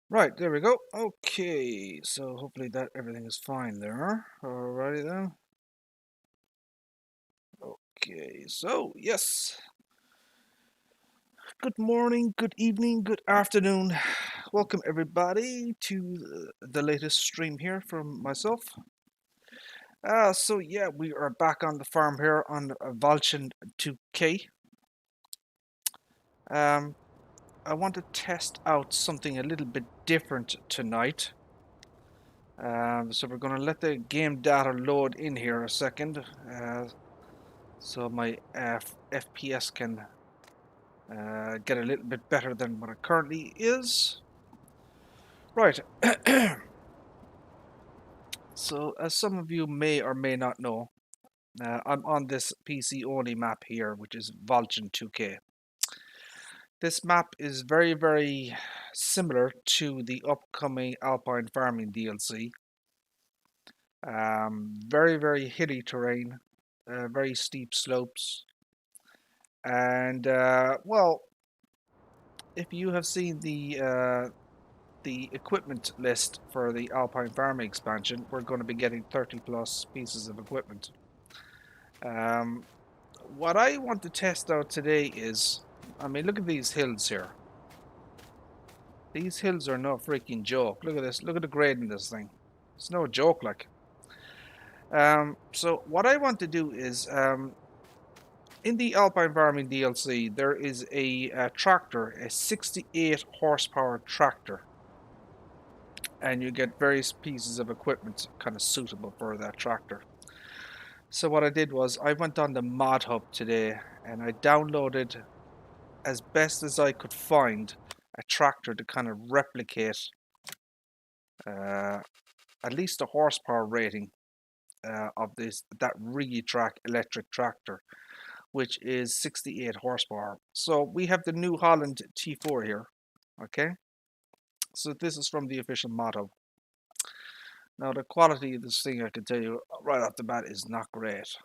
Right, there we go. Okay, so hopefully that everything is fine there. Alrighty then. Okay, so yes. Good morning, good evening, good afternoon. Welcome everybody to the latest stream here from myself. So yeah, we are back on the farm here on Walchen 2K. I want to test out something a little bit different tonight. So we're going to let the game data load in here a second, so my FPS can get a little bit better than what it currently is. Right. So as some of you may or may not know, I'm on this PC only map here, which is Walchen 2K. This map is very, very similar to the upcoming Alpine Farming DLC. Very, very hilly terrain, very steep slopes. And, well, if you have seen the equipment list for the Alpine Farming expansion, we're going to be getting 30 plus pieces of equipment. What I want to test out today is, I mean, look at these hills here. These hills are no freaking joke. Look at this. Look at the grade in this thing. It's no joke, like. So what I want to do is, in the Alpine Farming DLC, there is a tractor, a 68 horsepower tractor. And you get various pieces of equipment kind of suitable for that tractor. So what I did was I went on the mod hub today and I downloaded, as best as I could find, a tractor to kind of replicate at least the horsepower rating of that Rigitrack electric tractor, which is 68 horsepower. So we have the New Holland T4 here. Okay, so this is from the official mod hub. Now the quality of this thing, I can tell you right off the bat, is not great.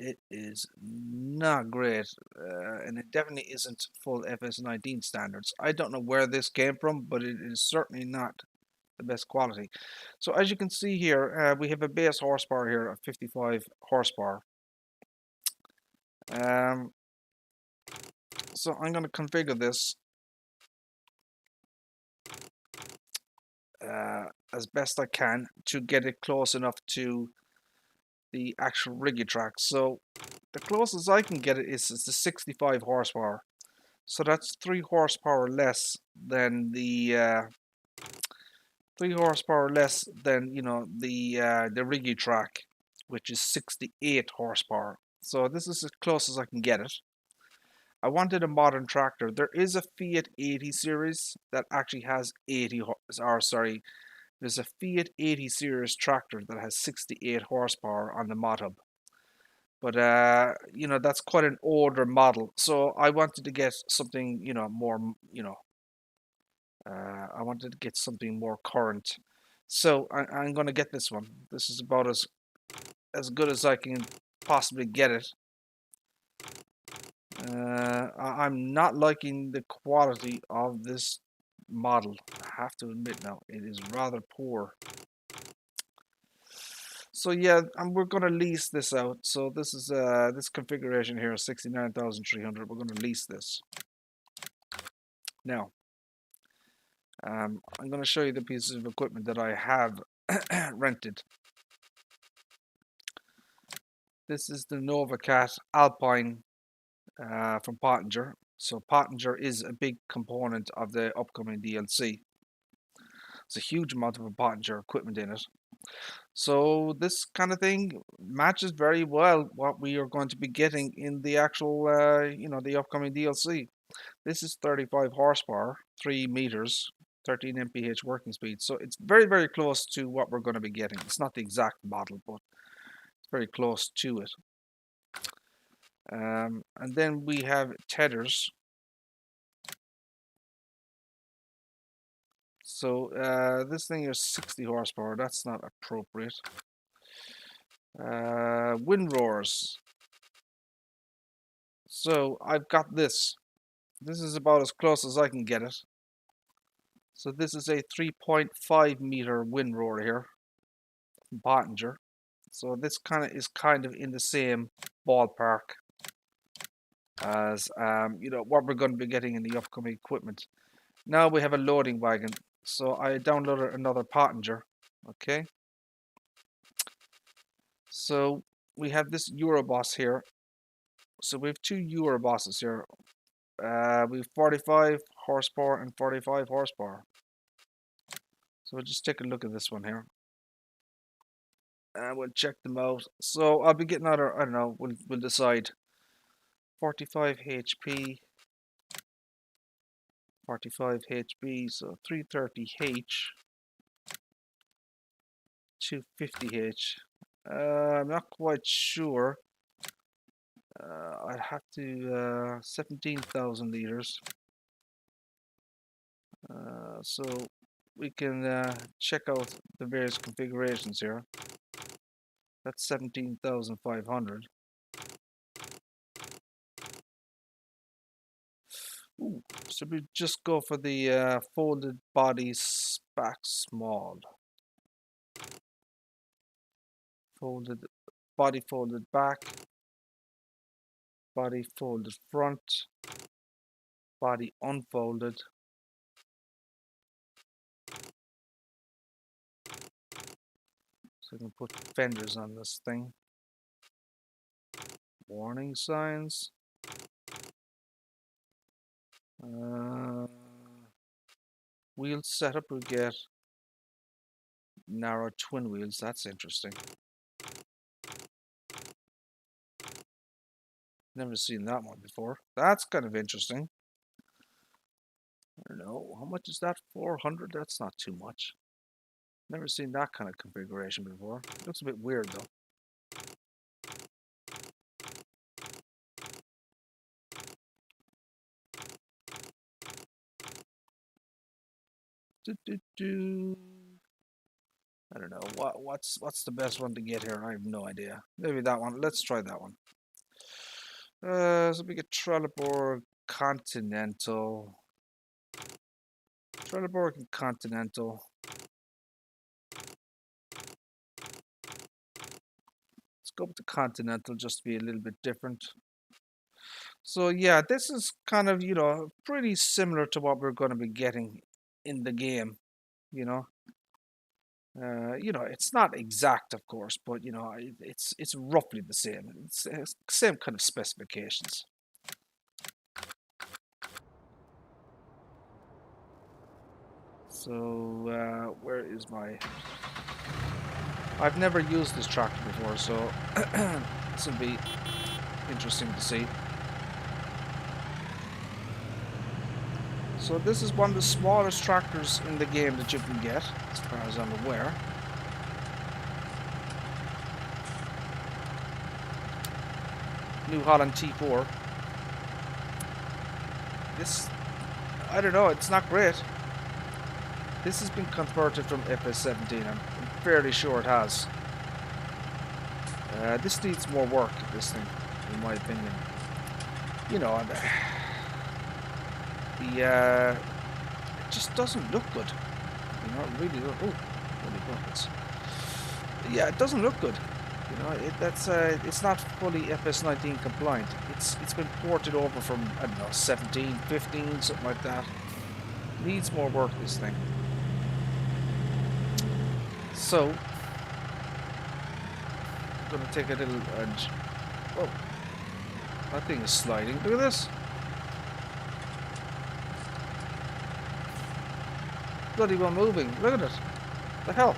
It is not great, and it definitely isn't full FS19 standards. I don't know where this came from, but it is certainly not the best quality. So as you can see here, we have a base horsepower here of 55 horsepower. So I'm going to configure this as best I can to get it close enough to the actual Rigitrack. So the closest I can get it is the 65 horsepower. So that's 3 horsepower less than the 3 horsepower less than, you know, the Rigitrack, which is 68 horsepower. So this is as close as I can get it. I wanted a modern tractor. There is a Fiat 80 series that actually has 80, or sorry, there's a Fiat 80 series tractor that has 68 horsepower on the mod hub. But, you know, that's quite an older model. So I wanted to get something, you know, more, you know, I wanted to get something more current. So I'm going to get this one. This is about as good as I can possibly get it. I'm not liking the quality of this model. I have to admit now, it is rather poor. So yeah, we're going to lease this out. So this is this configuration here, 69,300. We're going to lease this. Now, I'm going to show you the pieces of equipment that I have rented. This is the Novacat Alpine from Pottinger. So Pottinger is a big component of the upcoming DLC. It's a huge amount of Pottinger equipment in it. So this kind of thing matches very well what we are going to be getting in the actual, you know, the upcoming DLC. This is 35 horsepower, 3 meters, 13 mph working speed. So it's very, very close to what we're going to be getting. It's not the exact model, but it's very close to it. And then we have tethers. So this thing is 60 horsepower. That's not appropriate. Wind roars. So I've got this. This is about as close as I can get it. So this is a 3.5 meter wind roar here, Pottinger. So this is kind of in the same ballpark as what we're going to be getting in the upcoming equipment. Now we have a loading wagon. So I downloaded another Pottinger. Okay. So we have this Euroboss here. So we have two Eurobosses here. We have 45 horsepower and 45 horsepower. So we'll just take a look at this one here. And we'll check them out. So I'll be getting another, I don't know, we'll decide. 45 HP. 45 HP, so 330H. 250H. I'm not quite sure. I'd have to 17,000 liters. So we can check out the various configurations here. That's 17,500. Ooh, so we just go for the folded body back small. Folded body, folded back. Body folded front. Body unfolded. So I can put fenders on this thing. Warning signs. Wheel setup, we get narrow twin wheels. That's interesting. Never seen that one before. That's kind of interesting. I don't know. How much is that? 400? That's not too much. Never seen that kind of configuration before. Looks a bit weird though. I don't know. What's the best one to get here? I have no idea. Maybe that one. Let's try that one. So we get Trelleborg Continental. Trelleborg and Continental. Let's go with the Continental just to be a little bit different. So yeah, this is kind of, pretty similar to what we're going to be getting in the game, it's not exact, of course, but it's roughly the same. It's same kind of specifications. So where is my? I've never used this tractor before, so this will be interesting to see. So this is one of the smallest tractors in the game that you can get, as far as I'm aware. New Holland T4. This, I don't know, it's not great. This has been converted from FS19, I'm fairly sure it has. This needs more work, this thing, in my opinion. It just doesn't look good. It really doesn't. Oh, holy buckets. Yeah, it doesn't look good. It's not fully FS19 compliant. It's been ported over from, I don't know, 17, 15, something like that. Needs more work, this thing. So I'm gonna take a little edge. Oh, that thing is sliding. Look at this. Bloody well moving. Look at it. What the hell?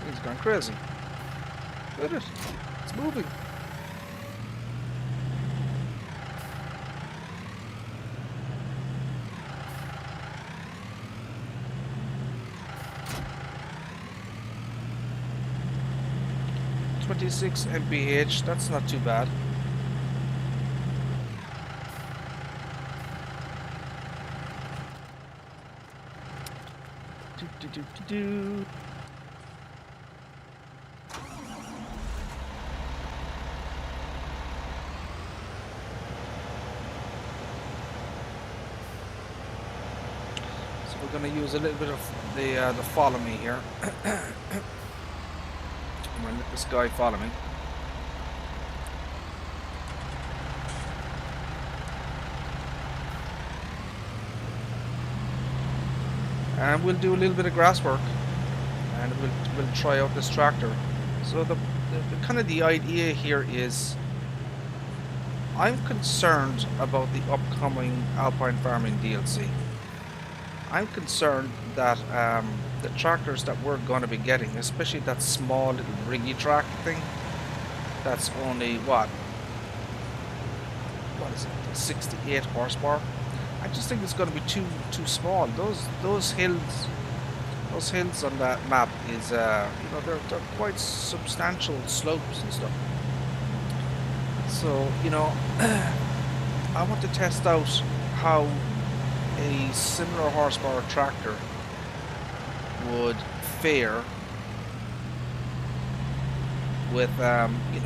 He's gone crazy. Look at it. It's moving. 26 mph, that's not too bad. Do. So we're going to use a little bit of the follow me here. I'm going to let this guy follow me. And we'll do a little bit of grass work, and we'll try out this tractor. So the kind of the idea here is, I'm concerned about the upcoming Alpine Farming DLC. I'm concerned that the tractors that we're going to be getting, especially that small little riggy track thing, that's only what is it, 68 horsepower. I just think it's going to be too small. Those hills on that map is you know, they're quite substantial slopes and stuff. So, you know, I want to test out how a similar horsepower tractor would fare with you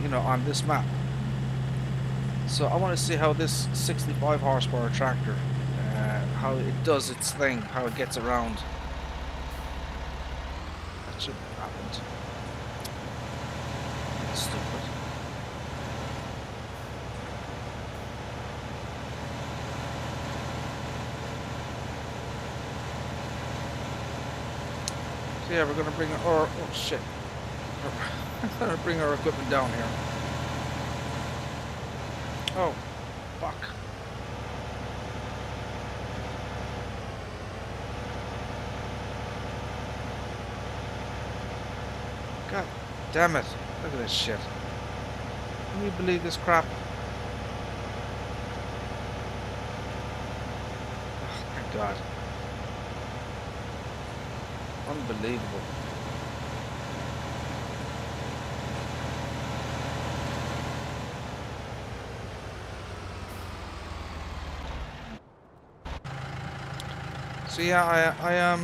know, on this map. So I want to see how this 65 horsepower tractor, how it does its thing, how it gets around. That shouldn't have happened. That's stupid. So yeah, we're gonna bring our oh shit. We're gonna bring our equipment down here. Oh, fuck. God damn it. Look at this shit. Can you believe this crap? Oh, thank God. Unbelievable. So yeah, I'll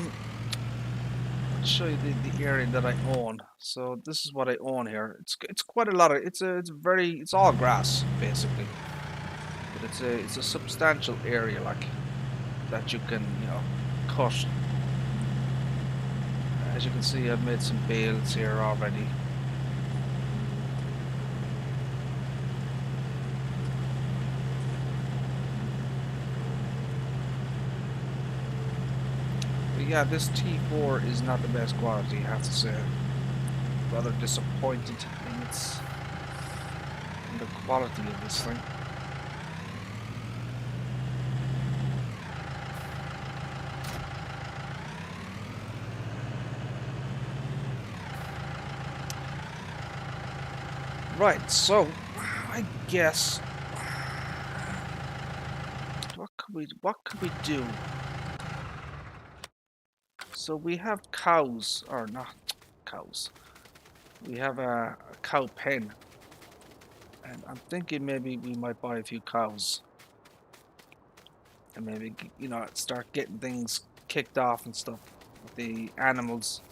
show you the area that I own. So this is what I own here. It's quite a lot of it's all grass basically, but it's a substantial area like that you can, you know, cut. As you can see, I've made some bales here already. Yeah, this T4 is not the best quality, I have to say. Rather disappointed in the quality of this thing. Right, so I guess what could we do? So we have cows, or not cows. We have a cow pen, and I'm thinking maybe we might buy a few cows, and maybe, you know, start getting things kicked off and stuff with the animals.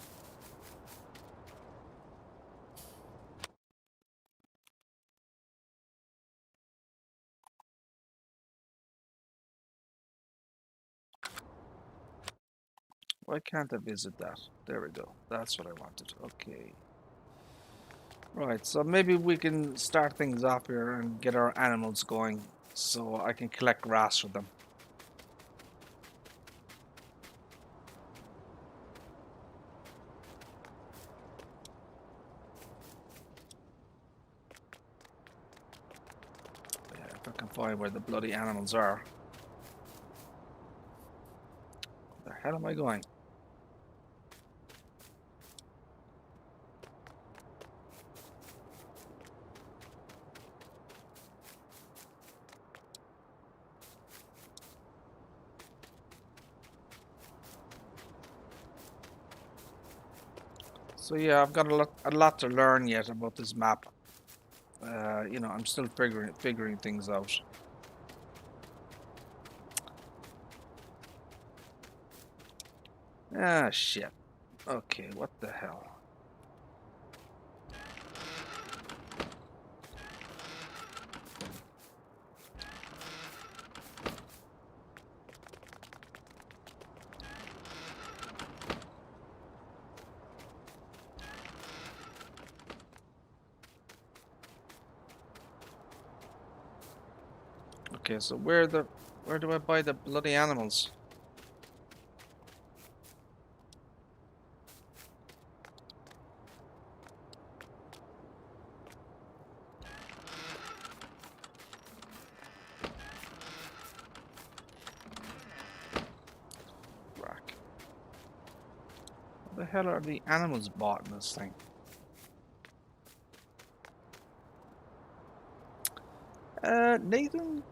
Why can't I visit that? There we go. That's what I wanted. Okay. Right, so maybe we can start things off here and get our animals going so I can collect grass for them. Yeah, if I can find where the bloody animals are. Where the hell am I going? So yeah, I've got a lot to learn yet about this map. You know, I'm still figuring things out. Ah, shit. Okay, what the hell? Okay, so where do I buy the bloody animals? Rack. What the hell are the animals bought in this thing? Nathan,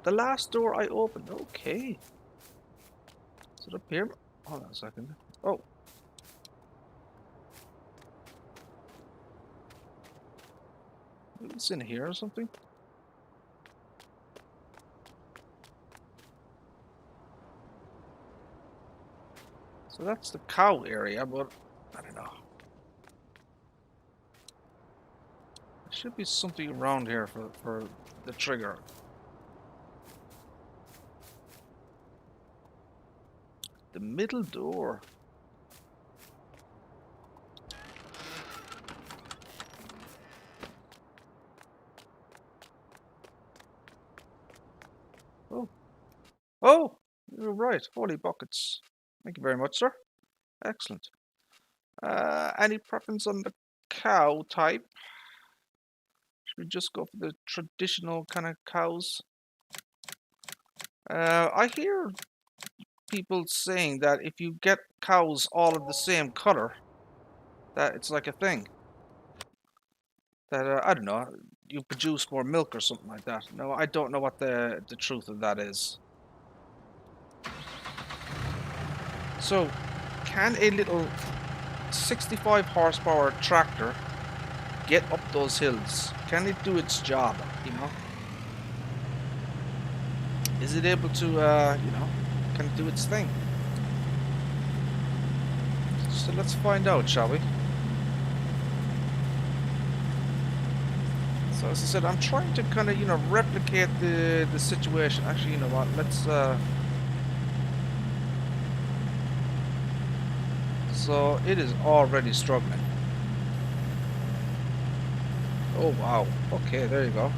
the last door I opened. Okay. Is it up here? Hold on a second. Oh. It's in here or something. So that's the cow area, but I don't know. There should be something around here for the trigger. The middle door. Oh. Oh! You're right. Holy buckets. Thank you very much, sir. Excellent. Any preference on the cow type? Should we just go for the traditional kind of cows? I hear people saying that if you get cows all of the same color, that it's like a thing. That, I don't know, you produce more milk or something like that. No, I don't know what the truth of that is. So, can a little 65 horsepower tractor get up those hills? Can it do its job, you know? Is it able to, you know, can it do its thing? So let's find out, shall we? So as I said, I'm trying to kind of, you know, replicate the situation. Actually, you know what? Let's, so it is already struggling. Oh, wow. Okay, there you go.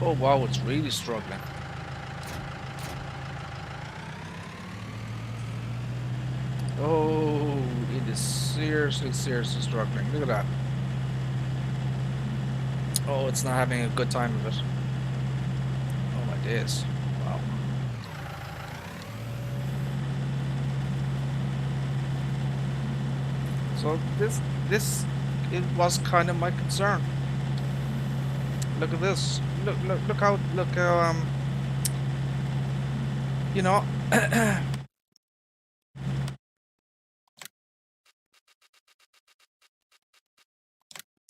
Oh, wow, it's really struggling. Oh, it is seriously struggling. Look at that. Oh, it's not having a good time of it. Oh, my days. Wow. So this it was kind of my concern. Look at this. Look how you know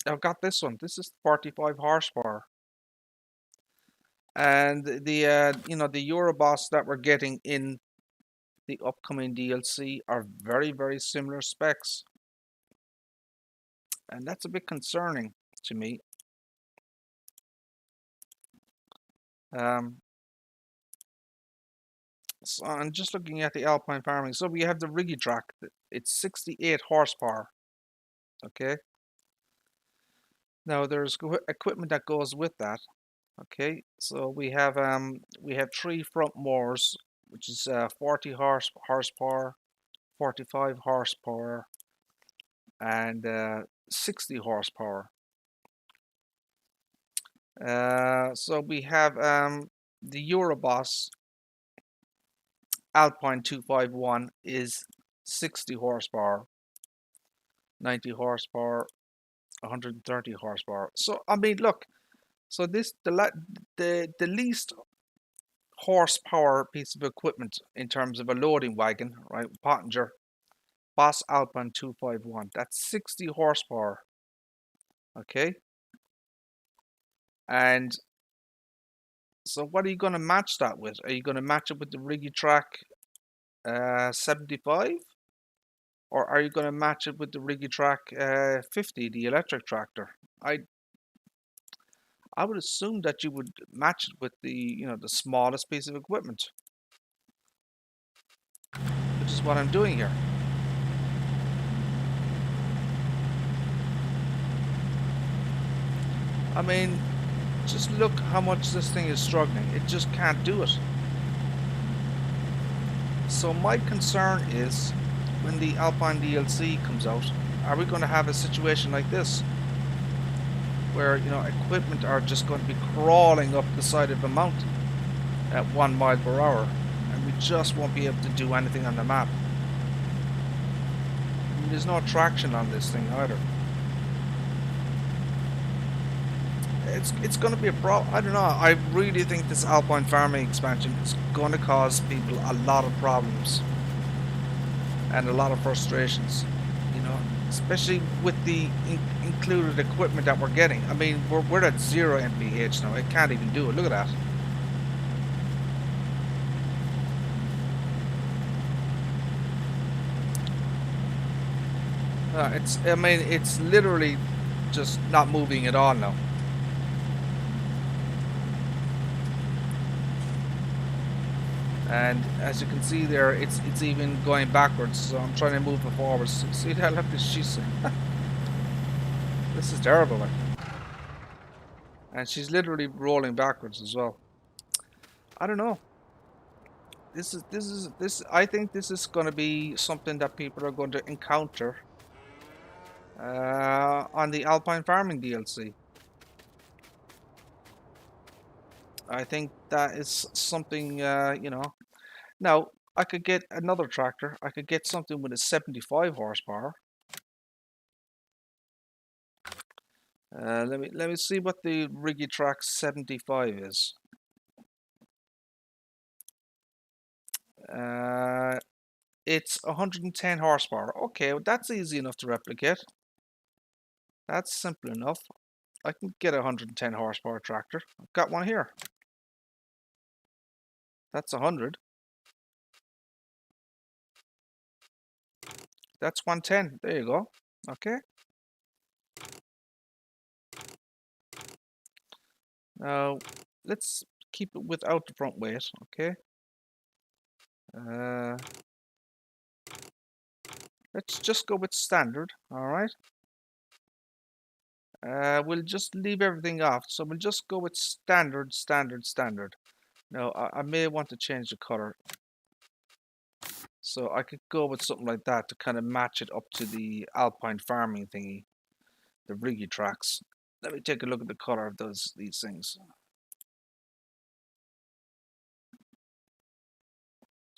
I've got this one. This is 45 horsepower. And the you know, the Euroboss that we're getting in the upcoming DLC are very similar specs. And that's a bit concerning to me. So I'm just looking at the Alpine farming. So we have the Rigitrack. It's 68 horsepower. Okay. Now there's equipment that goes with that. Okay. So we have 3 front motors, which is 40 horsepower, 45 horsepower, and 60 horsepower. So we have the Euroboss Alpine 251 is 60 horsepower, 90 horsepower, 130 horsepower. So I mean, look. So this the least horsepower piece of equipment in terms of a loading wagon, right? Pottinger Boss Alpine 251. That's 60 horsepower. Okay. And so what are you going to match that with? Are you going to match it with the Rigitrack 75? Or are you going to match it with the Rigitrack 50, the electric tractor? I would assume that you would match it with the, the smallest piece of equipment, which is what I'm doing here. I mean, just look how much this thing is struggling. It just can't do it. So my concern is when the Alpine DLC comes out, are we going to have a situation like this? Where, equipment are just going to be crawling up the side of a mountain at 1 mile per hour, and we just won't be able to do anything on the map. I mean, there's no traction on this thing either. It's going to be a problem. I don't know. I really think this Alpine farming expansion is going to cause people a lot of problems and a lot of frustrations, especially with the included equipment that we're getting. I mean, we're at 0 mph now. It can't even do it. Look at that. It's literally just not moving at all now. And as you can see there, it's even going backwards. So I'm trying to move it forwards. See that? Look, she's this is terrible. Like. And she's literally rolling backwards as well. I don't know. I think this is going to be something that people are going to encounter on the Alpine Farming DLC. I think that is something, Now, I could get another tractor. I could get something with a 75 horsepower. Let me see what the Rigitrack 75 is. It's 110 horsepower. Okay, well, that's easy enough to replicate. That's simple enough. I can get a 110 horsepower tractor. I've got one here. That's 100. That's 110. There you go. Okay. Now, let's keep it without the front weight. Okay. Let's just go with standard. All right. We'll just leave everything off. So we'll just go with standard. Now, I may want to change the color. So I could go with something like that to kind of match it up to the Alpine farming thingy, the Rigitracks. Let me take a look at the color of these things.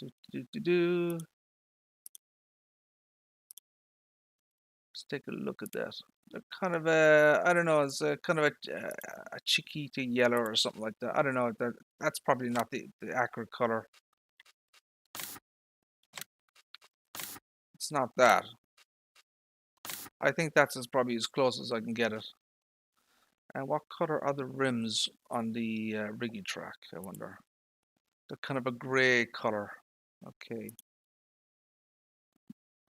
Let's take a look at that. They're kind of a, I don't know, it's a kind of a Chiquita yellow or something like that. I don't know. That's probably not the accurate color. It's not that. I think that's probably as close as I can get it. And what color are the rims on the Rigitrack, I wonder? They're kind of a grey color. Okay.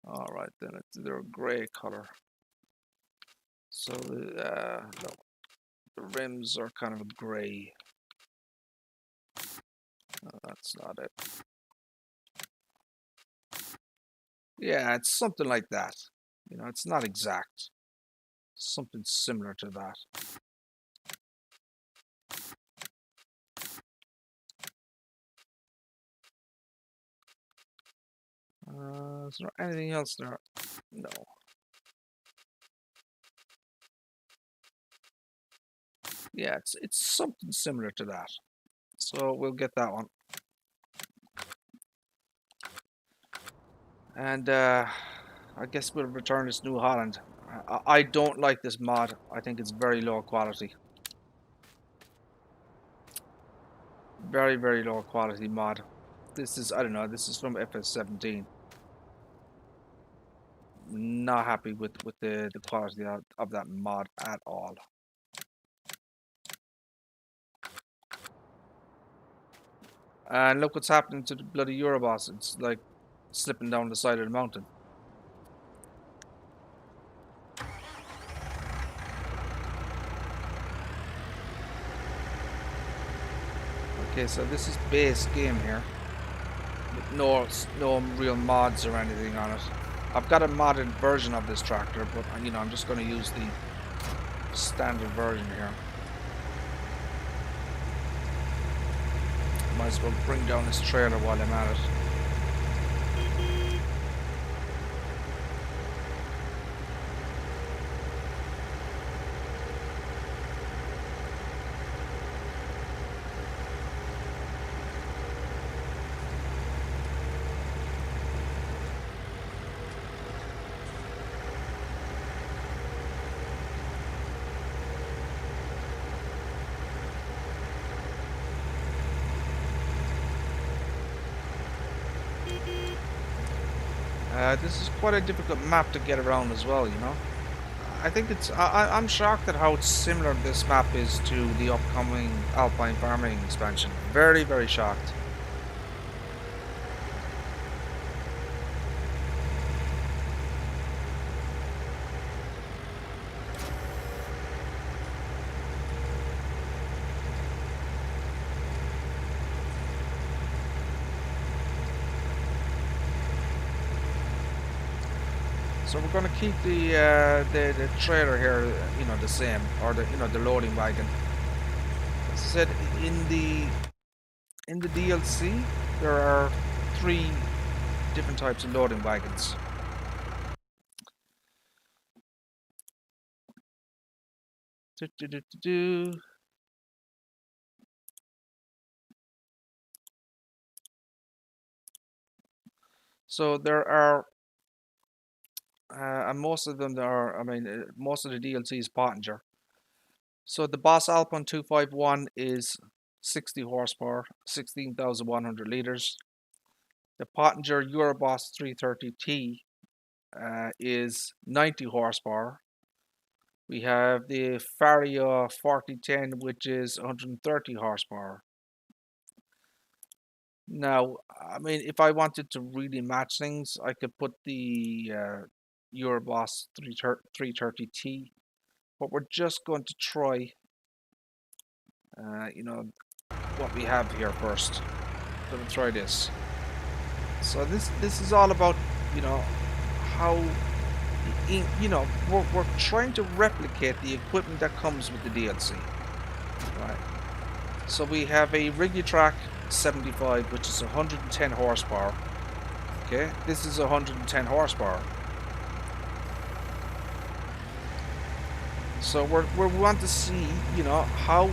All right, then they're a grey color. So no, the rims are kind of a grey. That's not it. Yeah, it's something like that. It's not exact. Something similar to that. Is there anything else there? No. Yeah, it's something similar to that. So we'll get that one. And I guess we'll return this New Holland. I don't like this mod. I think it's very low quality. Very, very low quality mod. This is, I don't know, this is from FS19. Not happy with the quality of that mod at all. And look what's happening to the bloody Euroboss. It's like slipping down the side of the mountain. Okay, so this is base game here. With no real mods or anything on it. I've got a modded version of this tractor, but you know, I'm just going to use the standard version here. Might as well bring down this trailer while I'm at it. This is quite a difficult map to get around as well, you know. I think it's... I'm shocked at how similar this map is to the upcoming Alpine Farming expansion. Very, very shocked. So we're going to keep the trailer here, you know, the same, or the loading wagon. As I said, in the DLC, there are 3 different types of loading wagons. So there are. And most of them are, I mean, most of the DLC is Pottinger. So the Boss Alpine 251 is 60 horsepower, 16,100 liters. The Pottinger Euroboss 330T is 90 horsepower. We have the Faria 4010, which is 130 horsepower. Now, I mean, if I wanted to really match things, I could put the Euroboss 330T, but we're just going to try, you know, what we have here first. Going to try this. So this is all about, you know, how, you know, we're trying to replicate the equipment that comes with the DLC, right? So we have a Rigitrack 75, which is 110 horsepower. Okay, this is 110 horsepower. So we want to see, you know, how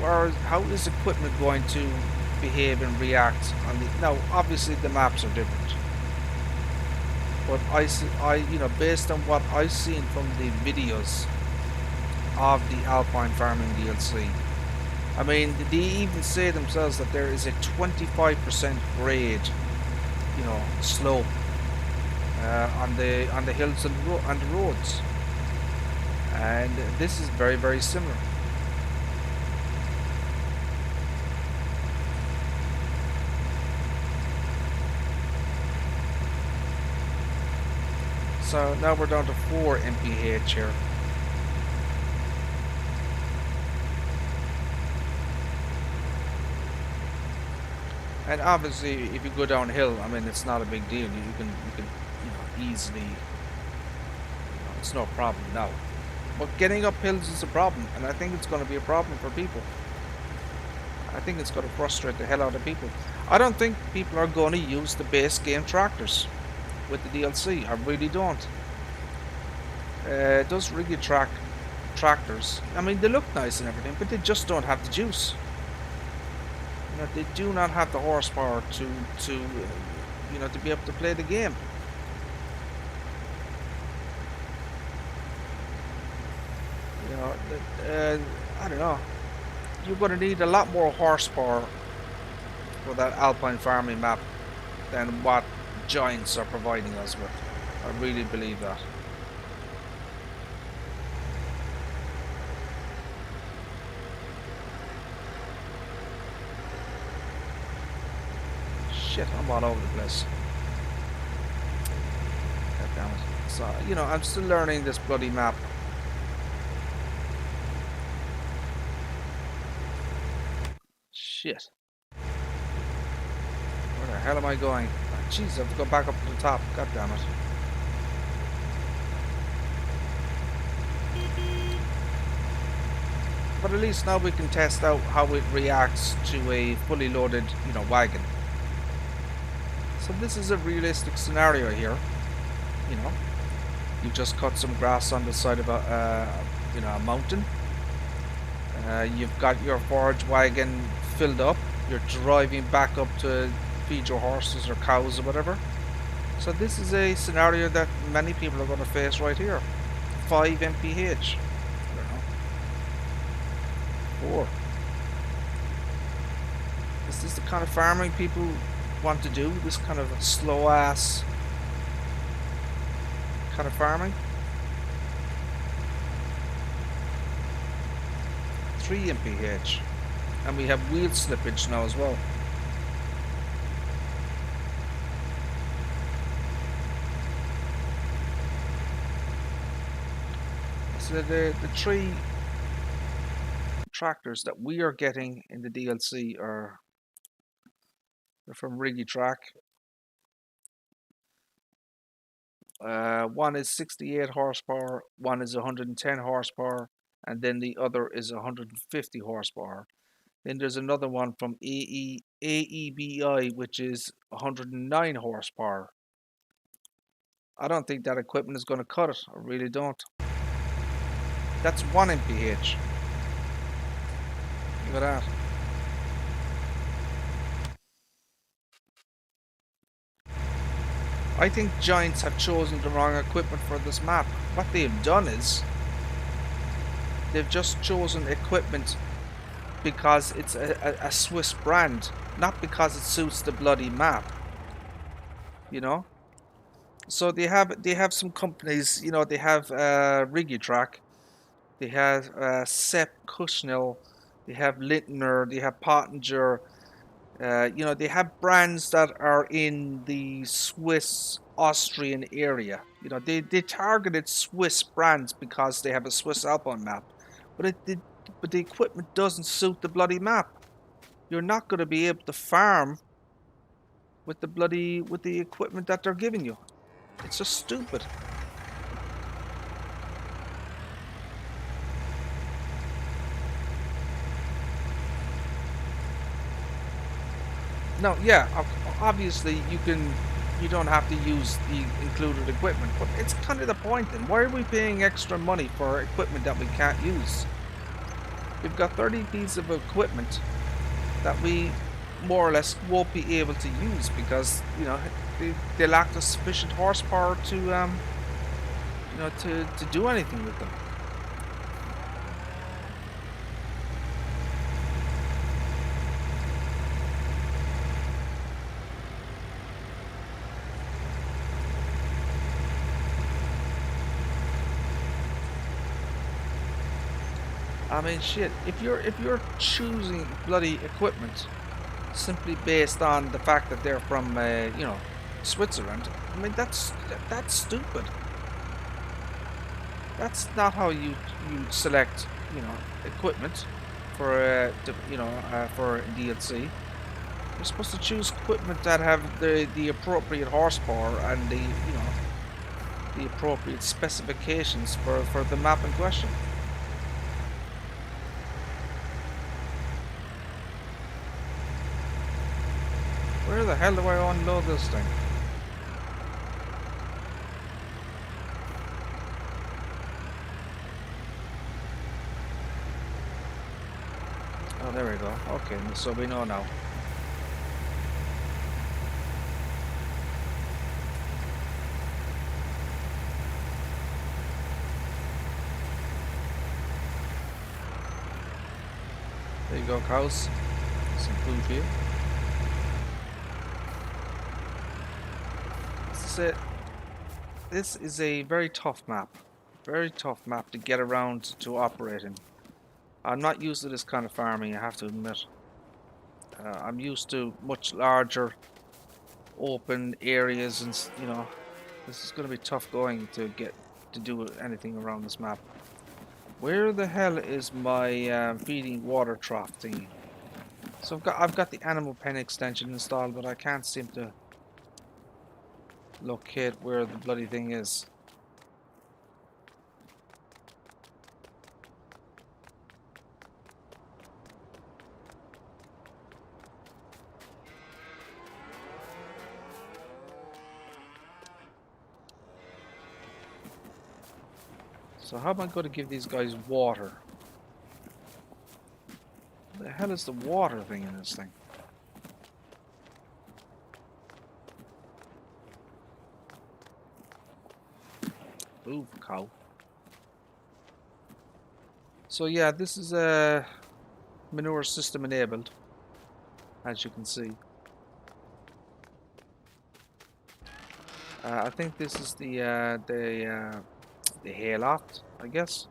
is equipment going to behave and react on the. Now, obviously, the maps are different, but you know, based on what I've seen from the videos of the Alpine Farming DLC, I mean, they even say themselves that there is a 25% grade, you know, slope on the hills and the roads. And this is very, very similar. So now we're down to 4 mph here. And obviously, if you go downhill, I mean, it's not a big deal. You can you know, easily, you know, it's no problem now. But getting up hills is a problem, and I think it's going to be a problem for people. I think it's going to frustrate the hell out of people. I don't think people are going to use the base game tractors with the DLC. I really don't. Those Rigitrack tractors, I mean, they look nice and everything, but they just don't have the juice. You know, they do not have the horsepower to you know, to be able to play the game. You know, I don't know. You're going to need a lot more horsepower for that alpine farming map than what Giants are providing us with. I really believe that. Shit, I'm all over the place. God damn it. So, you know, I'm still learning this bloody map. Shit. Where the hell am I going? Oh, jeez, I have to go back up to the top. God damn it. But at least now we can test out how it reacts to a fully loaded, you know, wagon. So this is a realistic scenario here. You know, you just cut some grass on the side of a, you know, a mountain. You've got your forage wagon filled up. You're driving back up to feed your horses or cows or whatever. So this is a scenario that many people are going to face right here. 5 mph. I don't know. 4. Is this the kind of farming people want to do? This kind of slow ass kind of farming? 3 mph. And we have wheel slippage now as well. So the 3 tractors that we are getting in the DLC are from Rigitrack. One is 68 horsepower, one is 110 horsepower, and then the other is 150 horsepower. Then there's another one from AEBI, which is 109 horsepower. I don't think that equipment is going to cut it. I really don't. That's 1 mph. Look at that. I think Giants have chosen the wrong equipment for this map. What they've done is they've just chosen equipment because it's a Swiss brand, not because it suits the bloody map. You know? So they have some companies, you know, they have Rigitrack, they have Sepp Kushnell, they have Lintner, they have Pottinger. You know, they have brands that are in the Swiss Austrian area. You know, they targeted Swiss brands because they have a Swiss Alpine map, but the equipment doesn't suit the bloody map. You're not going to be able to farm with the equipment that they're giving you. It's just stupid. No, yeah, obviously you don't have to use the included equipment, but it's kind of the point then. Why are we paying extra money for equipment that we can't use? We've got 30 pieces of equipment that we more or less won't be able to use because, you know, they lack the sufficient horsepower to you know, to do anything with them. I mean, shit. If you're choosing bloody equipment simply based on the fact that they're from, you know, Switzerland, I mean that's stupid. That's not how you select, you know, equipment for you know, for DLC. You're supposed to choose equipment that have the appropriate horsepower and the, you know, the appropriate specifications for the map in question. Where the hell do I unload this thing? Oh, there we go. Okay, so we know now. There you go, cows. Some food here. say this is a very tough map. Very tough map to get around to operate in. I'm not used to this kind of farming, I have to admit. I'm used to much larger open areas, and you know, this is going to be tough going to get to do anything around this map. Where the hell is my feeding water trough thingy? So I've got the animal pen extension installed, but I can't seem to locate where the bloody thing is. So how am I going to give these guys water? What the hell is the water thing in this thing? Move, cow. So yeah, this is a manure system enabled, as you can see. I think this is the hayloft, I guess.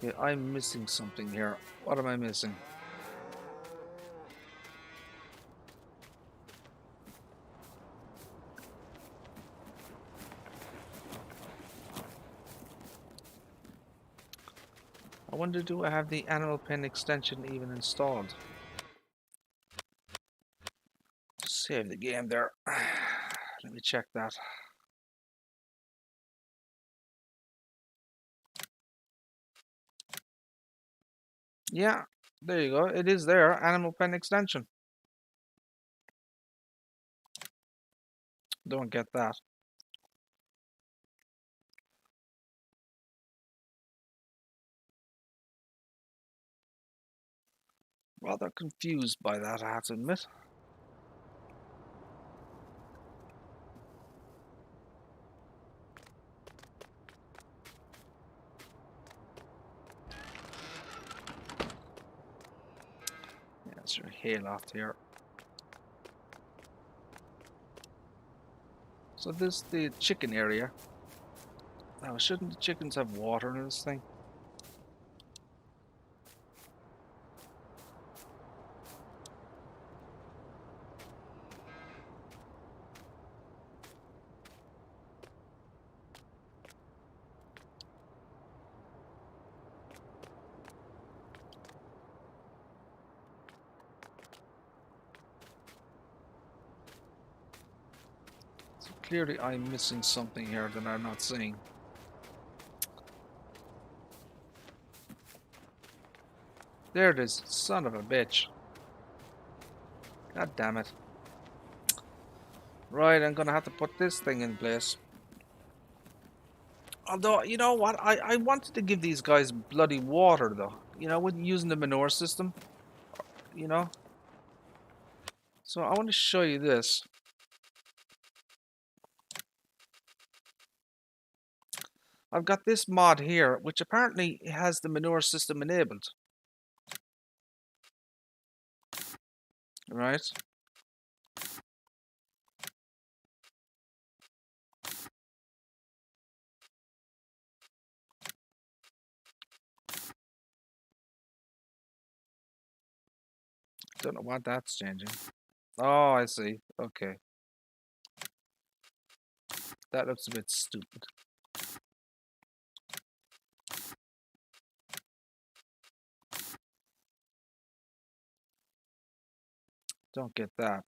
Okay, I'm missing something here. What am I missing? I wonder, do I have the animal pen extension even installed? Save the game there. Let me check that. Yeah, there you go. It is there. Animal pen extension. Don't get that. Rather confused by that, I have to admit. Yeah, it's your hayloft here. So this is the chicken area. Now, shouldn't the chickens have water in this thing? So clearly I'm missing something here that I'm not seeing. There it is. Son of a bitch. God damn it. Right, I'm gonna have to put this thing in place. Although, you know what? I wanted to give these guys bloody water, though. You know, with using the manure system. You know? So I want to show you this. I've got this mod here, which apparently has the manure system enabled. Right? Don't know what that's changing. Oh, I see. Okay. That looks a bit stupid. Don't get that.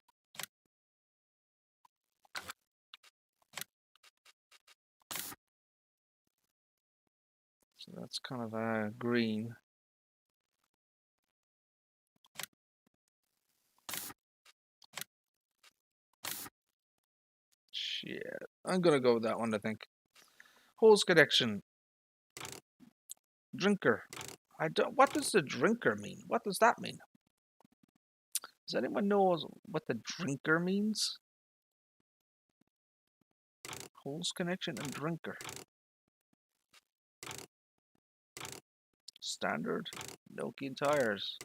So that's kind of green. Shit. I'm gonna go with that one, I think. Hose connection. Drinker. I don't. What does the drinker mean? What does that mean? Does anyone know what the drinker means? Hose connection and drinker. Standard. Nokian tires.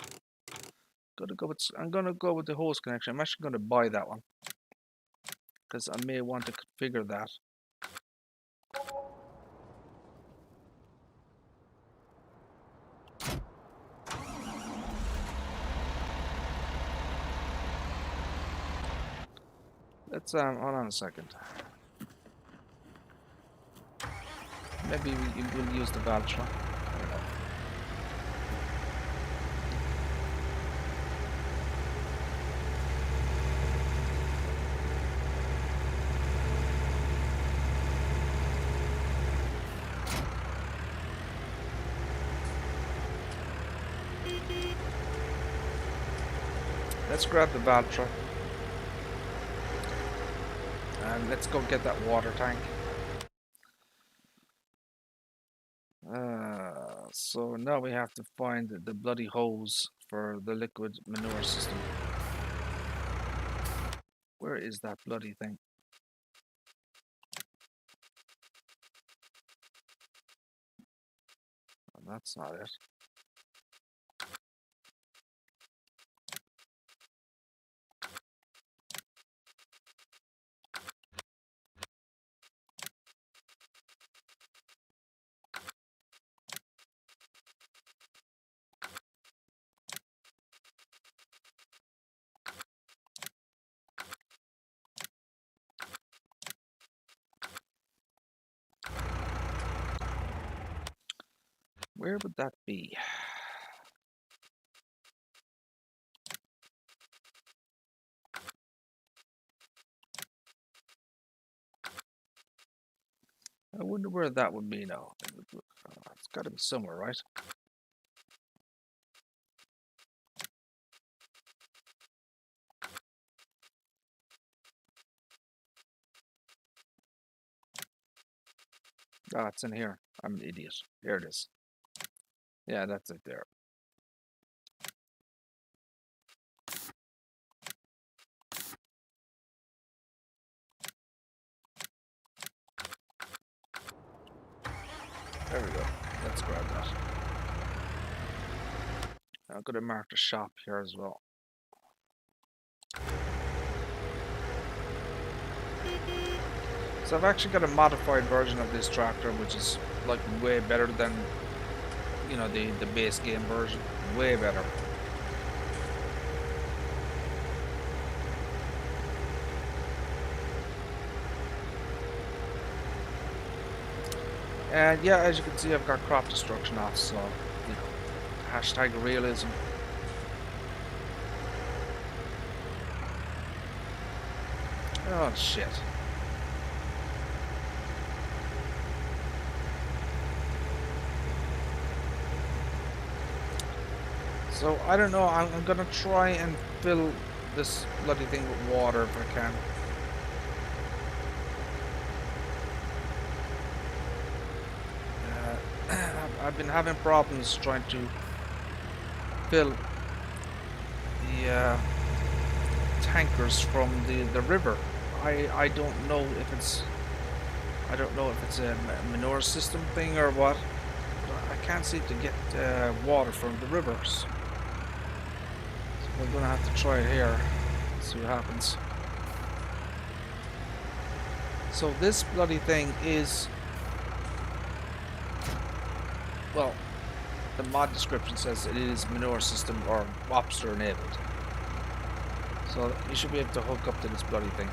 I'm gonna go with the hose connection. I'm actually gonna buy that one because I may want to configure that. Let's hold on a second. Maybe we'll use the Valtra. I don't know. Let's grab the Valtra. And let's go get that water tank. So now we have to find the bloody hose for the liquid manure system. Where is that bloody thing? Oh, that's not it. Where would that be? I wonder where that would be now. It's got to be somewhere, right? Ah, it's in here. I'm an idiot. Here it is. Yeah, that's it there. There we go. Let's grab that. I'm going to mark the shop here as well. So I've actually got a modified version of this tractor, which is like way better than, you know, the base game version. Way better. And yeah, as you can see, I've got crop destruction off, so, you know, hashtag realism. Oh, shit. So, I don't know, I'm gonna try and fill this bloody thing with water if I can. I've been having problems trying to fill the tankers from the river. I don't know if it's a manure system thing or what. But I can't seem to get water from the rivers. So we're gonna have to try it here. See what happens. So this bloody thing is, well, the mod description says it is manure system or lobster enabled. So you should be able to hook up to this bloody thing.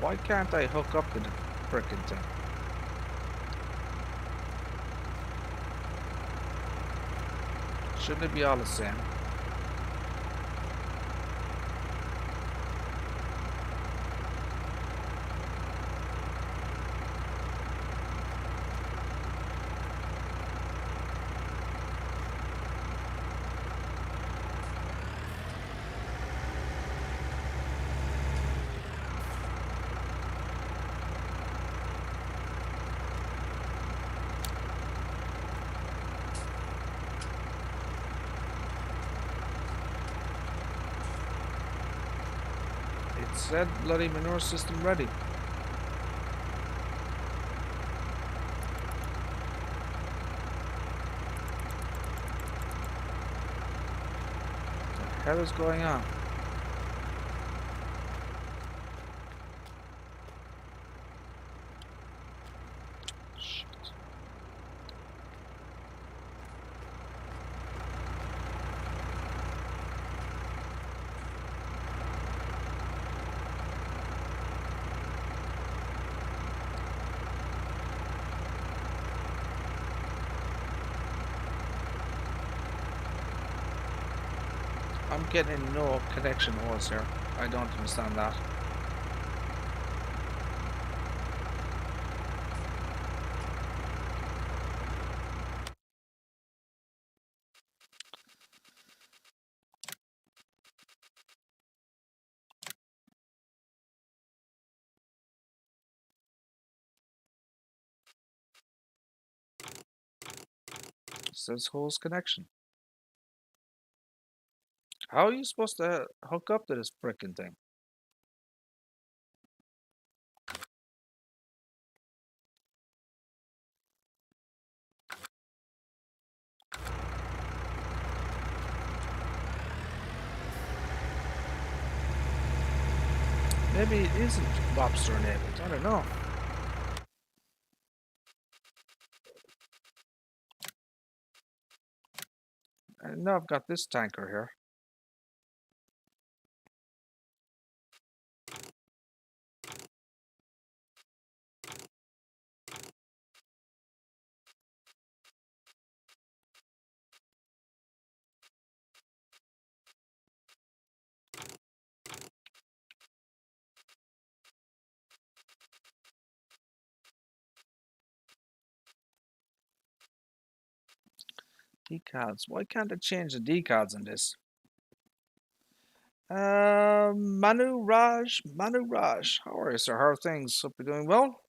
Why can't I hook up to the frickin' thing? Shouldn't it be all the same? said bloody manure system ready. What the hell is going on? I'm getting no connection holes here. I don't understand that. It says host connection. How are you supposed to hook up to this frickin' thing? Maybe it isn't lobster enabled. I don't know. And now I've got this tanker here. Decals. Why can't I change the decals in this? Manu Raj. How are you, sir? How are things? Hope you're doing well.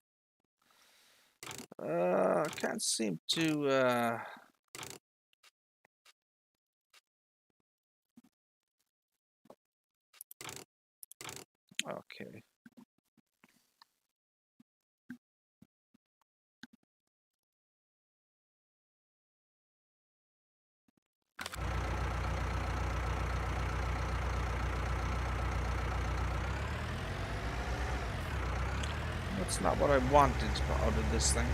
I can't seem to. Okay. That's not what I wanted out of this thing.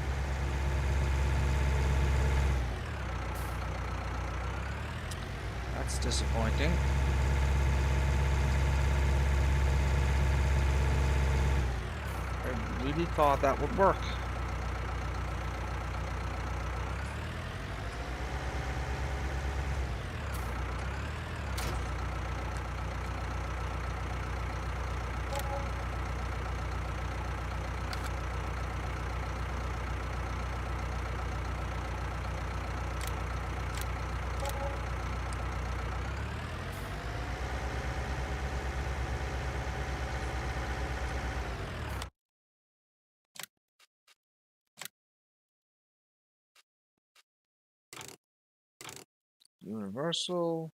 That's disappointing. I really thought that would work. Universal.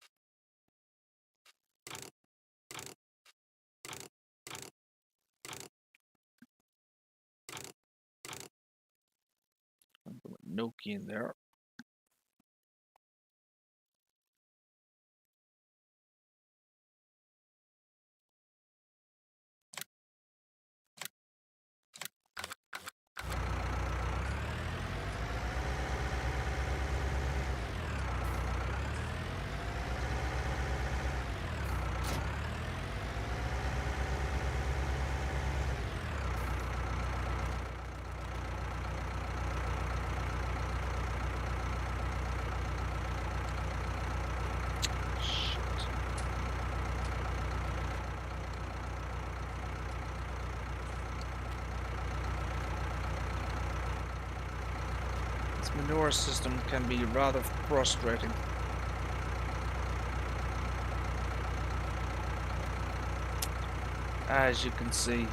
No key in there. Manure system can be rather frustrating. As you can see.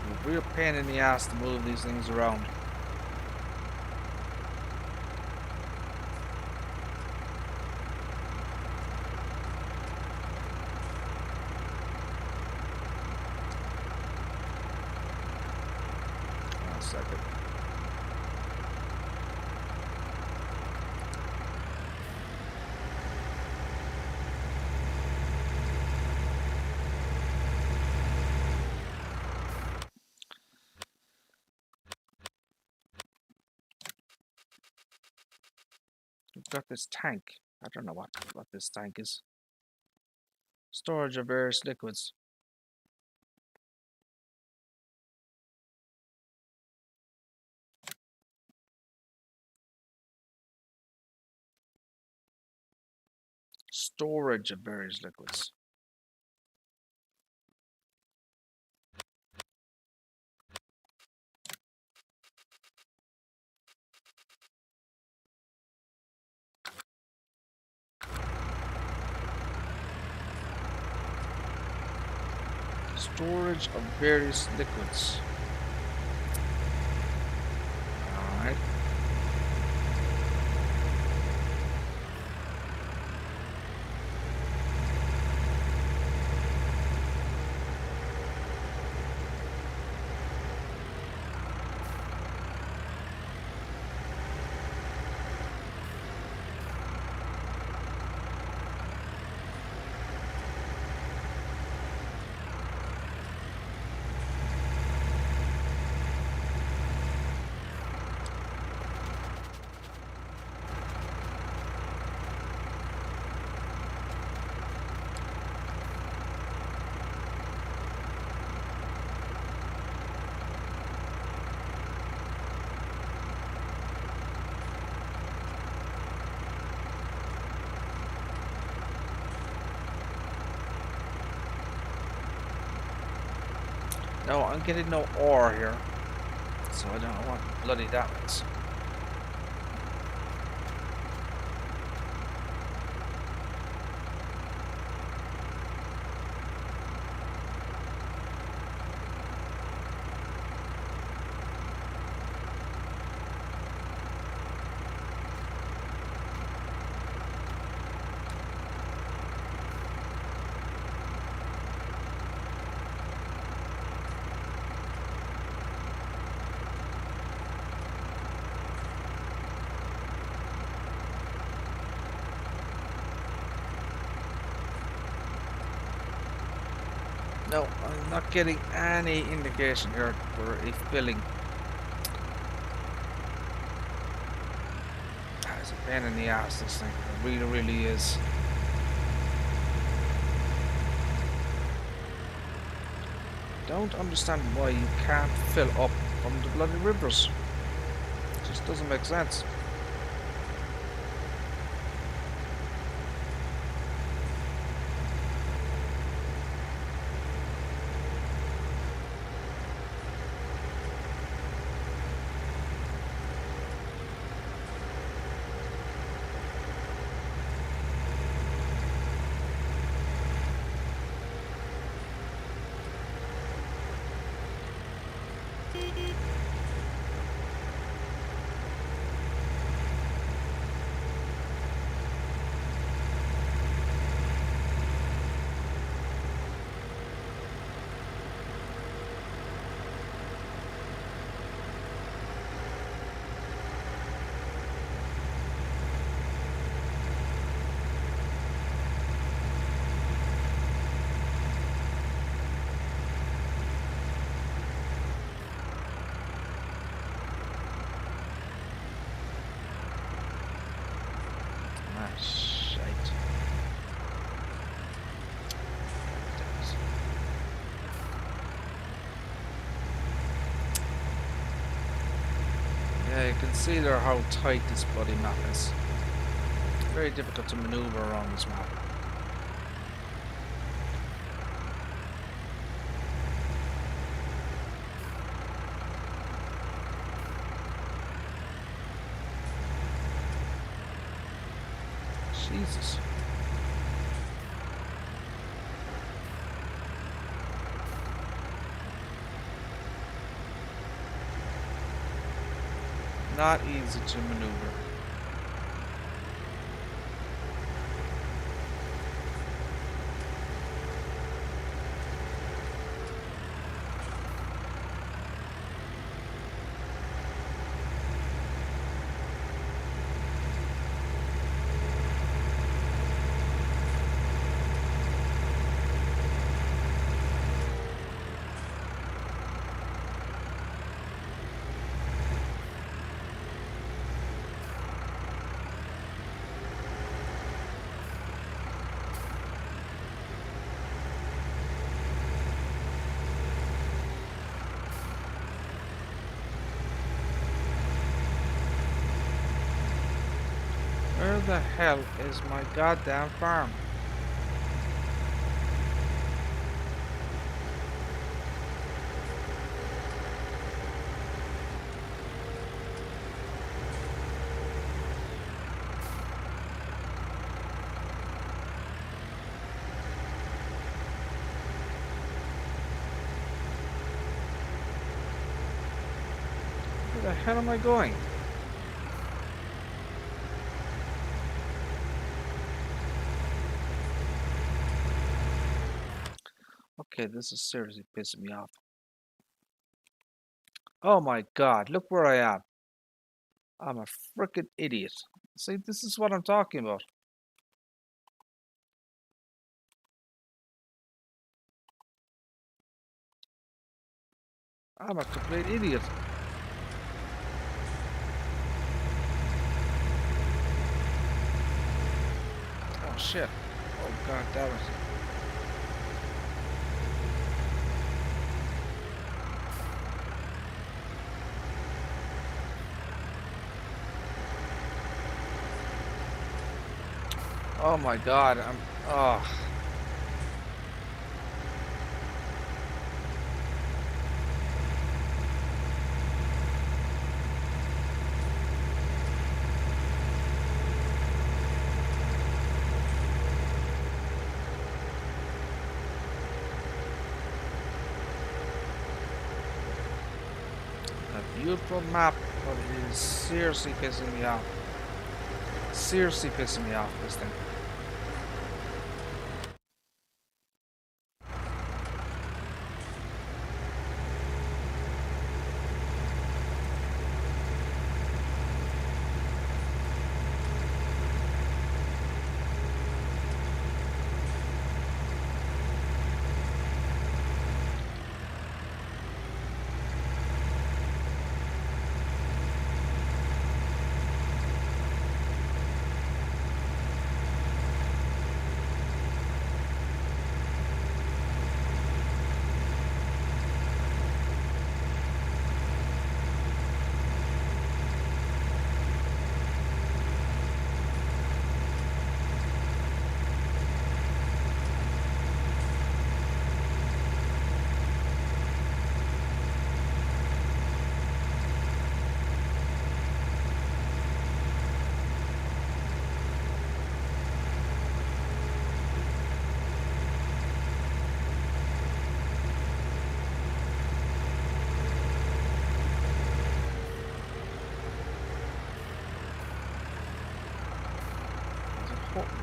A real pain in the ass to move these things around. second. We've got this tank. I don't know what this tank is. Storage of various liquids. Storage of various liquids. Storage of various liquids. Alright. No, I'm getting no ore here, so I don't know what bloody that is. No, I'm not getting any indication here for a filling. It's a pain in the ass, this thing. It really, really is. Don't understand why you can't fill up from the bloody rivers. It just doesn't make sense. Yeah, you can see there how tight this bloody map is. Very difficult to maneuver around this map. Jesus. Not easy to maneuver. Where the hell is my goddamn farm? Where the hell am I going? Okay, this is seriously pissing me off. Oh my god, look where I am. I'm a frickin' idiot. See, this is what I'm talking about. I'm a complete idiot. Oh shit. Oh god damn it. Oh my god, oh. A beautiful map, but it is seriously pissing me off. Seriously pissing me off, this thing.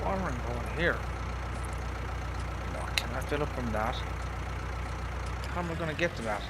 Watering going here. No, can I fill up from that? How am I going to get to that?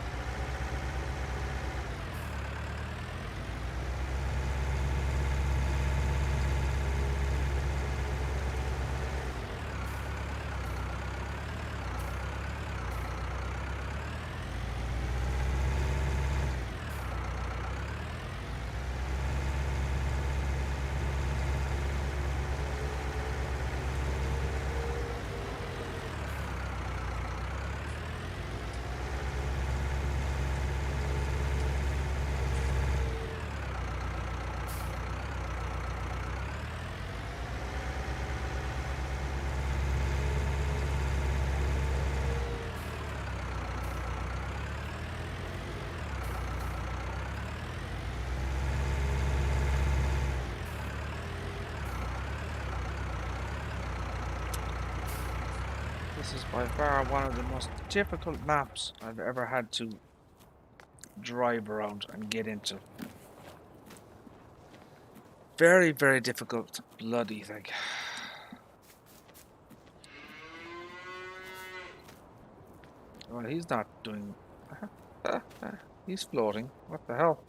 This is by far one of the most difficult maps I've ever had to drive around and get into. Very, very difficult bloody thing. Well, he's not doing... he's floating. What the hell?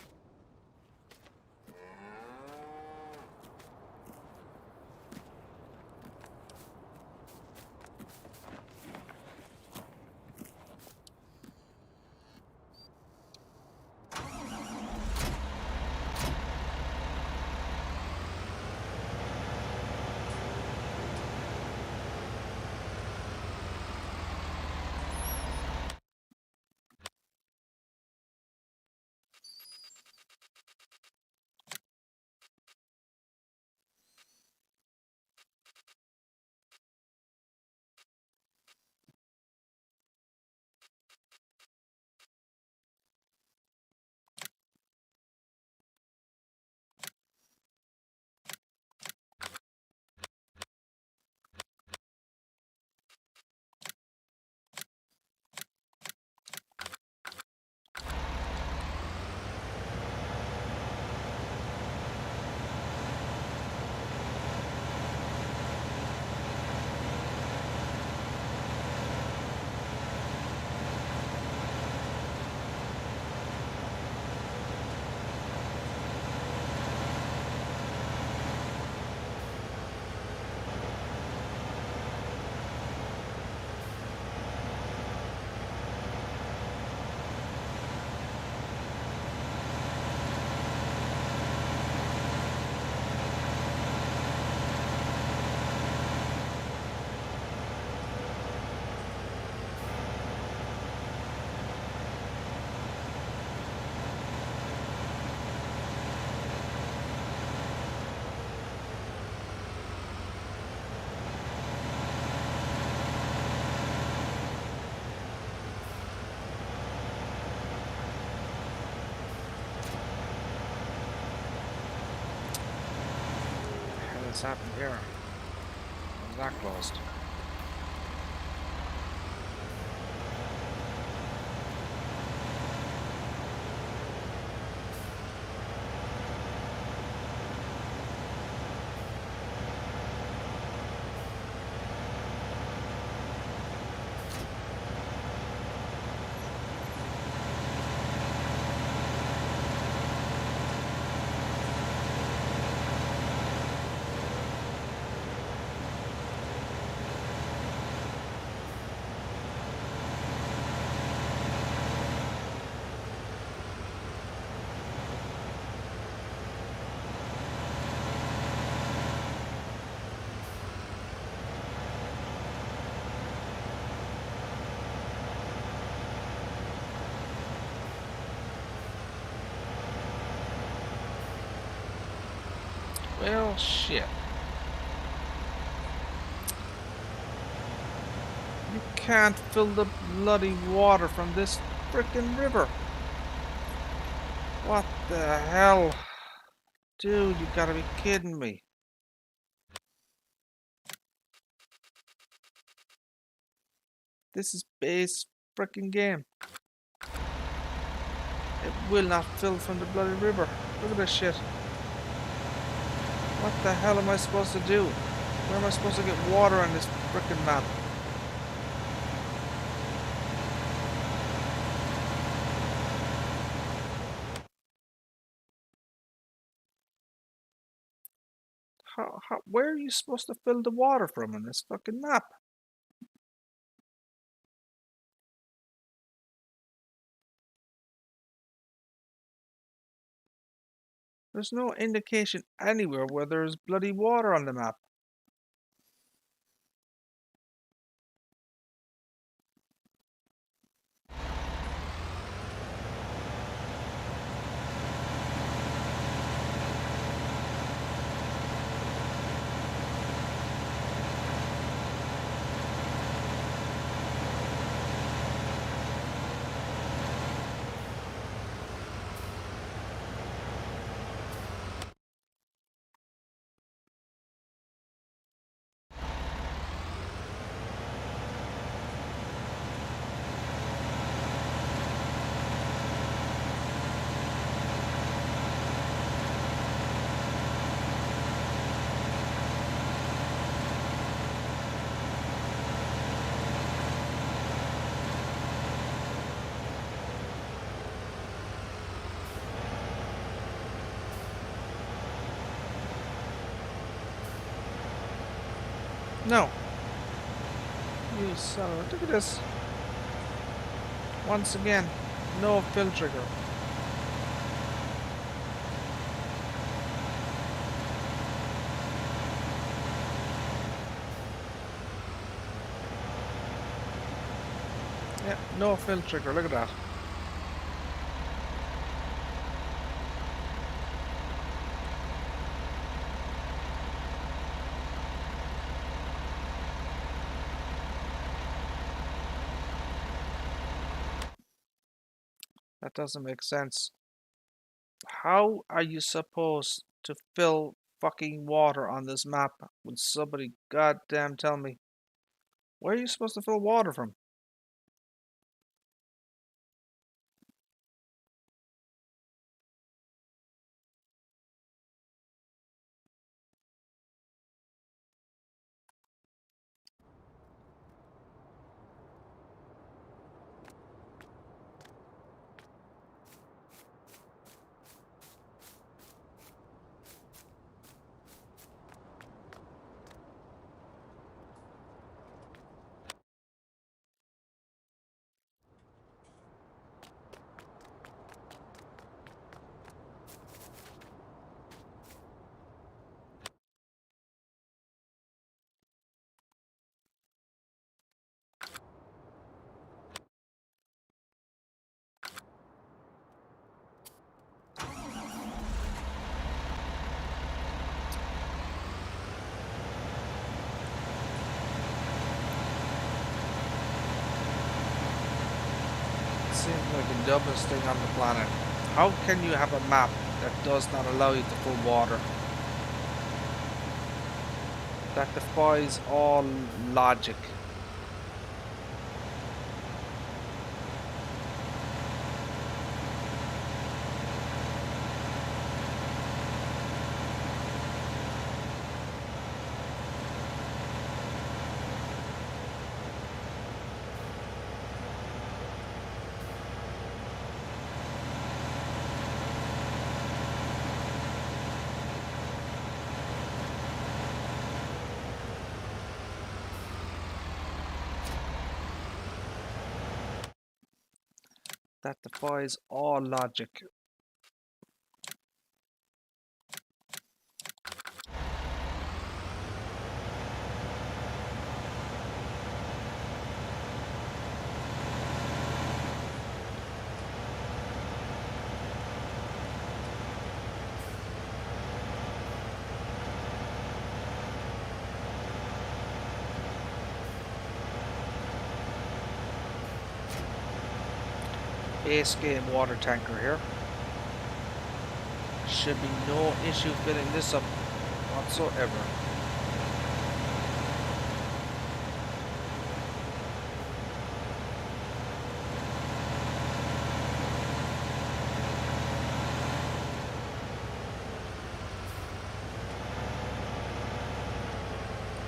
has happened here? Was that closed? Well, shit. You can't fill the bloody water from this frickin' river. What the hell? Dude, you gotta be kidding me. This is base frickin' game. It will not fill from the bloody river. Look at this shit. What the hell am I supposed to do? Where am I supposed to get water on this frickin' map? Where are you supposed to fill the water from on this fucking map? There's no indication anywhere where there's bloody water on the map. No. You son of a... Look at this. Once again, no fill trigger. Yeah, no fill trigger. Look at that. That doesn't make sense. How are you supposed to fill fucking water on this map? Would somebody goddamn tell me? Where are you supposed to fill water from? Seems like the dumbest thing on the planet. How can you have a map that does not allow you to pull water? That defies all logic. That defies all logic. Base game water tanker here. Should be no issue filling this up whatsoever.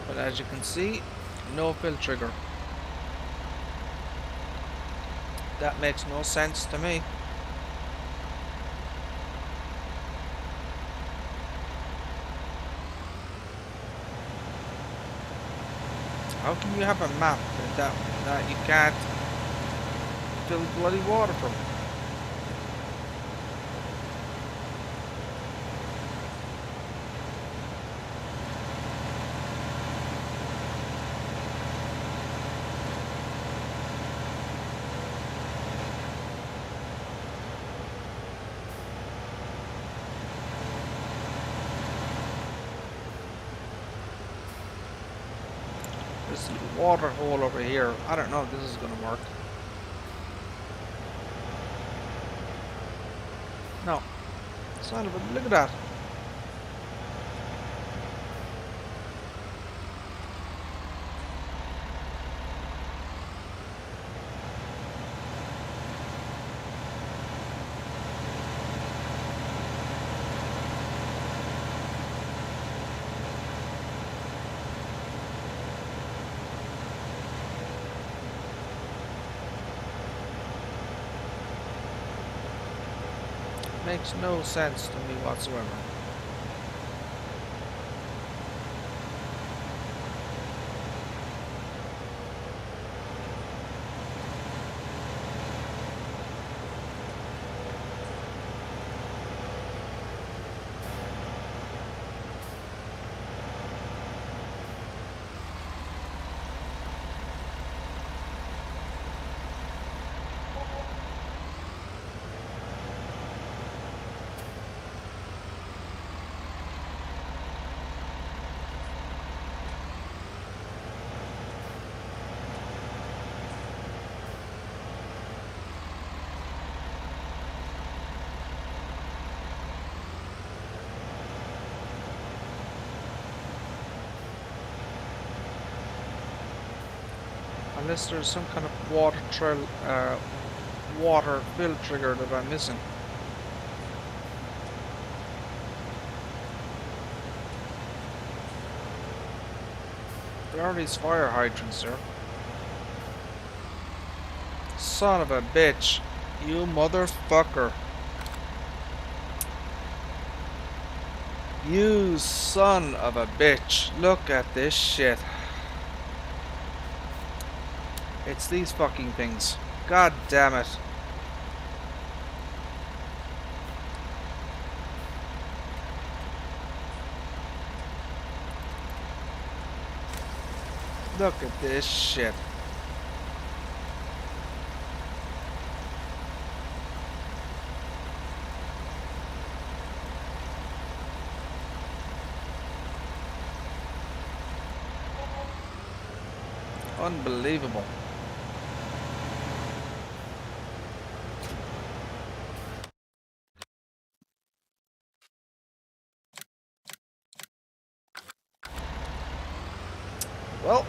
But as you can see, no fill trigger. That makes no sense to me. How can you have a map that you can't fill bloody water from? This water hole over here. I don't know if this is going to work. No. Son of a... Look at that. Makes no sense to me whatsoever. Unless there's some kind of water fill trigger that I'm missing. There are these fire hydrants there. Son of a bitch. You motherfucker. You son of a bitch. Look at this shit. It's these fucking things. God damn it. Look at this shit. Unbelievable. Well,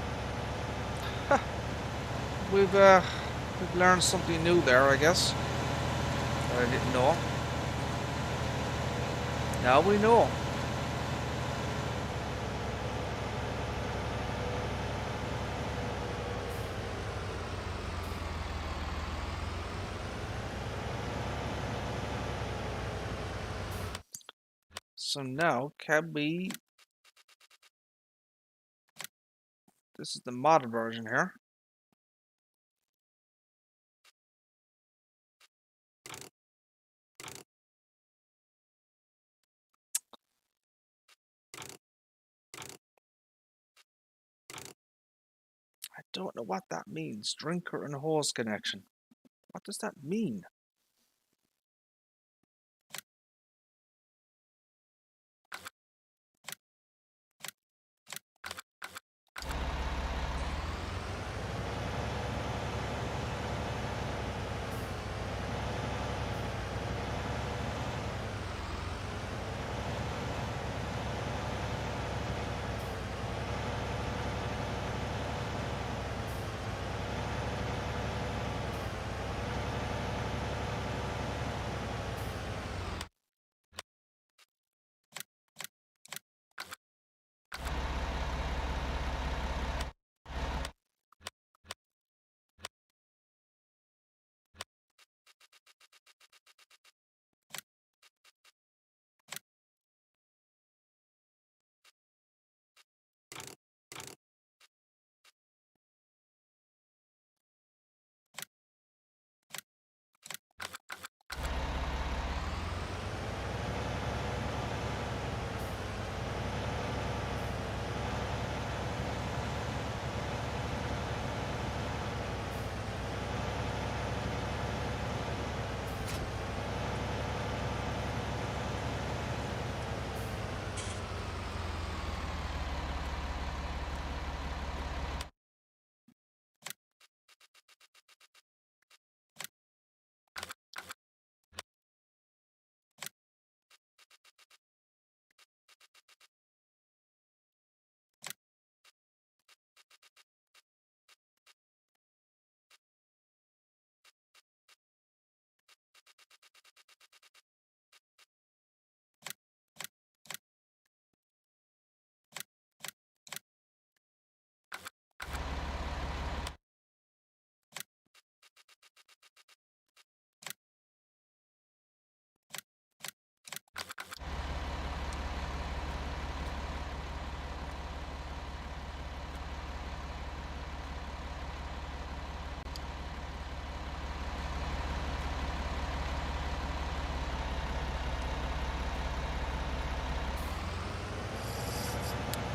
we've learned something new there, I guess. That I didn't know. Now we know. So now, can we... This is the modded version here. I don't know what that means. Drinker and hose connection. What does that mean?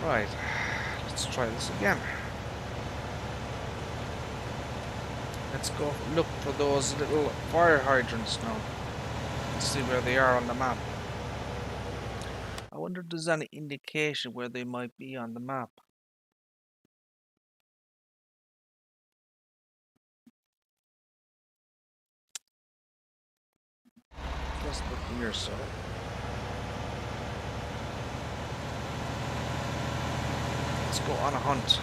Right, let's try this again. Let's go look for those little fire hydrants now. Let's see where they are on the map. I wonder if there's any indication where they might be on the map. Doesn't look near so. Let's go on a hunt.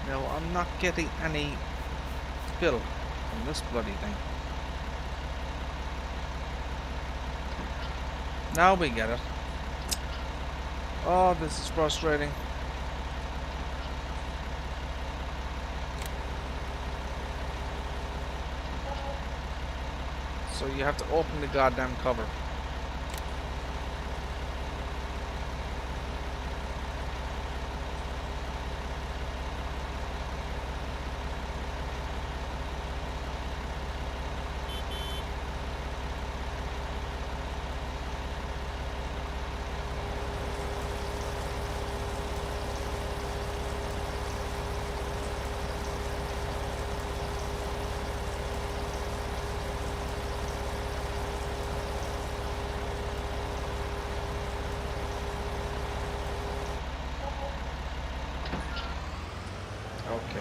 Now, I'm not getting any fill from this bloody thing. Now we get it. Oh, this is frustrating. So you have to open the goddamn cover. Okay.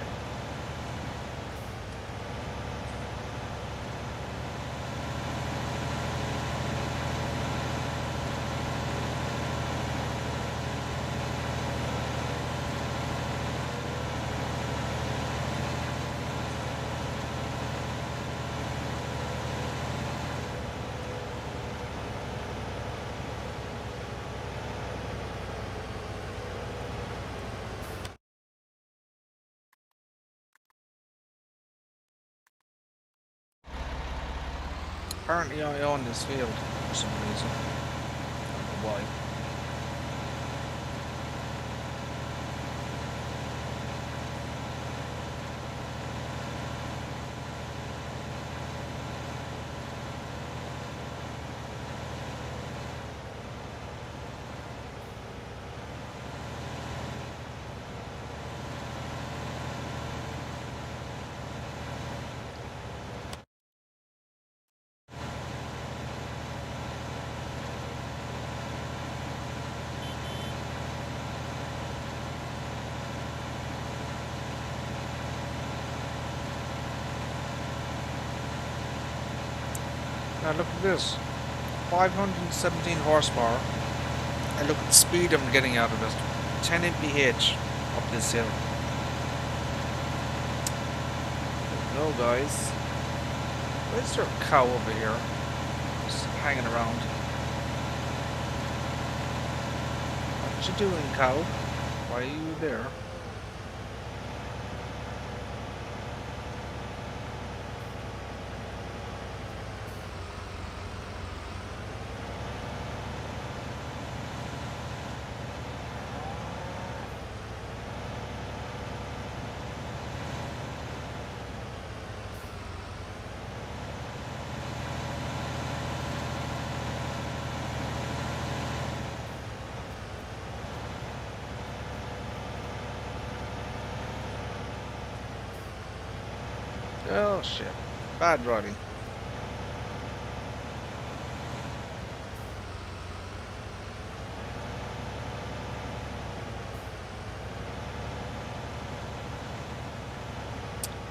Apparently I own this field for some reason. I don't know why. Now look at this. 517 horsepower. And look at the speed I'm getting out of it. 10 mph up this hill. There we go, guys. Where's there a cow over here? Just hanging around. What you doing, cow? Why are you there? Oh shit. Bad riding.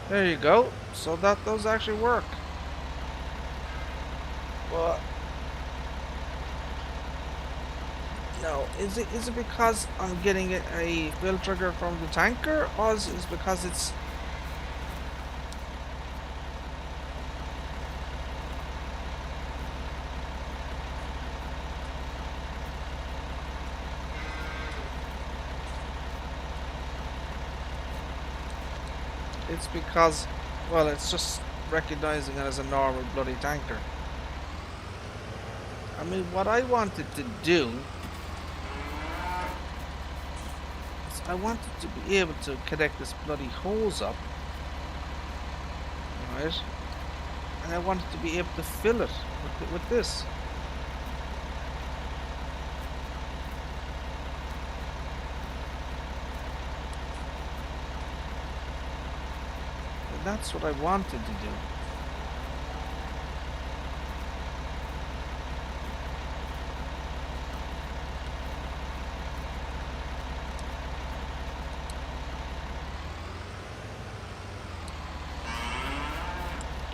There you go. So that does actually work. But no, is it because I'm getting a fill trigger from the tanker, or is it because it's because, well, it's just recognizing it as a normal bloody tanker. I mean, what I wanted to do is I wanted to be able to connect this bloody hose up, right? And I wanted to be able to fill it with this. That's what I wanted to do.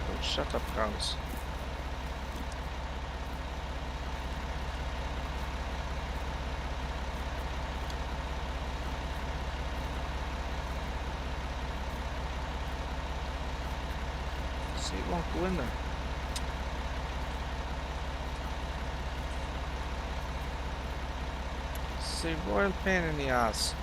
Oh, shut up, cows. It won't go in there. It's a royal pain in the ass.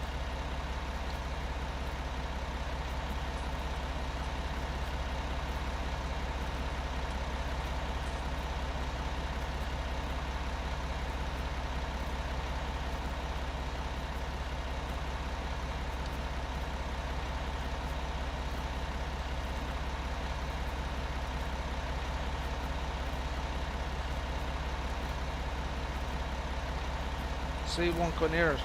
see, it won't go near it.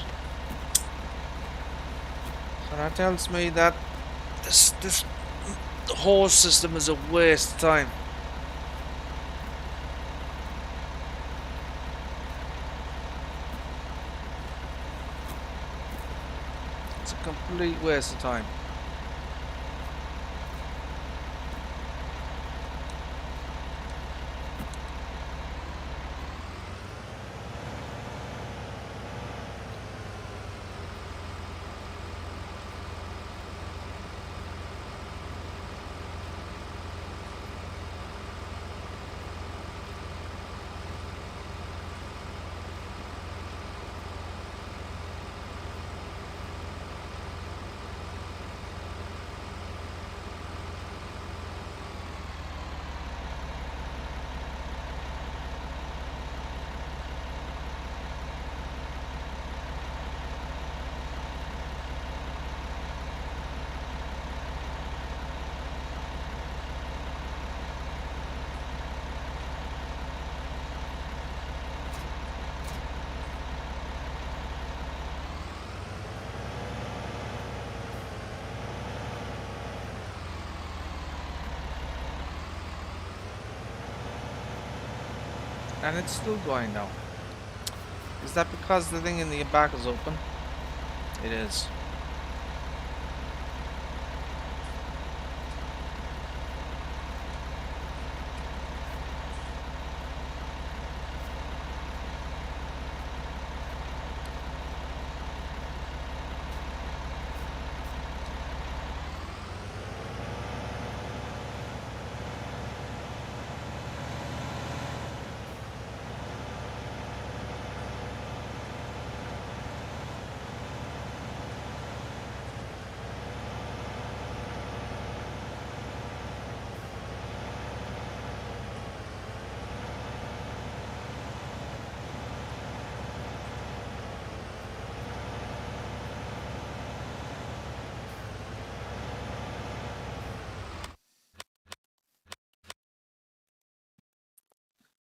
So that tells me that this whole system is a waste of time. It's a complete waste of time. And it's still going now. Is that because the thing in the back is open? It is.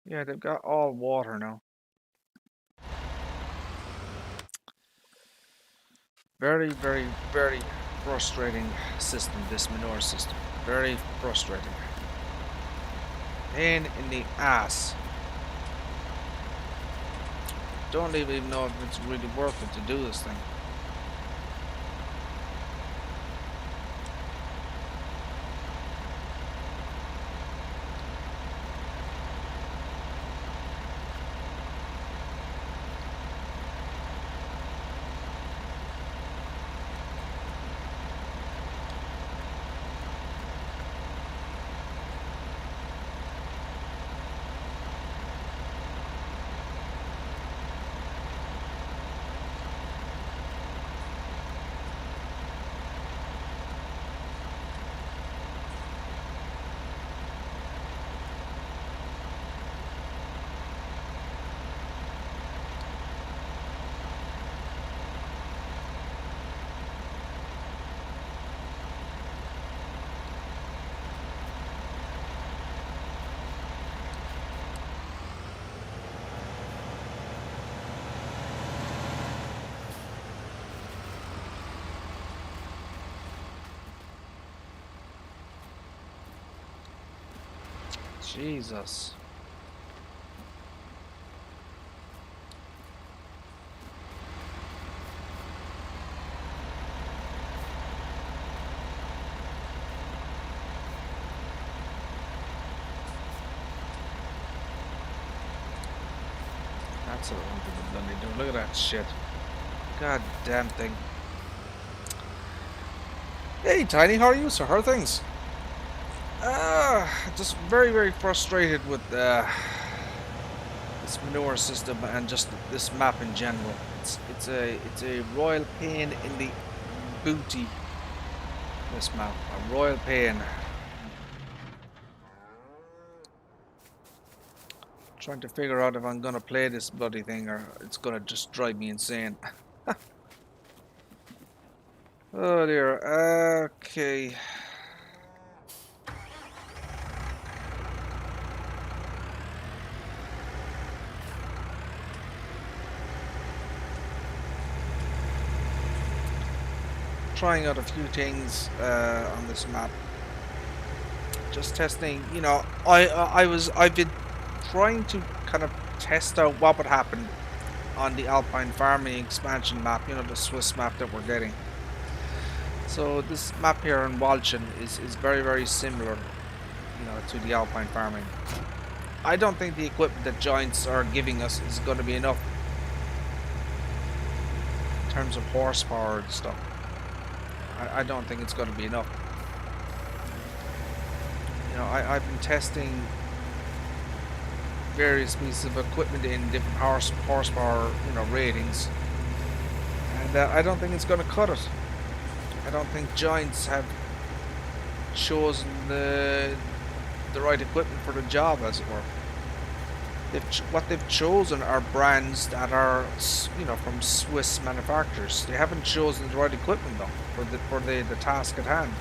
Yeah, they've got all water now. Very, very, very frustrating system, this manure system. Very frustrating. Pain in the ass. Don't even know if it's really worth it to do this thing. Jesus. That's what I wanted to bloody do. Look at that shit. God damn thing. Hey, Tiny, how are you? So, how are things? Just very, very frustrated with this manure system and just this map in general. It's a royal pain in the booty. This map, a royal pain. Trying to figure out if I'm gonna play this bloody thing or it's gonna just drive me insane. Oh dear. Okay. trying out a few things on this map. Just testing, you know, I've been trying to kind of test out what would happen on the Alpine Farming expansion map, you know, the Swiss map that we're getting. So this map here in Walchen is very, very similar, you know, to the Alpine Farming. I don't think the equipment that Giants are giving us is going to be enough in terms of horsepower and stuff. I don't think it's going to be enough. You know, I've been testing various pieces of equipment in different horsepower, you know, ratings, and I don't think it's going to cut it. I don't think Giants have chosen the right equipment for the job, as it were. What they've chosen are brands that are, you know, from Swiss manufacturers. They haven't chosen the right equipment though for the task at hand.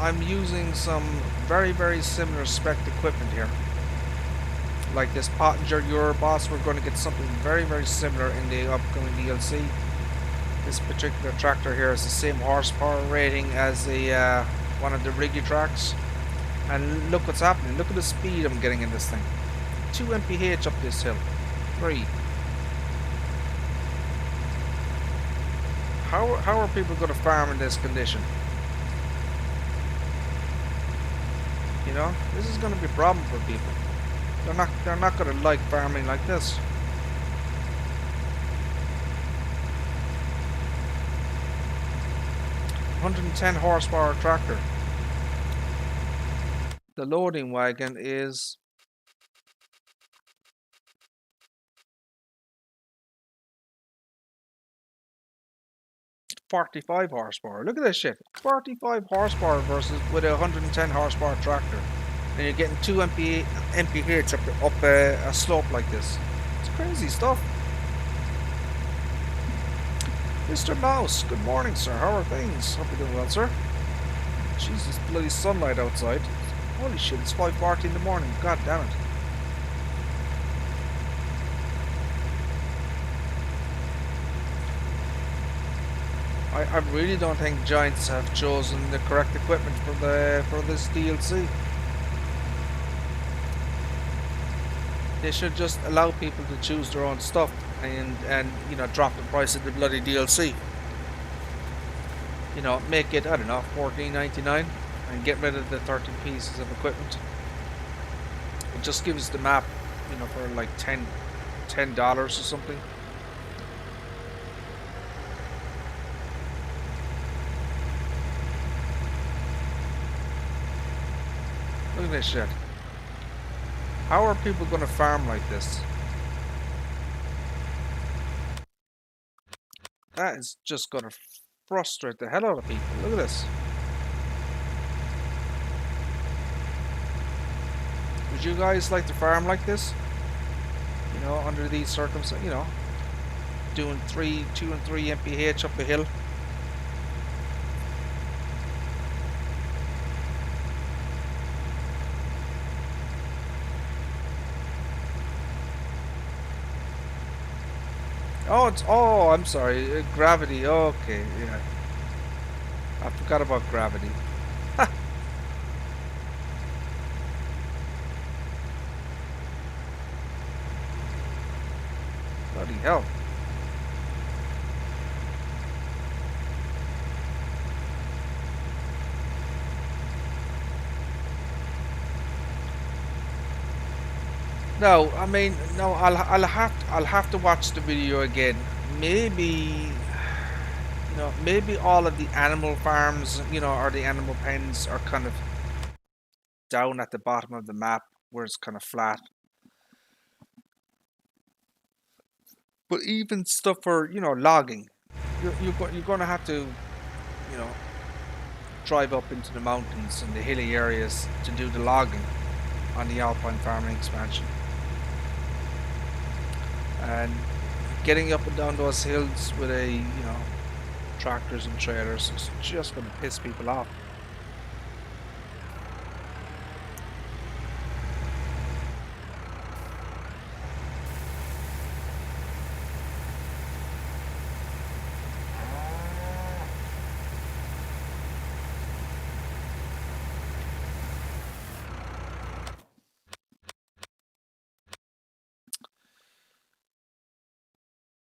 I'm using some very similar spec equipment here. Like this Pottinger Euroboss, we're going to get something very similar in the upcoming DLC. This particular tractor here has the same horsepower rating as a one of the Riggy tracks. And look what's happening. Look at the speed I'm getting in this thing. 2 mph up this hill. 3. How are people going to farm in this condition? You know, this is going to be a problem for people. They're not going to like farming like this. $110 horsepower tractor. The loading wagon is $45 horsepower. Look at this shit. 45 horsepower versus with a 110 horsepower tractor. And you're getting 2 mph up a slope like this. It's crazy stuff. Mr. Mouse, good morning, sir. How are things? Hope you're doing well, sir. Jesus, bloody sunlight outside. Holy shit, it's 5:40 in the morning. God damn it. I really don't think Giants have chosen the correct equipment for this DLC. They should just allow people to choose their own stuff and you know, drop the price of the bloody DLC. You know, make it, I don't know, $14.99 and get rid of the 30 pieces of equipment. It just gives the map, you know, for like $10 or something. Look at this shit. How are people going to farm like this? That is just going to frustrate the hell out of people. Look at this. Would you guys like to farm like this? You know, under these circumstances, you know, doing 2 and 3 mph up a hill. Oh, I'm sorry, gravity. Okay, yeah. I forgot about gravity. Ha! Bloody hell. No, I mean, no. I'll have to watch the video again. Maybe, you know, maybe all of the animal farms, you know, or the animal pens are kind of down at the bottom of the map where it's kind of flat. But even stuff for, you know, logging, you're going to have to, you know, drive up into the mountains and the hilly areas to do the logging on the Alpine Farming expansion. and getting up and down those hills with a, tractors and trailers is just going to piss people off.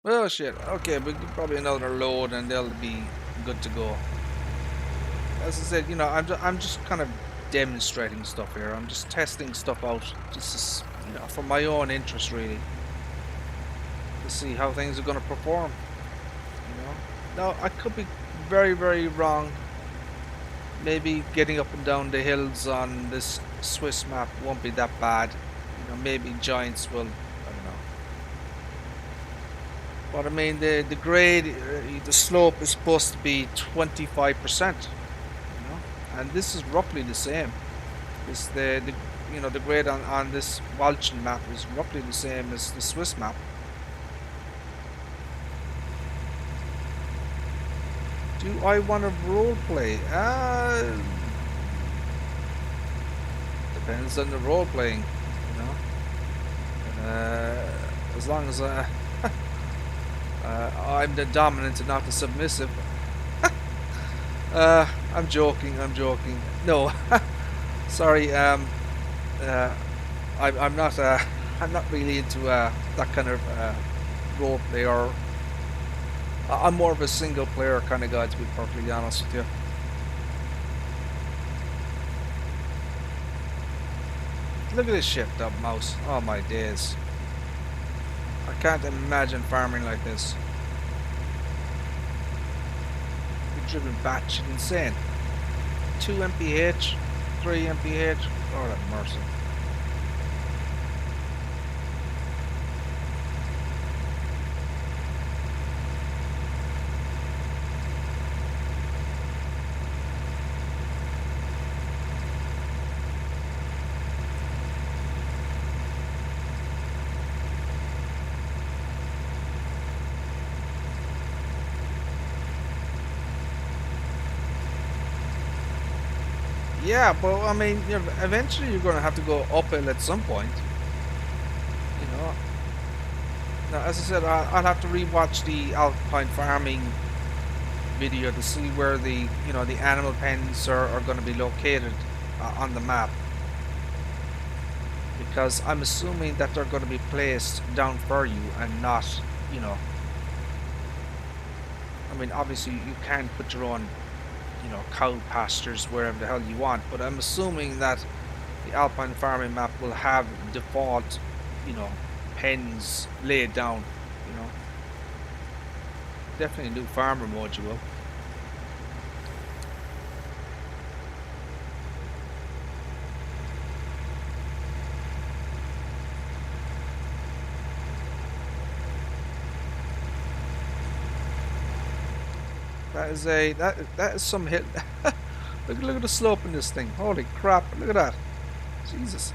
Oh shit, okay, we can probably another load and they'll be good to go. As I said, I'm just kind of demonstrating stuff here. I'm just testing stuff out, just as, for my own interest really, to see how things are going to perform. Now I could be very, very wrong. Maybe getting up and down the hills on this Swiss map won't be that bad. Maybe giants will. I don't know. But I mean, the grade, the slope is supposed to be 25%. And this is roughly the same. This the grade on this Walchen map is roughly the same as the Swiss map. Do I want to roleplay? Depends on the role playing, as long as I'm the dominant and not the submissive. I'm joking. No, sorry. I'm not. I'm not really into that kind of role play. Or I'm more of a single player kind of guy, to be perfectly honest with you. Look at this shit, that mouse. Oh my days. I can't imagine farming like this. You're driven batshit insane. 2 mph, 3 mph. Oh, that mercy. Yeah, but I mean, eventually you're going to have to go uphill at some point. Now, as I said, I'll have to rewatch the alpine farming video to see where the the animal pens are going to be located on the map, because I'm assuming that they're going to be placed down for you and not, I mean, obviously you can put your own cow pastures wherever the hell you want, but I'm assuming that the alpine farming map will have default pens laid down. Definitely a new farmer module. That is some hit. look at the slope in this thing. Holy crap, look at that. Jesus.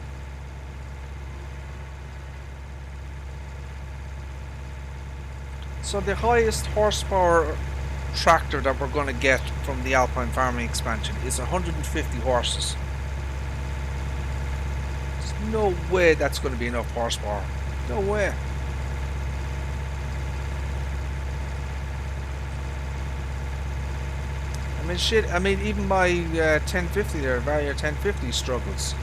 So the highest horsepower tractor that we're going to get from the alpine farming expansion is 150 horses. There's no way that's going to be enough horsepower. No way. I mean, shit. I mean, even my 1050 there, Vario 1050 struggles.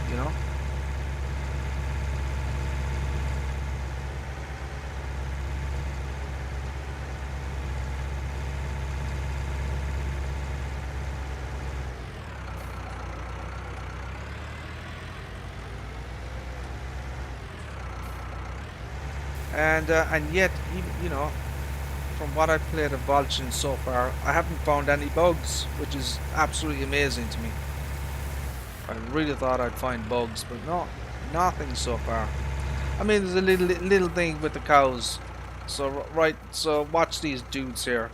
And yet, even from what I've played of Walchen so far, I haven't found any bugs, which is absolutely amazing to me. I really thought I'd find bugs, but no, nothing so far. I mean, there's a little thing with the cows. So so watch these dudes here.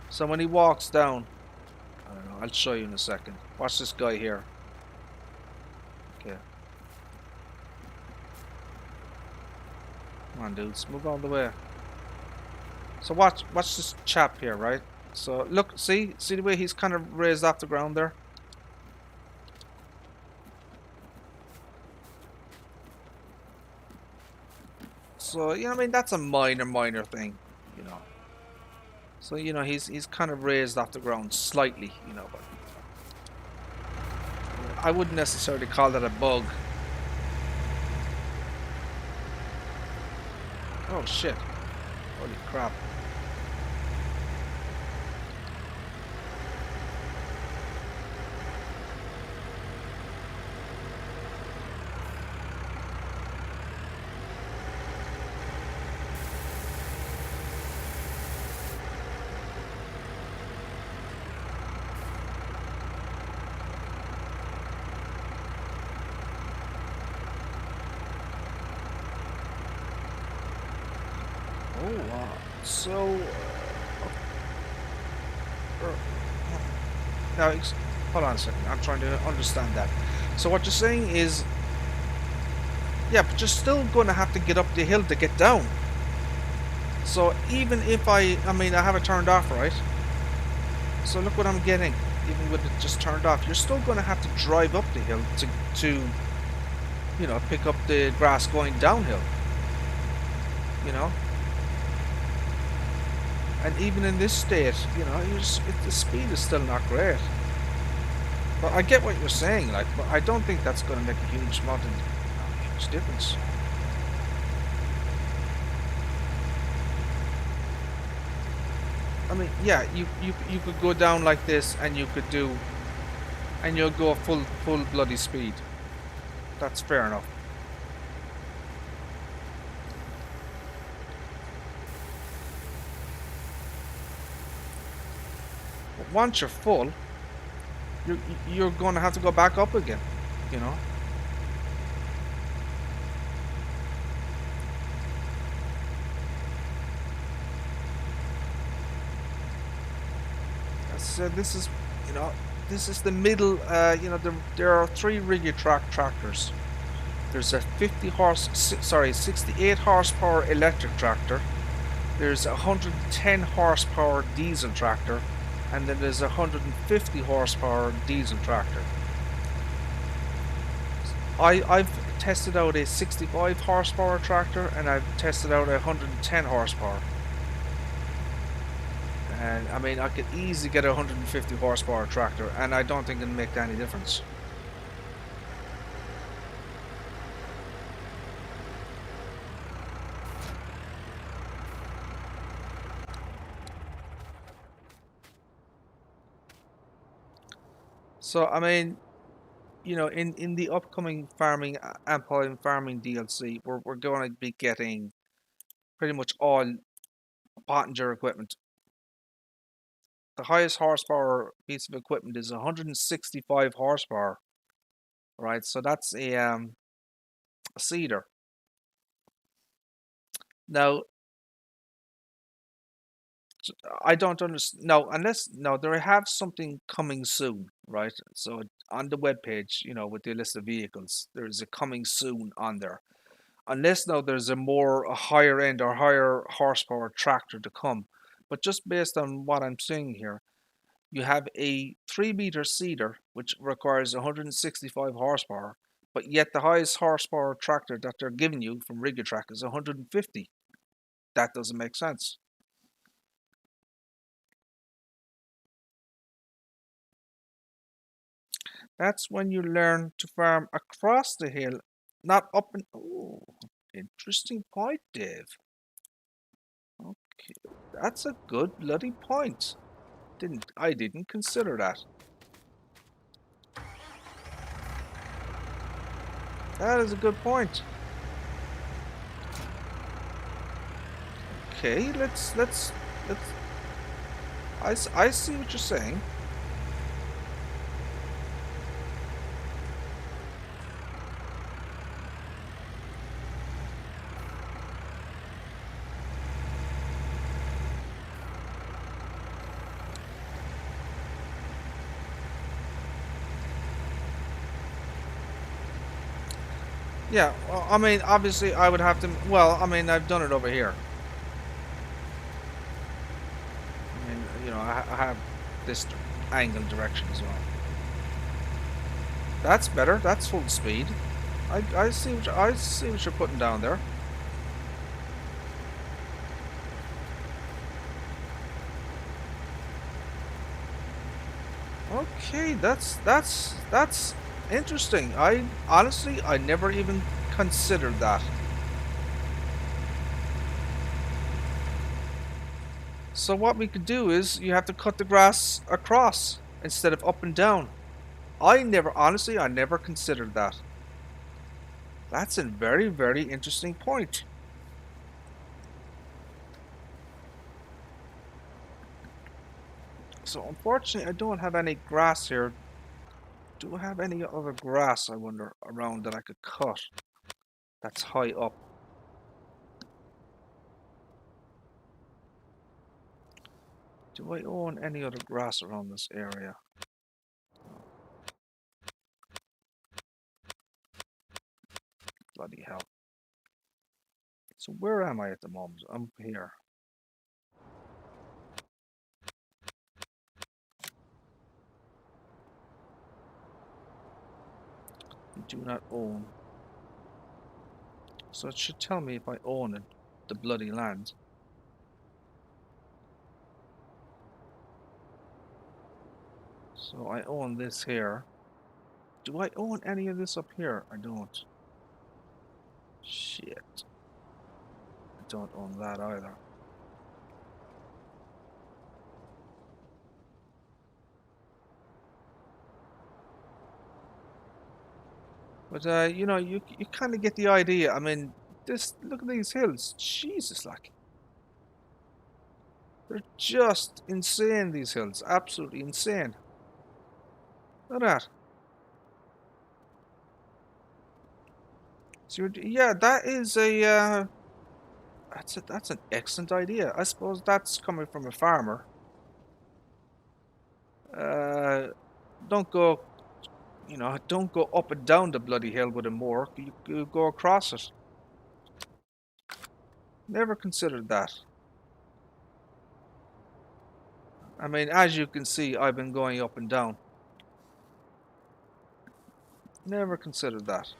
So when he walks down, I don't know, I'll show you in a second. Watch this guy here. Okay. Come on, dudes, move all the way. So watch this chap here, right? So look, see the way he's kind of raised off the ground there? So, you know, I mean, that's a minor thing, you know. So, you know, he's kind of raised off the ground slightly, you know, but I wouldn't necessarily call that a bug. Oh shit. Holy crap. Oh, wow. So, now, hold on a second. I'm trying to understand that. So what you're saying is, yeah, but you're still going to have to get up the hill to get down. So even if I mean, I have it turned off, right? So look what I'm getting. Even with it just turned off, you're still going to have to drive up the hill to, you know, pick up the grass going downhill. You know? And even in this state, you know, the speed is still not great. But I get what you're saying, like, but I don't think that's going to make a huge amount of huge difference. I mean, yeah, you could go down like this, and you could do, and you'll go full bloody speed. That's fair enough. But once you're full, you're going to have to go back up again, you know. So this is, you know, this is the middle. You know, there are 3 Rigitrack tractors. There's a 68 horsepower electric tractor. There's a 110 horsepower diesel tractor, and then there's a 150 horsepower diesel tractor. I've tested out a 65 horsepower tractor, and I've tested out a 110 horsepower. And I mean, I could easily get a 150 horsepower tractor, and I don't think it'll make any difference. So I mean, you know, in the upcoming farming Ample farming DLC, we're going to be getting pretty much all Pottinger equipment. The highest horsepower piece of equipment is 165 horsepower, right? So that's a seeder. Now, I don't understand. No, they have something coming soon, right? So on the web page, you know, with the list of vehicles, there's a coming soon on there. Unless now there's a higher end or higher horsepower tractor to come. But just based on what I'm seeing here, you have a 3-meter seeder which requires 165 horsepower, but yet the highest horsepower tractor that they're giving you from Rigitrack is 150. That doesn't make sense. That's when you learn to farm across the hill, not up and... Oh, interesting point, Dave. Okay, that's a good bloody point. I didn't consider that. That is a good point. Okay, let's I see what you're saying. Yeah, well, I mean, obviously I would have to, well, I mean, I've done it over here. I have this angle direction as well. That's better. That's full speed. I see what you're putting down there. Okay, that's interesting. I honestly I never even considered that. So what we could do is you have to cut the grass across instead of up and down. Honestly I never considered that. That's a very, very interesting point. So unfortunately I don't have any grass here. Do I have any other grass, I wonder, around that I could cut that's high up? Do I own any other grass around this area? Bloody hell. So where am I at the moment? I'm here. You do not own. So it should tell me if I own it, the bloody land. So I own this here. Do I own any of this up here? I don't. Shit. I don't own that either. But you know, you kind of get the idea. I mean, look at these hills. Jesus, like they're just insane. These hills, absolutely insane. Look at that. So yeah, that is that's an excellent idea. I suppose that's coming from a farmer. Uh, don't go, you know, don't go up and down the bloody hill with a mower. You go across it. Never considered that. I mean, as you can see, I've been going up and down. Never considered that.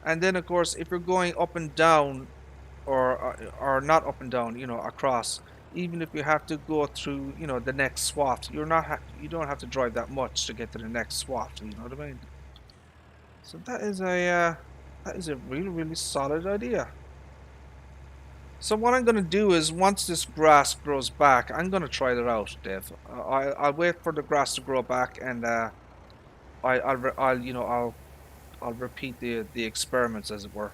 And then, of course, if you're going up and down, or not up and down, you know, across, even if you have to go through, you know, the next swath, you don't have to drive that much to get to the next swath. You know what I mean? So that is a really, really solid idea. So what I'm going to do is once this grass grows back, I'm going to try that out, Dave. I'll wait for the grass to grow back, and I'll you know I'll repeat the experiments, as it were.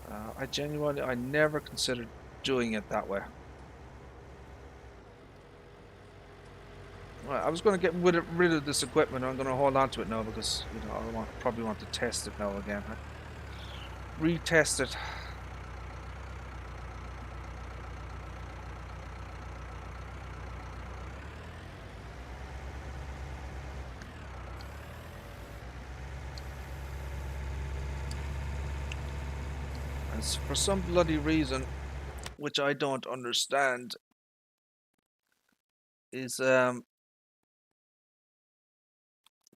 I never considered doing it that way. Well, I was going to get rid of this equipment. I'm going to hold on to it now because you know probably want to test it now again. Retest it. And for some bloody reason, which I don't understand, is the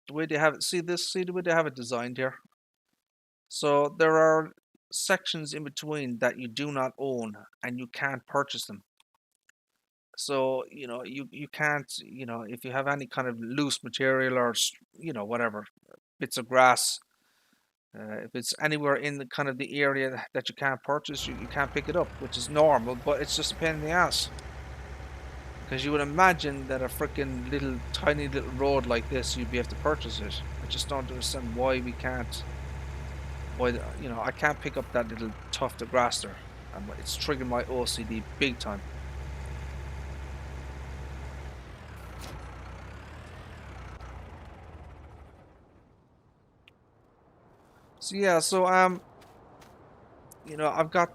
way they have it. See the way they have it designed here. So there are sections in between that you do not own and you can't purchase them. So you know you can't, you know, if you have any kind of loose material or you know whatever bits of grass, if it's anywhere in the kind of the area that you can't purchase, you can't pick it up, which is normal, but it's just a pain in the ass. Because you would imagine that a freaking little tiny little road like this, you'd be able to purchase it. I just don't understand why we can't. Why, you know, I can't pick up that little tuft of grass there, and it's triggering my OCD big time. So yeah, you know, I've got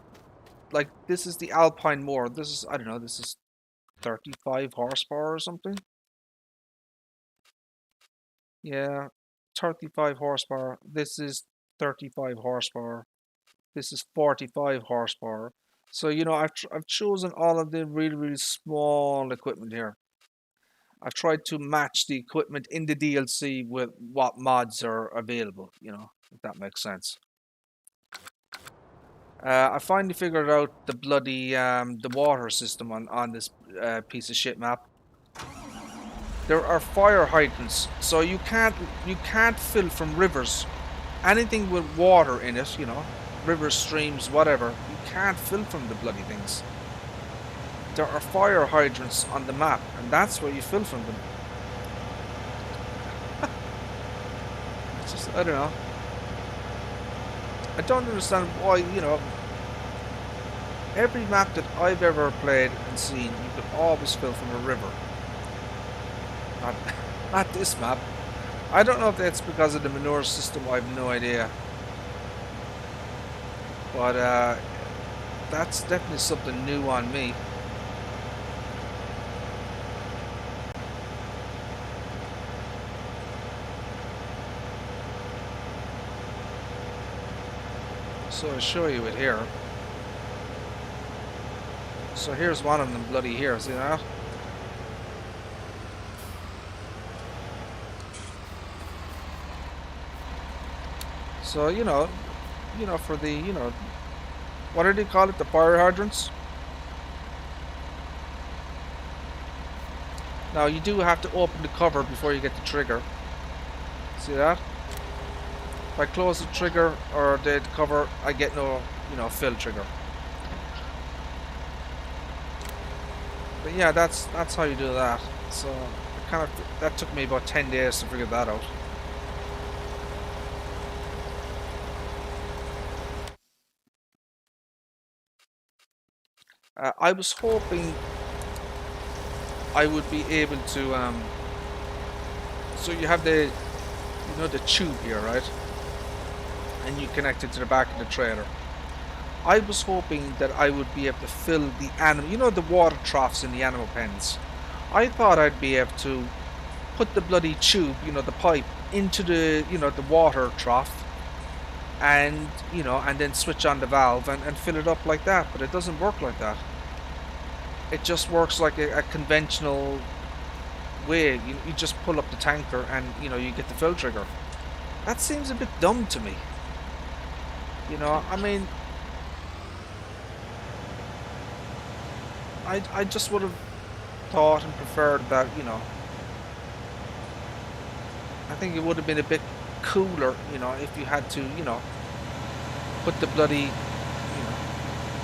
like this is the Alpine mower. This is, I don't know, this is 35 horsepower or something. Yeah, 35 horsepower. This is 35 horsepower. This is 45 horsepower. So, you know, I've chosen all of the really, really small equipment here. I've tried to match the equipment in the DLC with what mods are available, you know, if that makes sense. I finally figured out the bloody the water system on this piece of shit map. There are fire hydrants, so you can't fill from rivers. Anything with water in it, you know, rivers, streams, whatever, you can't fill from the bloody things. There are fire hydrants on the map, and that's where you fill from them. It's just, I don't know. I don't understand why, you know, every map that I've ever played and seen, you could always fill from a river. Not this map. I don't know if that's because of the manure system, I have no idea. But that's definitely something new on me. So I'll show you it here. So here's one of them bloody here, see that? So, you know, for the, you know, what do they call it? The fire hydrants? Now, you do have to open the cover before you get the trigger. See that? If I close the trigger or the cover, I get no, you know, fill trigger. But yeah, that's how you do that. So, that took me about 10 days to figure that out. I was hoping I would be able to, so you have the, you know, the tube here, right? And you connect it to the back of the trailer. I was hoping that I would be able to fill the animal, you know, the water troughs in the animal pens. I thought I'd be able to put the bloody tube, you know, the pipe, into the, you know, the water trough, and, you know, and then switch on the valve and fill it up like that, but it doesn't work like that. It just works like a conventional way. You just pull up the tanker and, you know, you get the fill trigger. That seems a bit dumb to me. You know, I mean, I just would have thought and preferred that, you know, I think it would have been a bit cooler, you know, if you had to, you know, put the bloody, you know,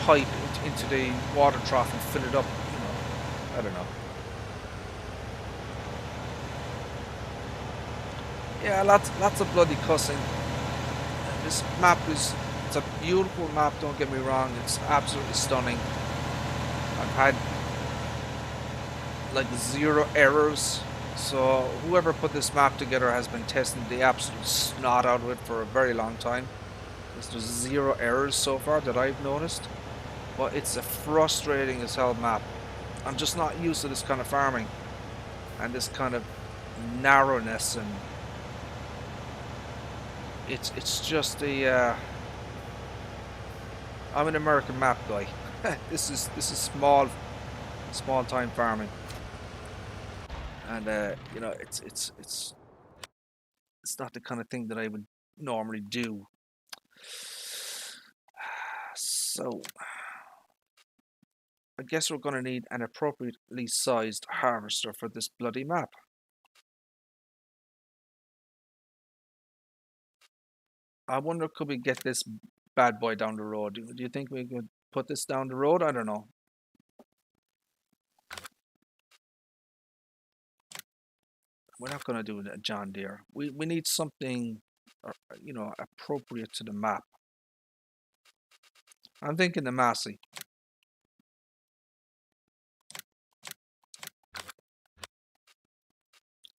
pipe into the water trough and fill it up, you know, I don't know. Yeah, lots of bloody cussing. This map it's a beautiful map, don't get me wrong, it's absolutely stunning. I've had like 0 errors, so whoever put this map together has been testing the absolute snot out of it for a very long time. There's 0 errors so far that I've noticed, but it's a frustrating as hell map. I'm just not used to this kind of farming and this kind of narrowness, and it's just a I'm an American map guy. This is small time farming, and you know, it's not the kind of thing that I would normally do. So I guess we're going to need an appropriately sized harvester for this bloody map. I wonder, could we get this bad boy down the road? Do you think we could put this down the road? I don't know. We're not going to do a John Deere. We need something, you know, appropriate to the map. I'm thinking the Massey.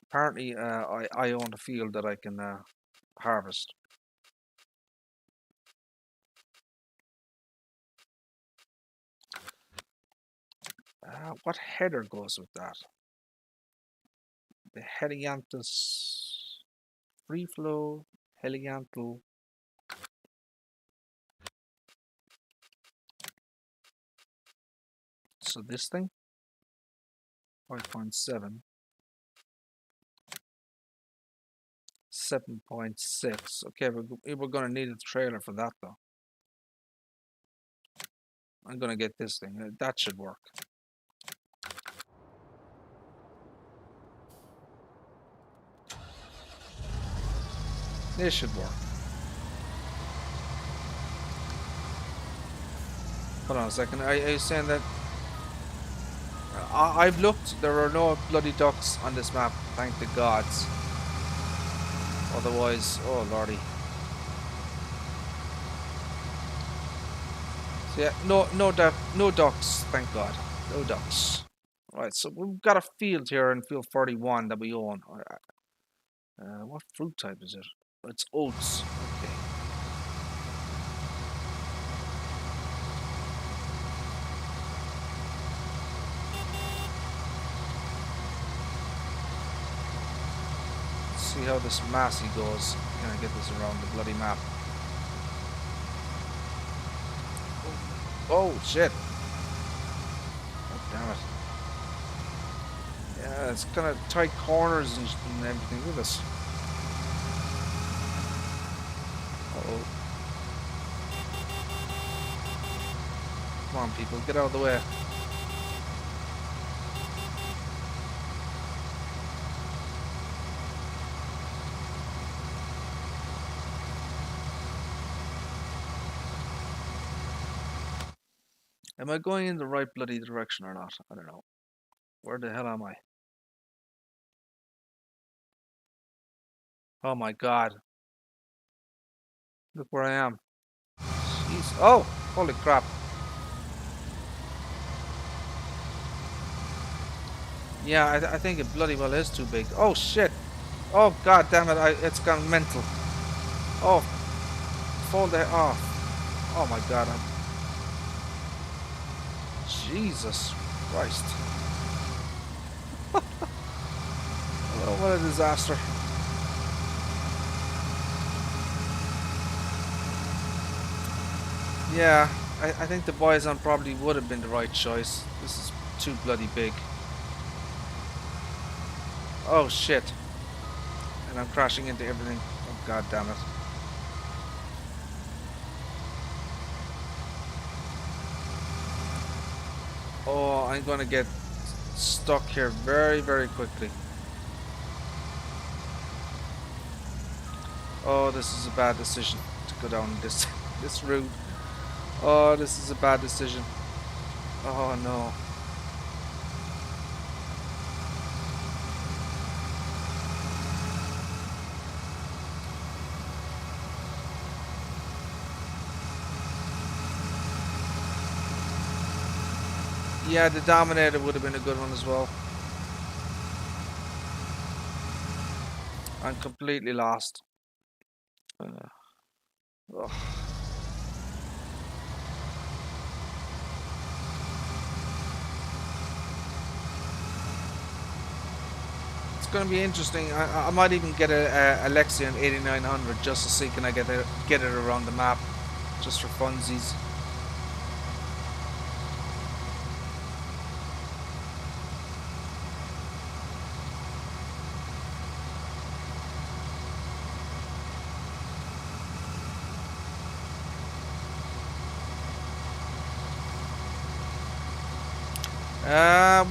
Apparently, I own a field that I can harvest. What header goes with that? The Helianthus free flow, Helianthal So this thing, 5.7, 7.6. Okay, we're gonna need a trailer for that though. I'm gonna get this thing. That should work. This should work. Hold on a second. Are you saying that? I've looked. There are no bloody ducks on this map. Thank the gods. Otherwise, oh lordy. So yeah, no ducks. Thank God, no ducks. Right, so we've got a field here in field 41 that we own. What fruit type is it? It's oats. Okay. See how this Massey goes. Can I get this around the bloody map? Oh shit! Oh, damn it! Yeah, it's kind of tight corners and everything with us. Uh-oh. Come on, people, get out of the way. Am I going in the right bloody direction or not? I don't know. Where the hell am I? Oh my god. Look where I am. Jeez. Oh! Holy crap. Yeah, I think it bloody well is too big. Oh shit! Oh god damn it, it's gone mental. Oh. Fold it off. Oh my god. Jesus Christ. Oh, what a disaster. Yeah, I think the Bison probably would have been the right choice. This is too bloody big. Oh shit. And I'm crashing into everything. Oh god damn it. Oh, I'm gonna get stuck here very, very quickly. Oh, this is a bad decision to go down this route. Oh, this is a bad decision. Oh no. Yeah, the Dominator would have been a good one as well. I'm completely lost. Ugh. It's going to be interesting. I might even get a Lexion 8900 just to see can I get it around the map, just for funsies.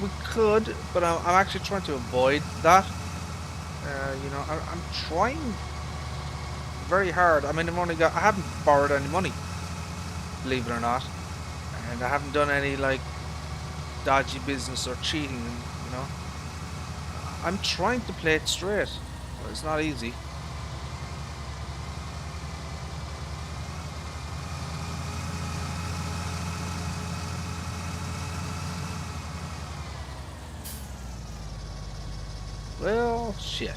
We could, but I'm actually trying to avoid that. You know, I'm trying very hard. I mean, I haven't borrowed any money, believe it or not, and I haven't done any like dodgy business or cheating. You know, I'm trying to play it straight, but it's not easy. Well, shit.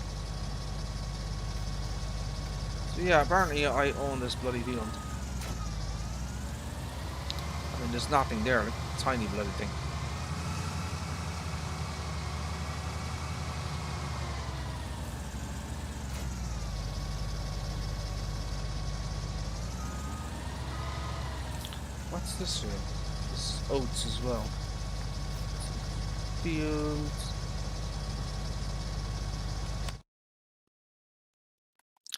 So yeah, apparently I own this bloody field. I mean, there's nothing there, like a tiny bloody thing. What's this here? This is oats as well. fields.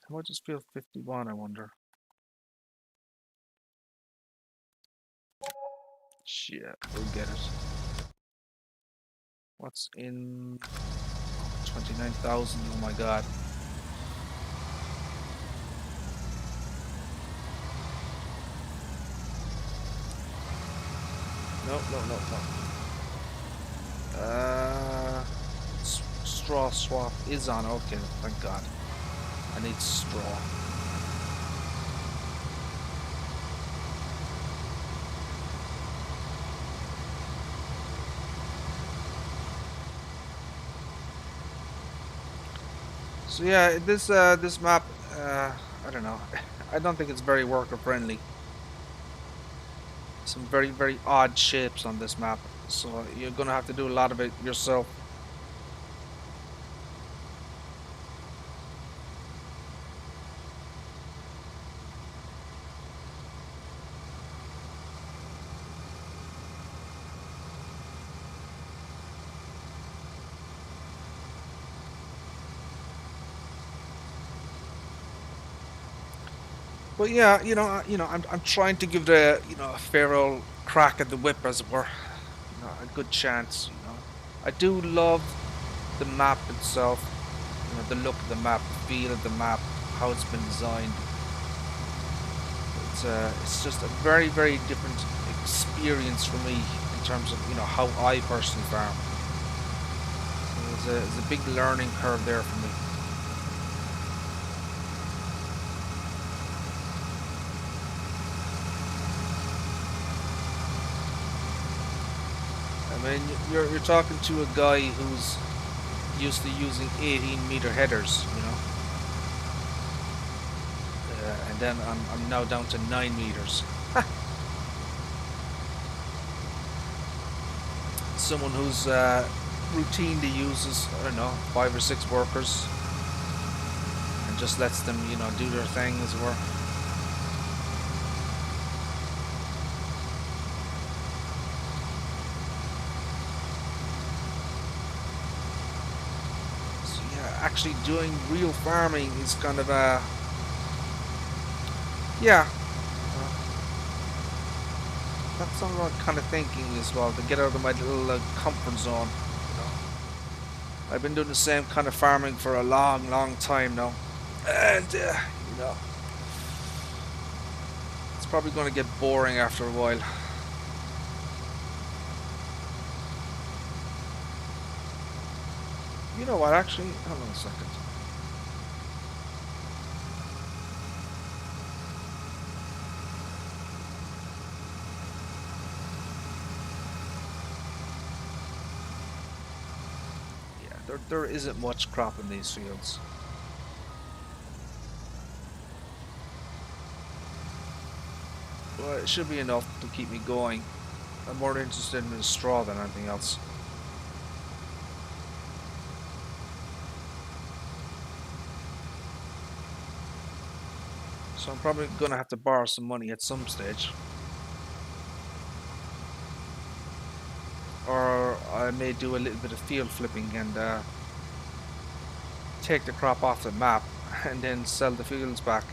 I might just feel 51, I wonder. Shit, we'll get it. What's in 29,000? Oh my god. No, no, no, no. Straw swap is on. Okay, thank god. I need straw. So yeah, this map, I don't know. I don't think it's very worker friendly. Some very odd shapes on this map, so you're gonna have to do a lot of it yourself. But yeah, I'm trying to give the a fair old crack at the whip, as it were, a good chance. I do love the map itself, the look of the map, the feel of the map, how it's been designed. It's just a very different experience for me in terms of how I personally farm. So there's a big learning curve there for me. I mean, you're talking to a guy who's used to using 18-meter headers, and then I'm now down to 9 meters. Someone who's routinely uses, I don't know, 5 or 6 workers and just lets them, do their thing, as it were. Actually doing real farming is kind of that's what I'm kind of thinking as well, to get out of my little comfort zone. I've been doing the same kind of farming for a long time now, and it's probably going to get boring after a while. You know what, actually, hold on a second. Yeah, there isn't much crop in these fields. But it should be enough to keep me going. I'm more interested in the straw than anything else. So I'm probably going to have to borrow some money at some stage. Or I may do a little bit of field flipping and take the crop off the map and then sell the fields back.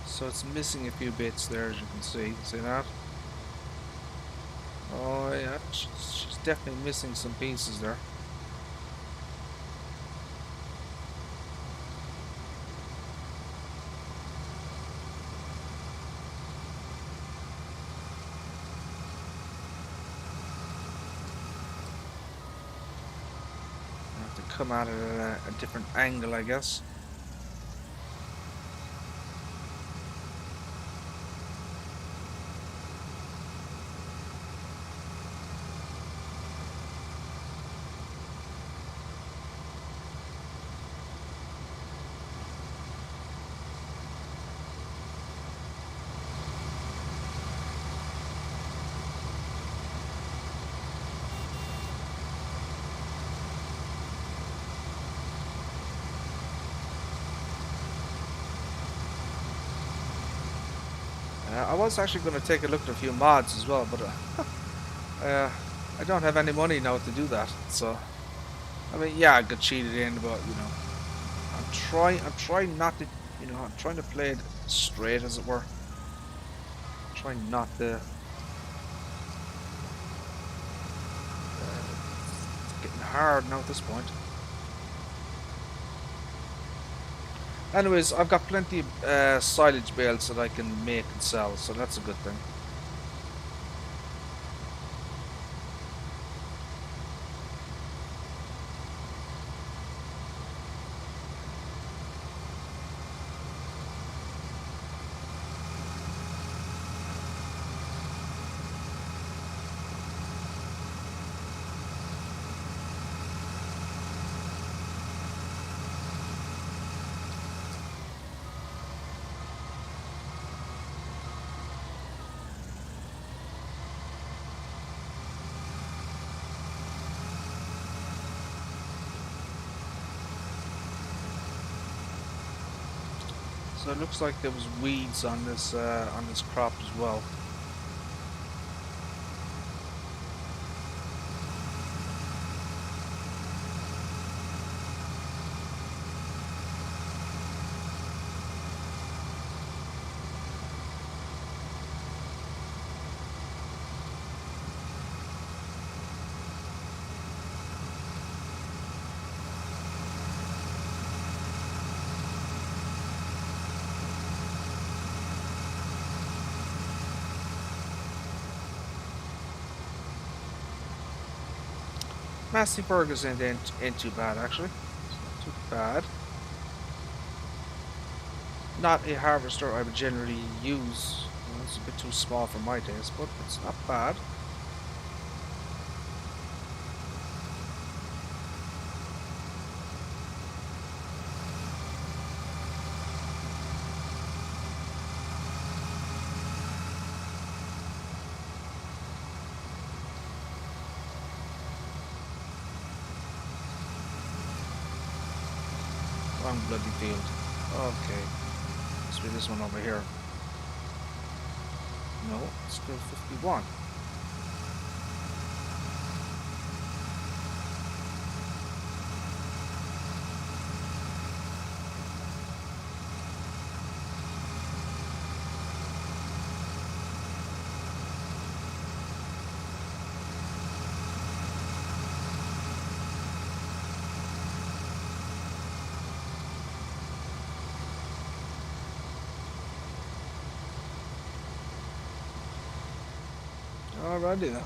So it's missing a few bits there, as you can see. See that? Oh yeah, she's definitely missing some pieces there. I have to come at it at a different angle, I guess. I was actually going to take a look at a few mods as well, but I don't have any money now to do that. So, I mean, yeah, I got cheated in, but you know, I'm trying not to, you know, I'm trying to play it straight, as it were. Trying not to. It's getting hard now at this point. Anyways, I've got plenty of silage bales that I can make and sell, so that's a good thing. So it looks like there was weeds on this crop as well. Massey Burgers ain't too bad, actually. It's not too bad. Not a harvester I would generally use. You know, it's a bit too small for my taste, but it's not bad. Wrong bloody field. Okay. Must be this one over here. No, it's still 51. Alrighty then.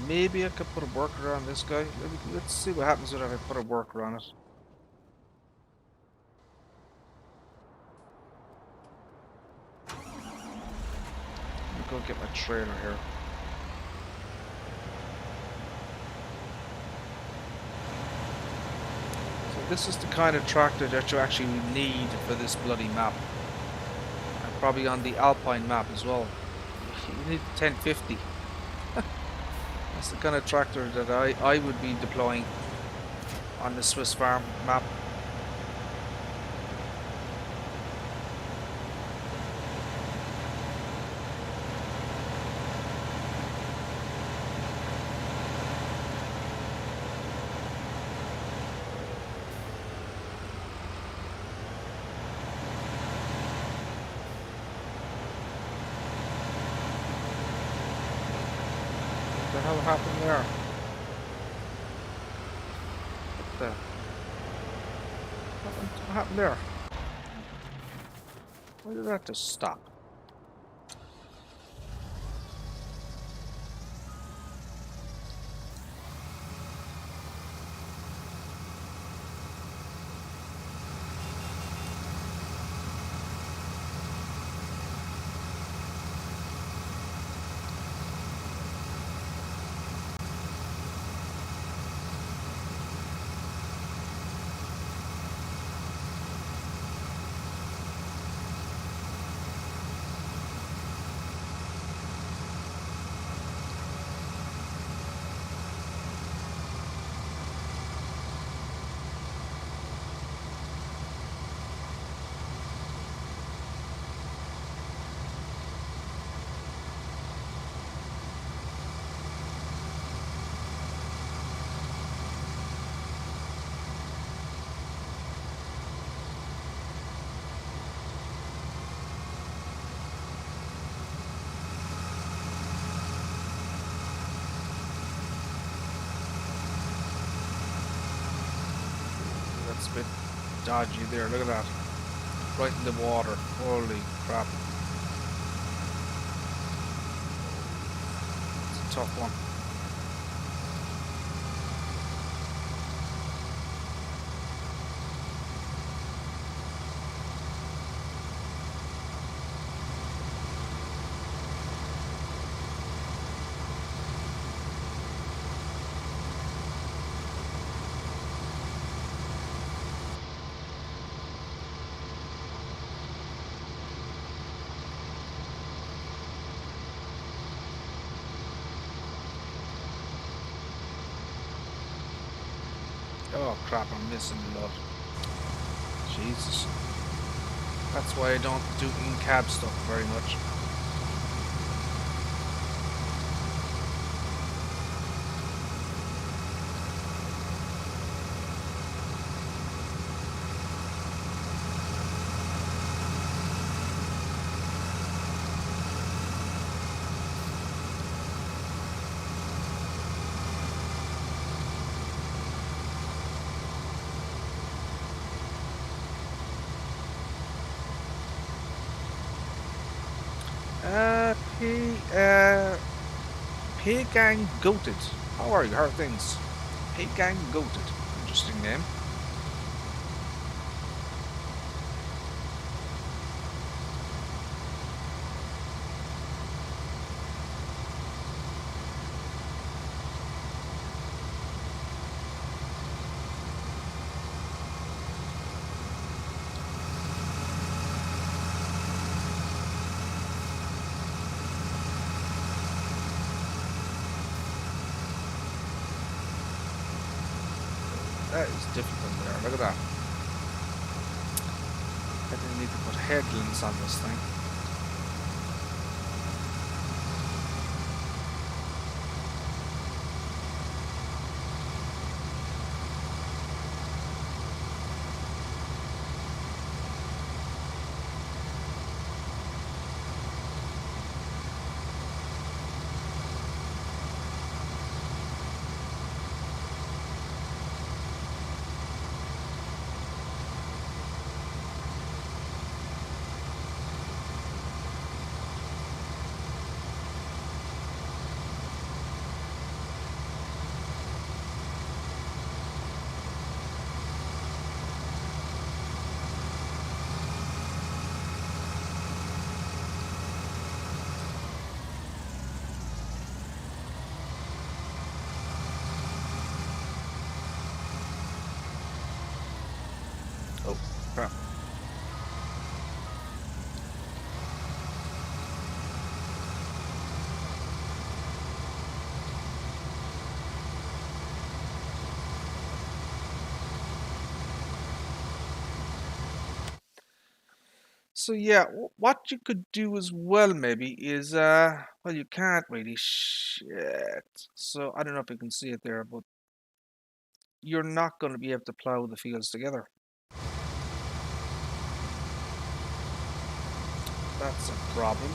Maybe I could put a worker on this guy. Let's see what happens if I put a worker on it. Let me go get my trailer here. So this is the kind of tractor that you actually need for this bloody map. And probably on the Alpine map as well. You need 1050. That's the kind of tractor that I would be deploying on the Swiss farm map. What the hell happened there? What happened there? Why did that just stop? That's a bit dodgy there. Look at that. Right in the water. Holy crap. It's a tough one. Oh crap, I'm missing a lot. Jesus. That's why I don't do in-cab stuff very much. Pig Gang Goated. How are you? How are things? Pig Gang Goated. Interesting name. That is difficult there. Look at that. I think we need to put headlands on this thing. Oh, crap. So yeah, what you could do as well maybe is well, you can't really, shit. So I don't know if you can see it there, but you're not going to be able to plow the fields together. That's a problem.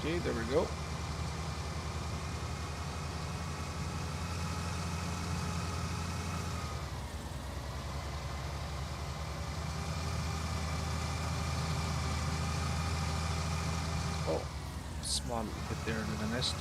Okay, there we go. Oh, small little bit there to the nest.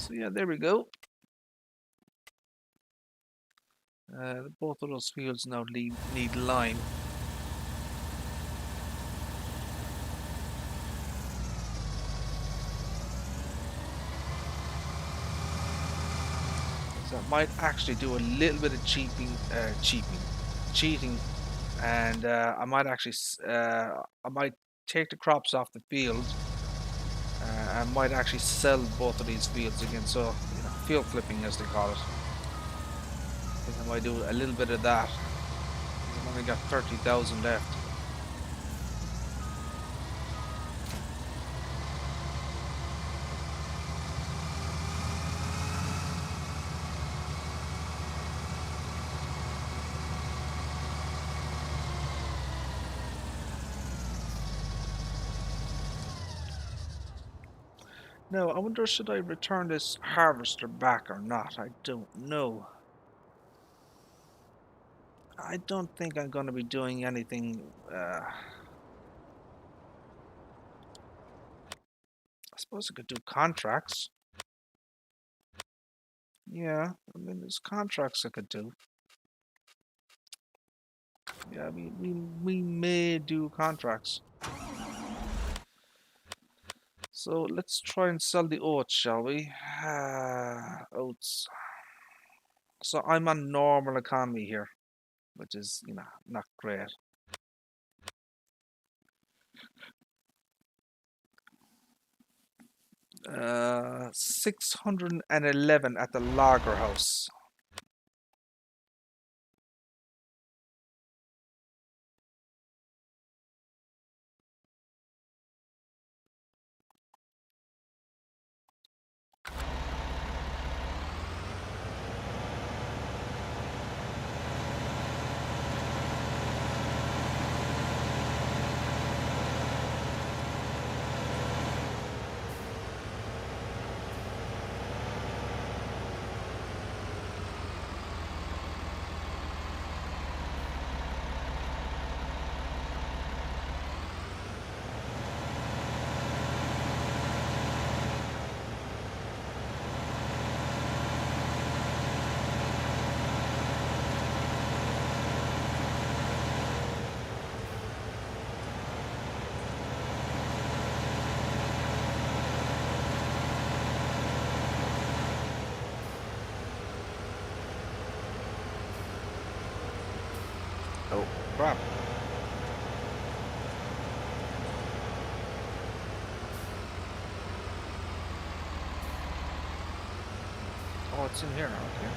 So yeah, there we go. Both of those fields now need line. So I might actually do a little bit of cheating, and I might actually, I might take the crops off the field. I might actually sell both of these fields again, so you know, field flipping as they call it. I think I might do a little bit of that. I've only got 30,000 left. Now, I wonder, should I return this harvester back or not? I don't know. I don't think I'm going to be doing anything. I suppose I could do contracts. Yeah, I mean, there's contracts I could do. Yeah, we may do contracts. So let's try and sell the oats, shall we? Oats. So I'm on normal economy here, which is, you know, not great. Uh, 611 at the lager house. Oh, crap. Oh, it's in here. Okay.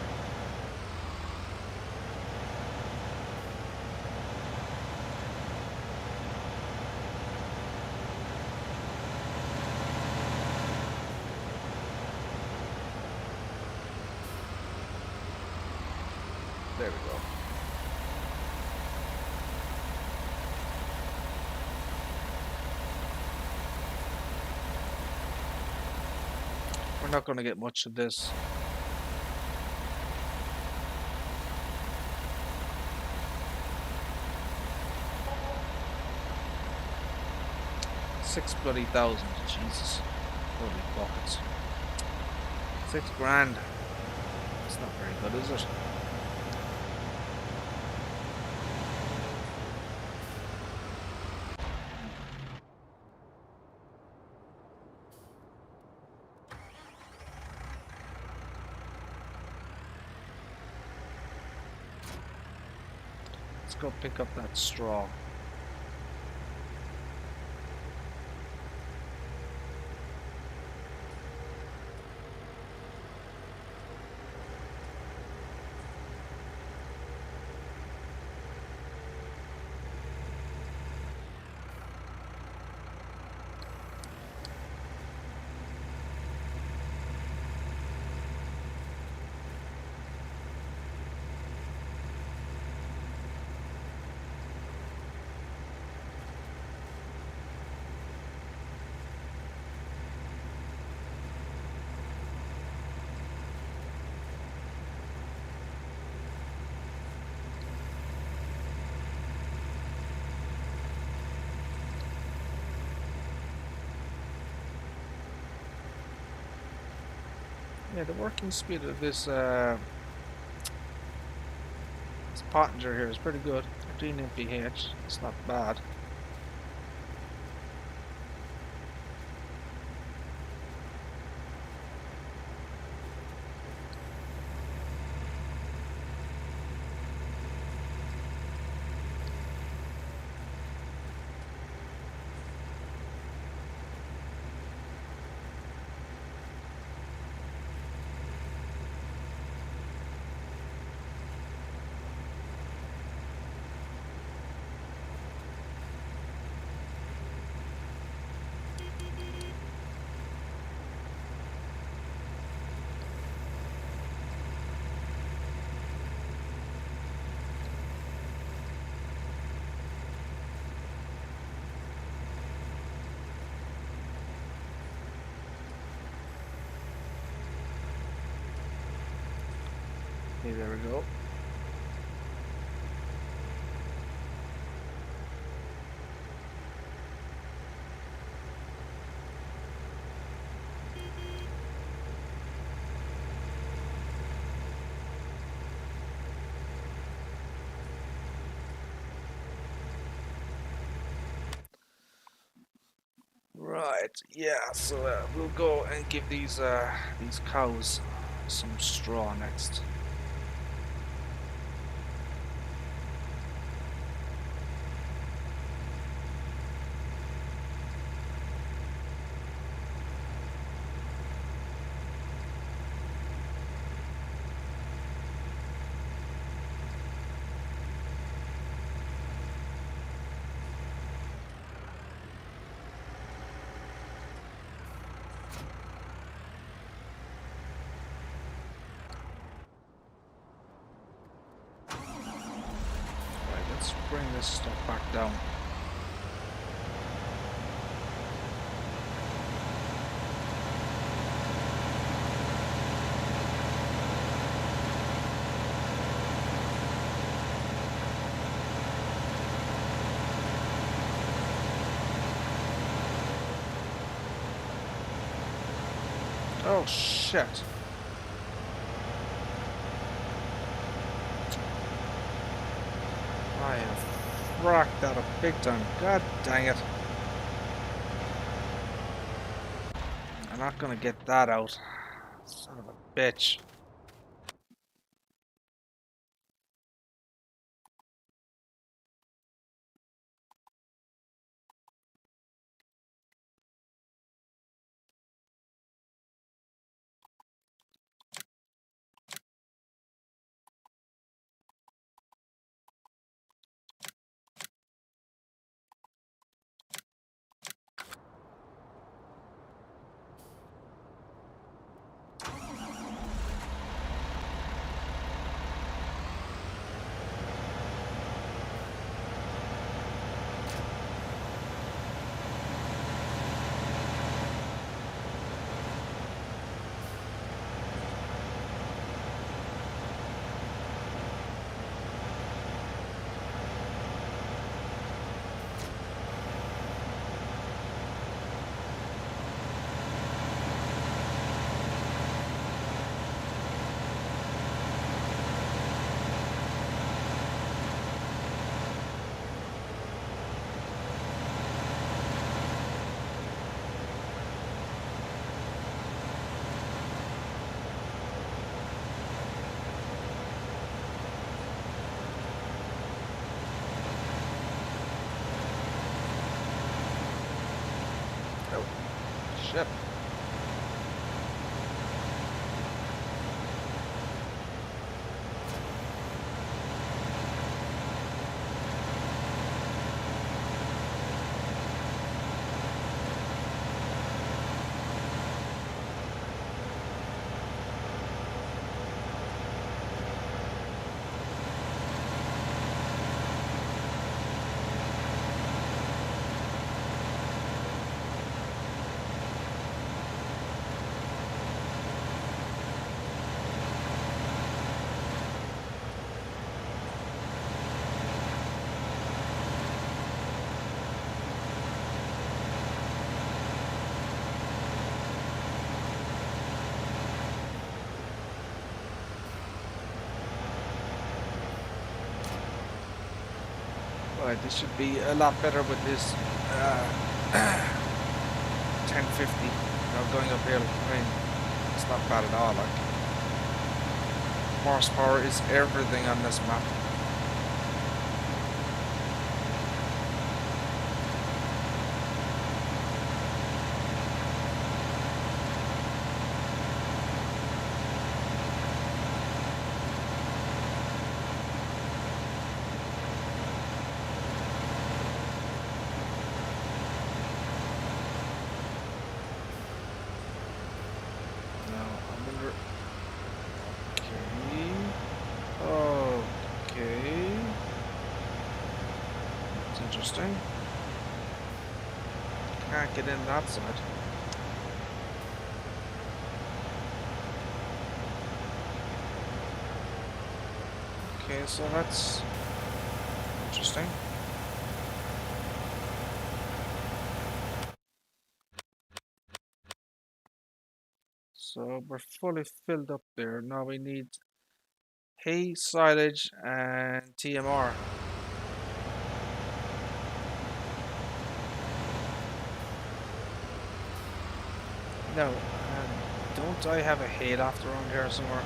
There we go. We're not going to get much of this. $6,000, Jesus. Holy buckets. 6 grand. It's not very good, is it? Let's go pick up that straw. Yeah, the working speed of this this Pottinger here is pretty good. 13 mph. It's not bad. Okay, there we go. Right, yeah, so we'll go and give these cows some straw next. Right, let's bring this stuff back down. Oh shit. I have rocked that up big time. God dang it. I'm not gonna get that out. Son of a bitch. Oh, shit. Right, this should be a lot better with this 1050. Now going uphill, I mean, it's not bad at all. Like, horsepower is everything on this map. Interesting. Can't get in that side. Okay, so that's interesting. So we're fully filled up there. Now we need hay, silage, and TMR. No, don't I have a hay loft around here somewhere?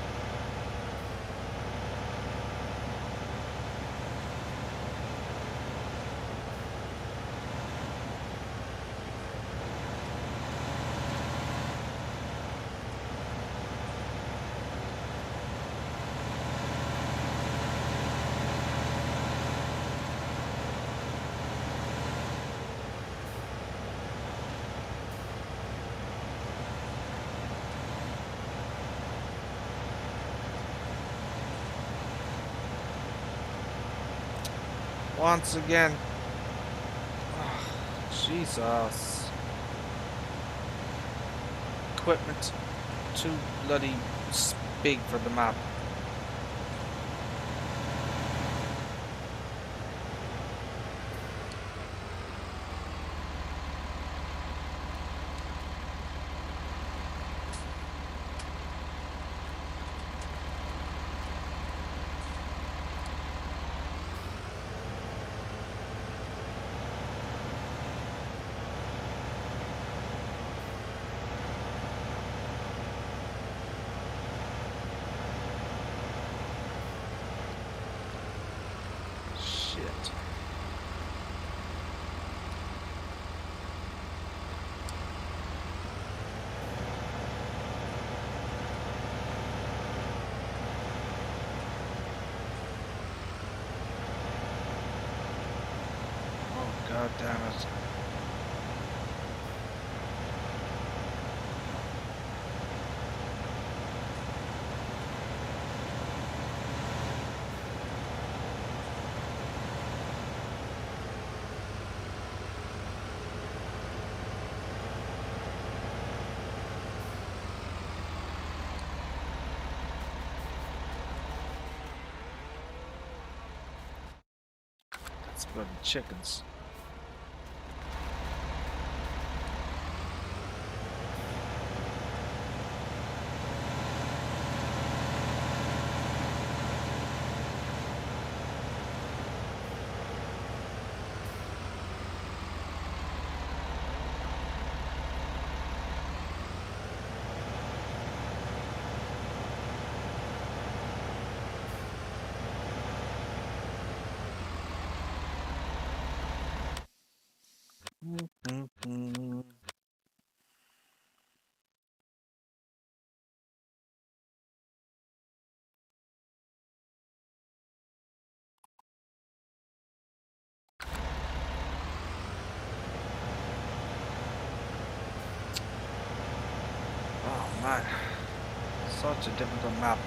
Once again. Oh, Jesus. Equipment too bloody big for the map. God damn it. That's bloody chickens. Oh man, such a difficult map.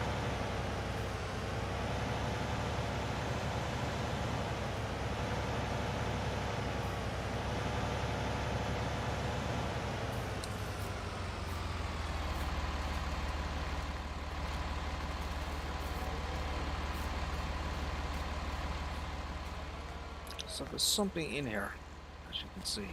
So there's something in here, as you can see.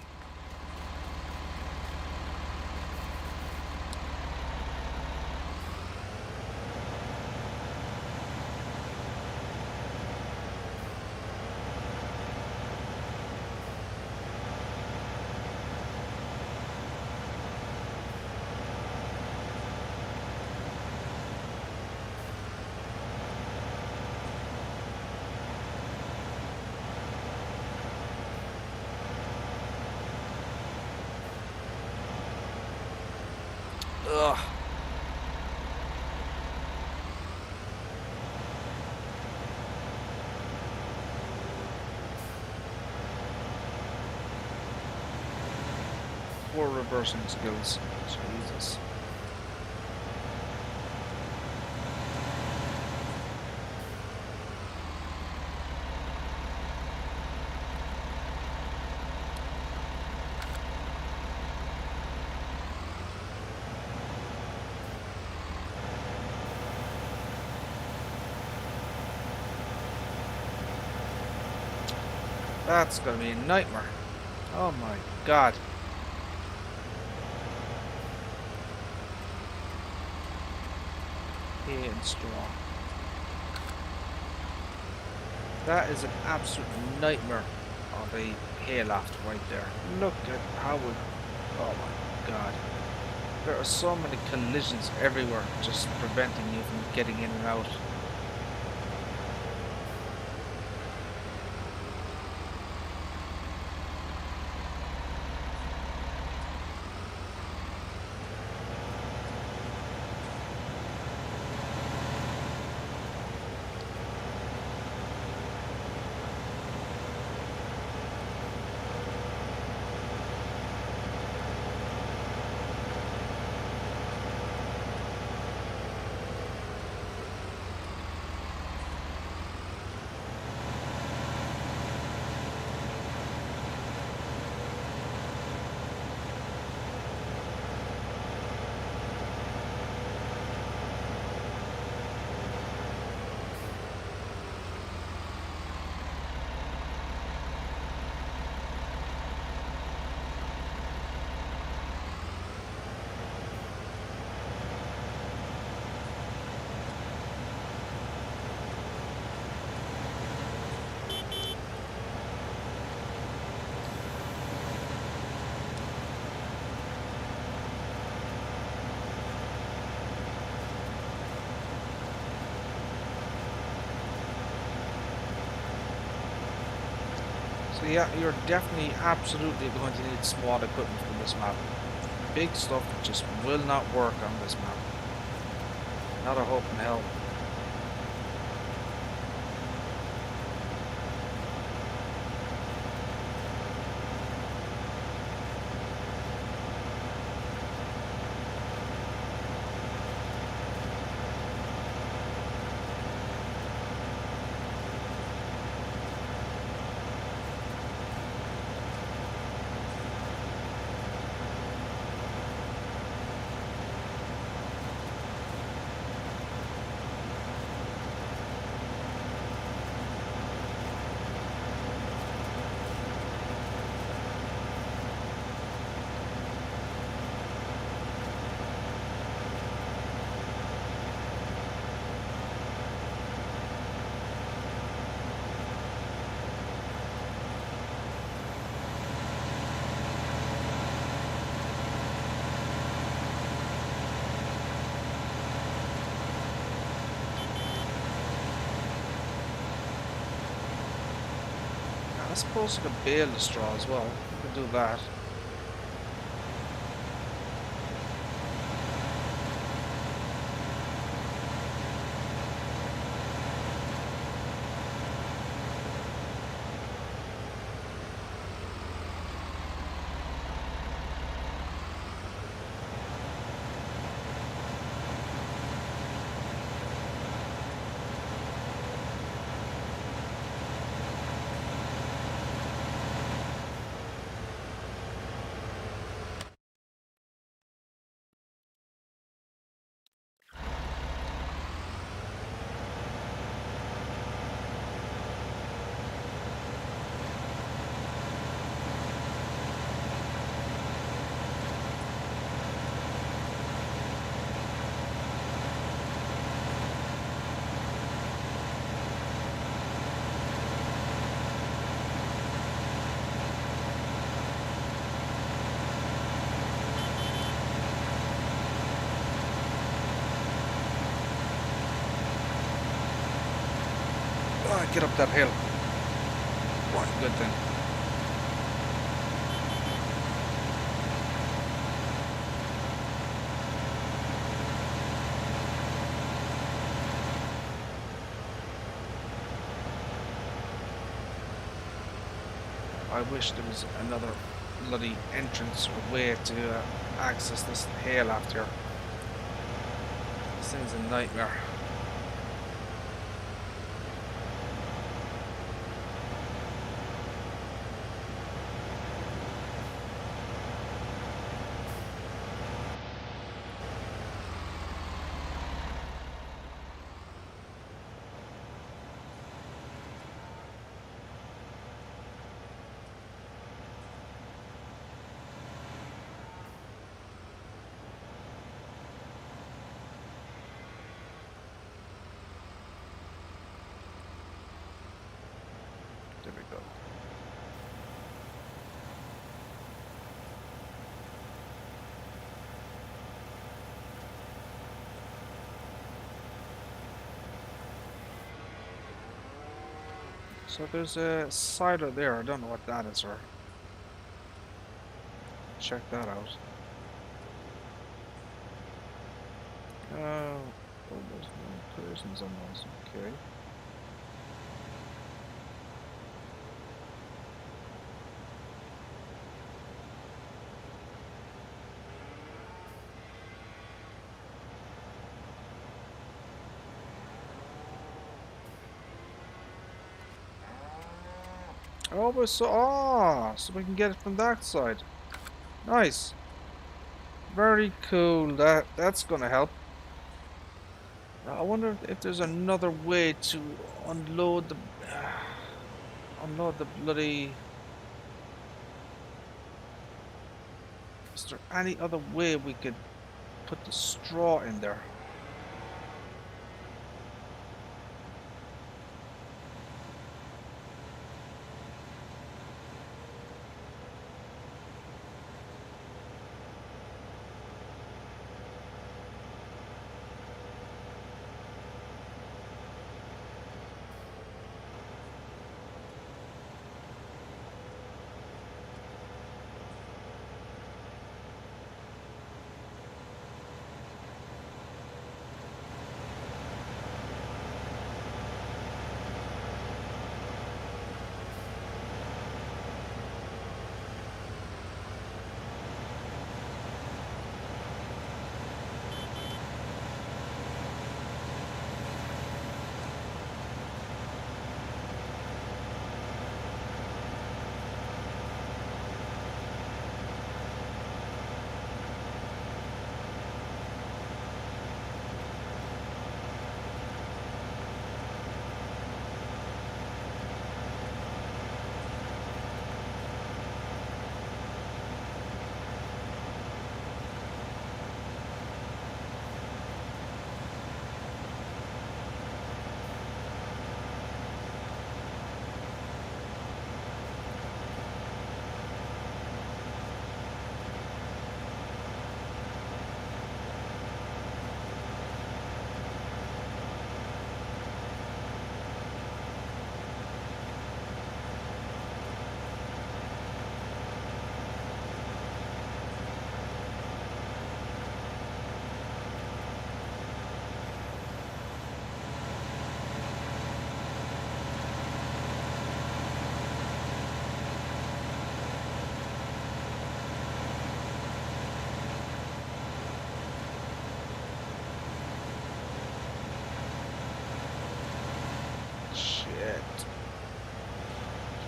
poor reversing skills. Jesus. That's gonna be a nightmare. Oh my god. And strong. That is an absolute nightmare of a hayloft right there. Look at how it... Oh my god. There are so many collisions everywhere just preventing you from getting in and out. So yeah, you're definitely absolutely going to need small equipment for this map. Big stuff just will not work on this map. Not a hope in hell. I suppose you can bale the straw as well. You can do that. Oh, get up that hill. What a good thing. I wish there was another bloody entrance or way to access this hail after. This thing's a nightmare. There we go. So there's a silo there. I don't know what that is, or check that out. Oh, there's no persons on those. Okay. Oh, but so we can get it from that side. Nice. Very cool. That's gonna help. I wonder if there's another way to unload the bloody. Is there any other way we could put the straw in there?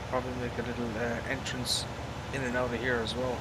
Probably make a little entrance in and out of here as well.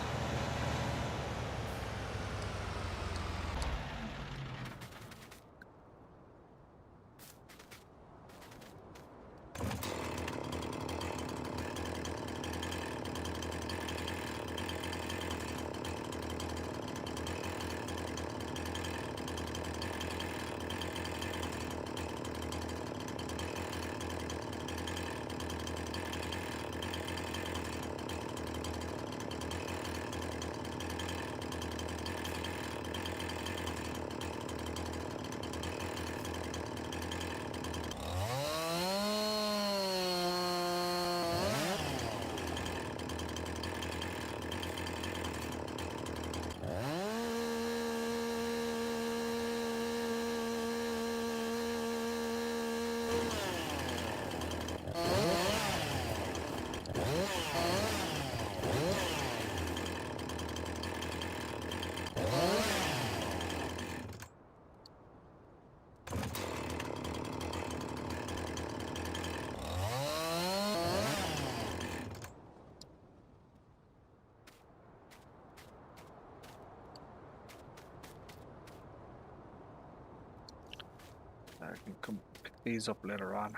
I can come pick these up later on.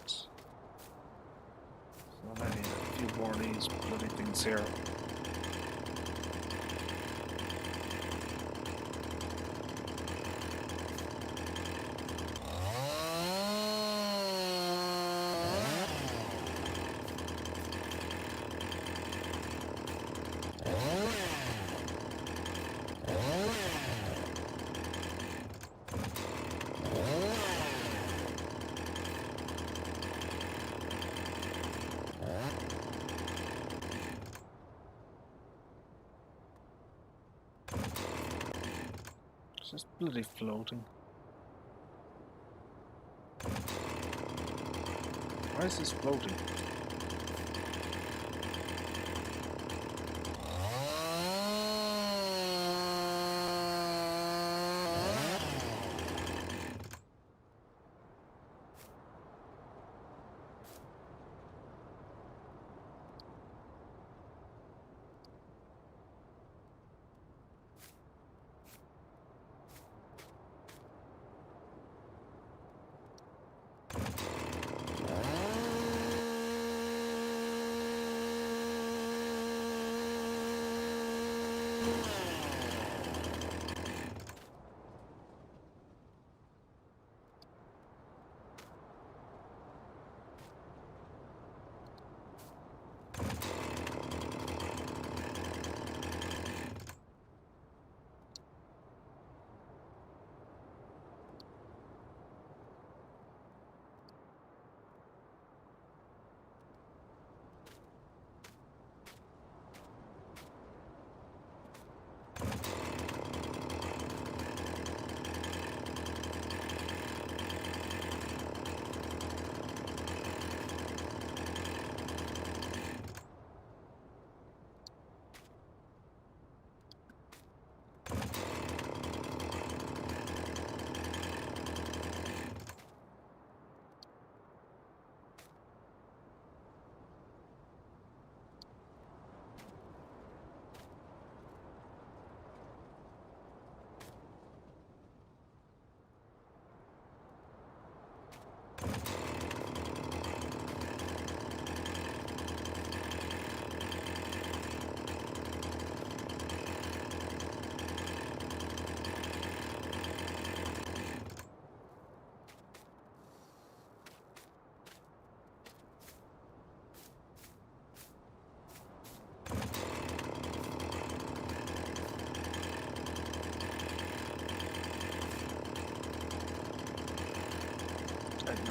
So I need a few more of these bloody things here. It's just bloody floating. Why is this floating?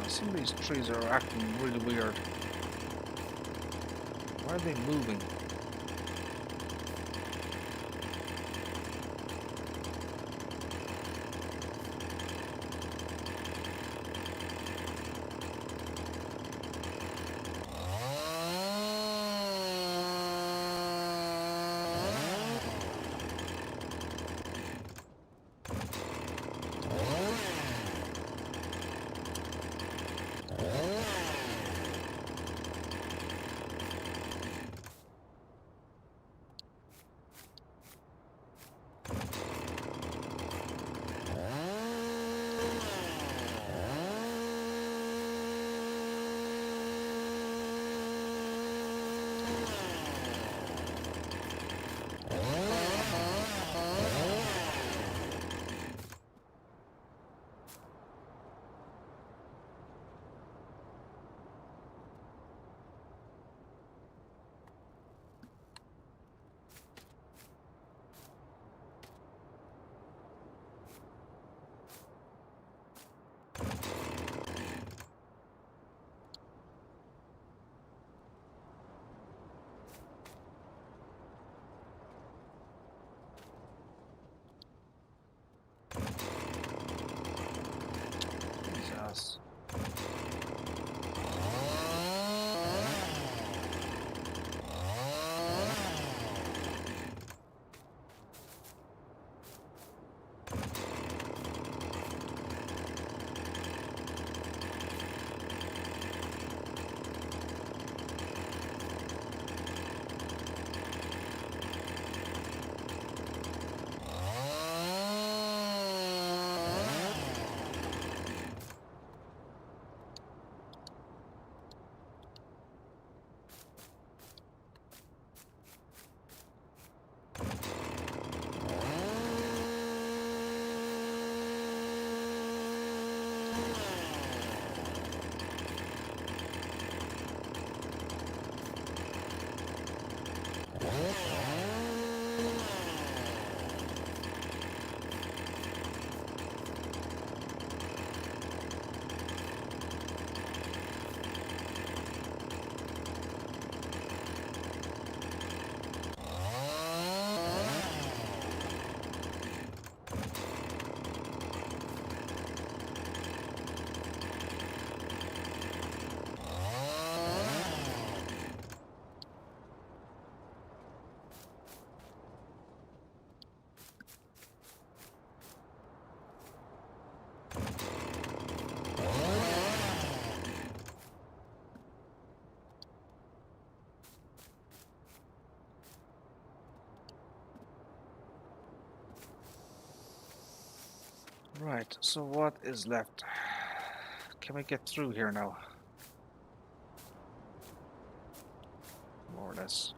Some of these trees are acting really weird. Why are they moving? Right, so what is left? Can we get through here now? More or less.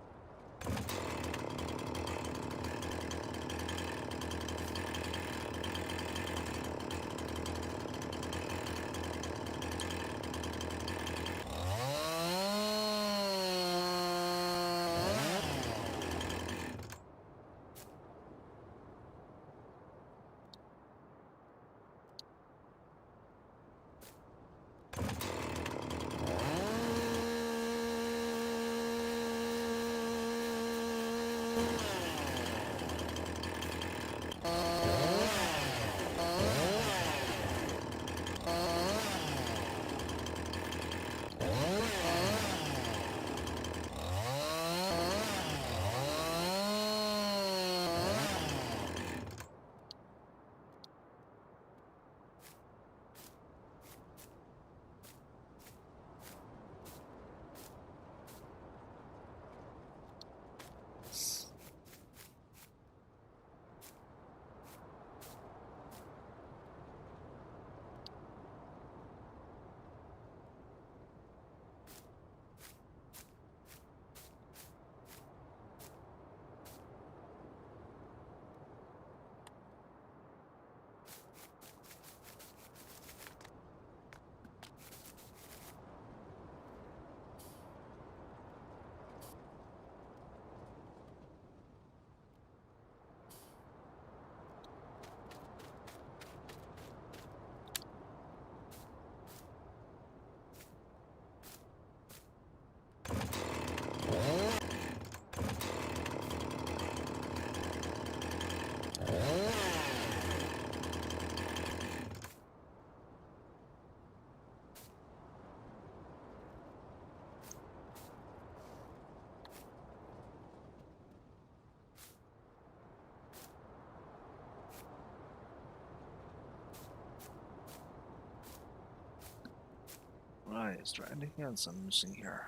Right, is there anything else I'm missing here?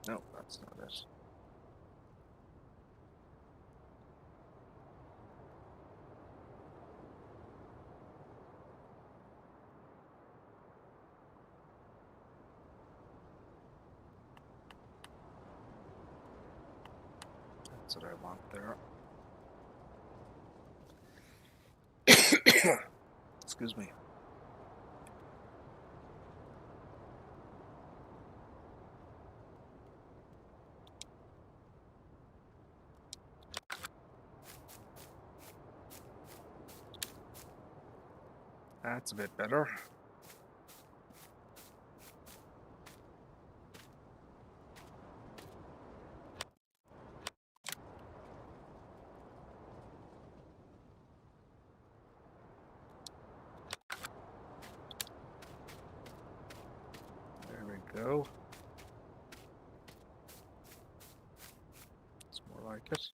No, that's not it. That's what I want there. Excuse me. That's a bit better. There we go. It's more like it.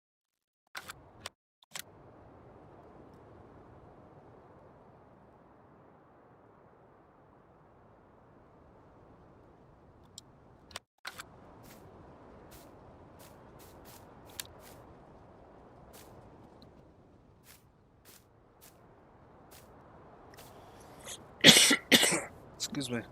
Excuse me.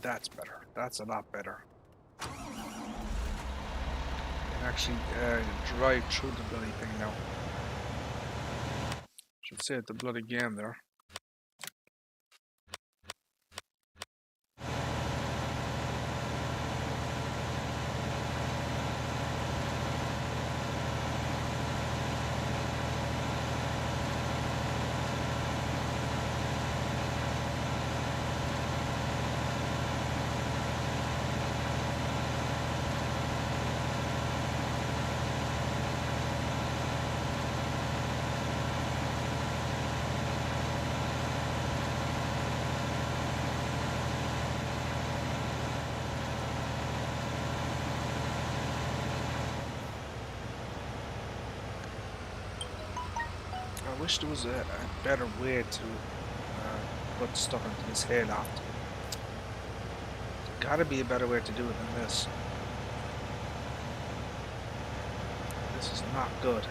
That's better. That's a lot better. You can actually drive through the bloody thing now. Should say it the bloody game there. wish there was a better way to put stuff into this hayloft. Gotta be a better way to do it than this. This is not good.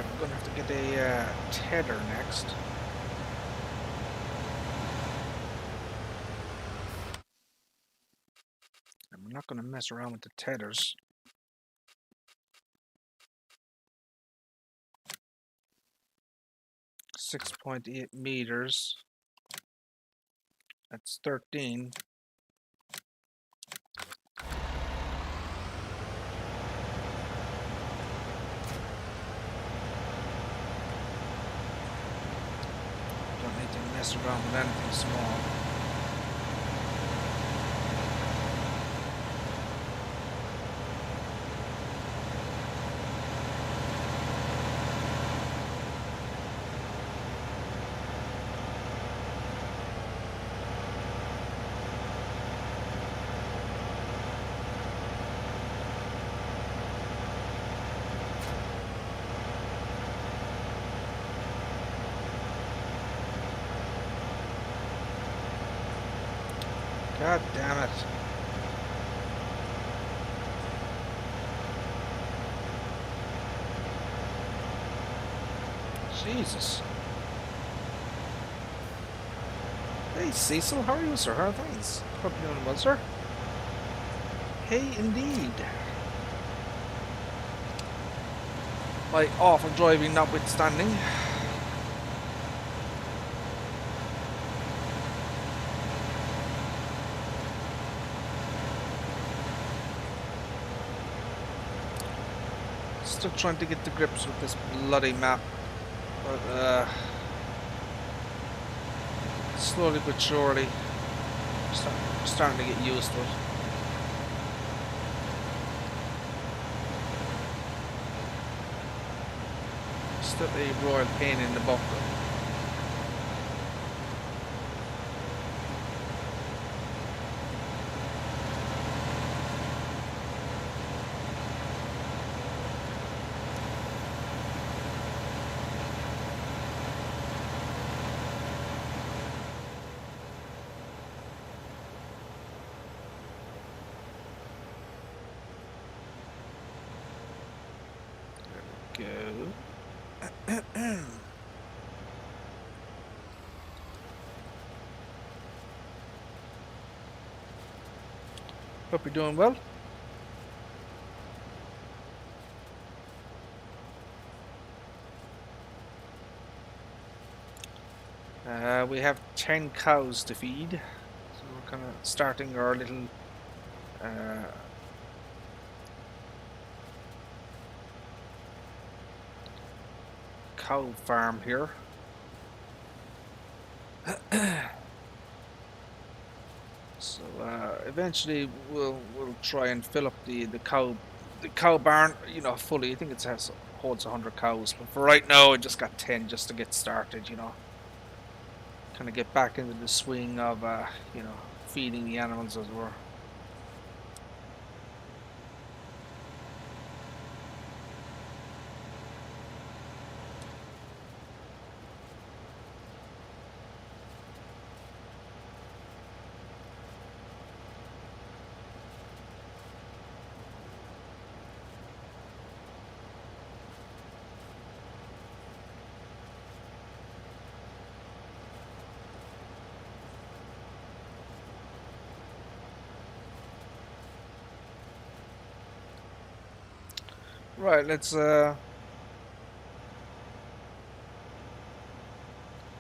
Right, we're going to have to get a tether next. And we're not going to mess around with the tethers. .8 meters. That's 13. Don't need to mess around with anything small. God damn it. Jesus. Hey Cecil, how are you, sir? How are things? Hope you're doing well, sir. Hey, indeed. My awful driving notwithstanding. Still trying to get to grips with this bloody map, but slowly but surely starting to get used to it. Still a royal pain in the butt. Go. Hope you're doing well. We have 10 cows to feed, so we're kind of starting our little cow farm here. So eventually we'll try and fill up the cow barn, you know, fully. I think it holds 100 cows, but for right now I just got 10 just to get started, you know. Kind of get back into the swing of you know, feeding the animals as well. Right, let's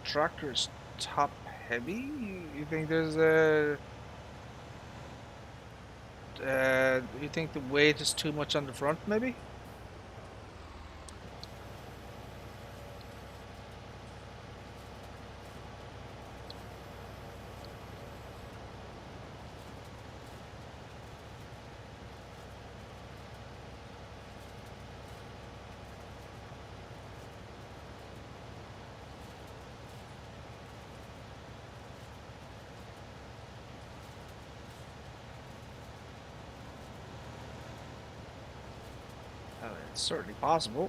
tractor's top heavy. You think there's a you think the weight is too much on the front, maybe? It's certainly possible,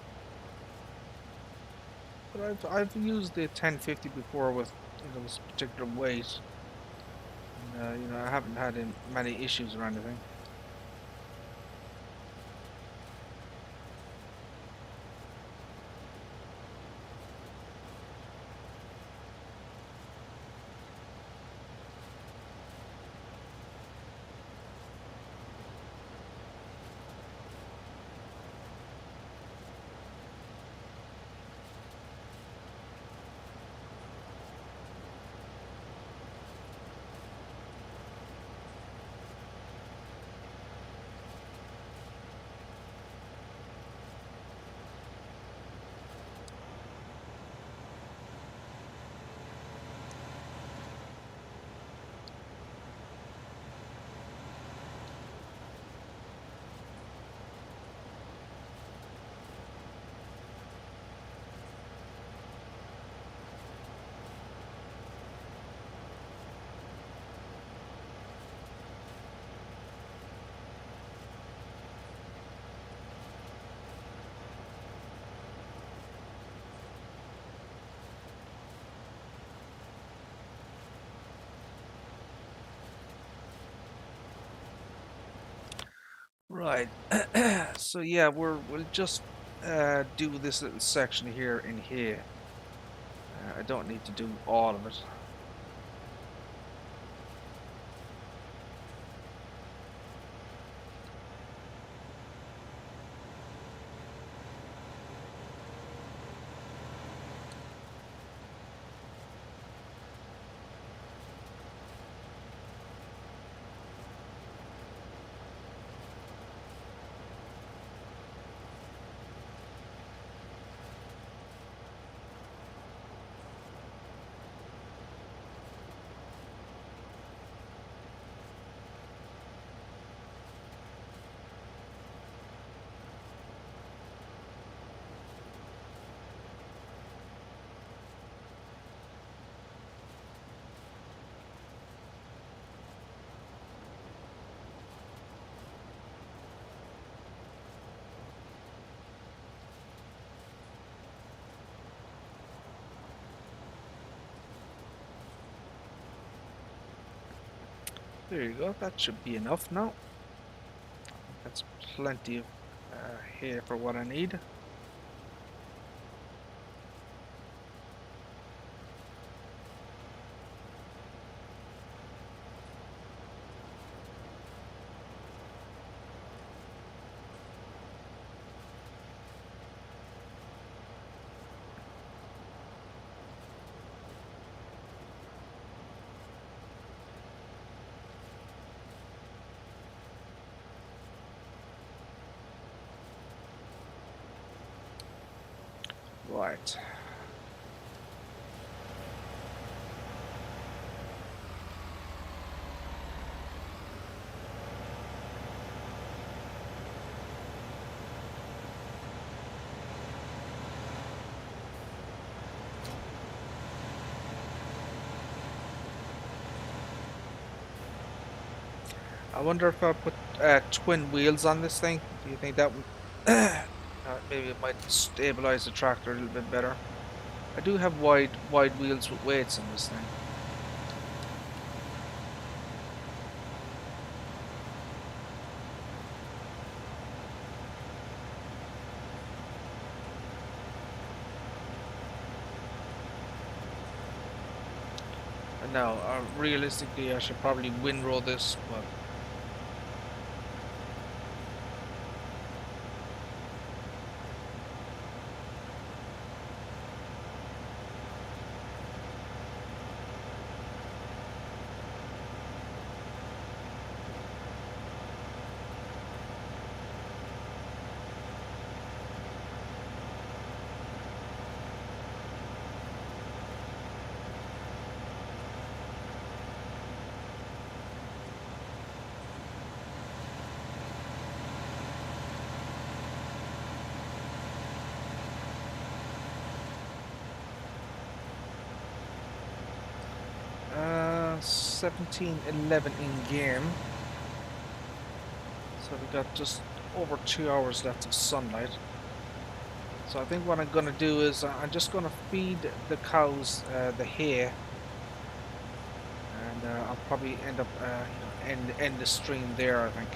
but I've used the 1050 before with, you know, this particular weight, and, you know, I haven't had many issues or anything. Right. So yeah, we'll just do this little section here in here. I don't need to do all of it. There you go. That should be enough now. That's plenty of hair for what I need. Right. I wonder if I put twin wheels on this thing. Do you think that would maybe it might stabilize the tractor a little bit better? I do have wide wheels with weights on this thing. And now, realistically, I should probably windrow this, but uh, 17:11 in game. So we got just over 2 hours left of sunlight. So I think what I'm gonna do is I'm just gonna feed the cows the hay, and I'll probably end up end the stream there, I think.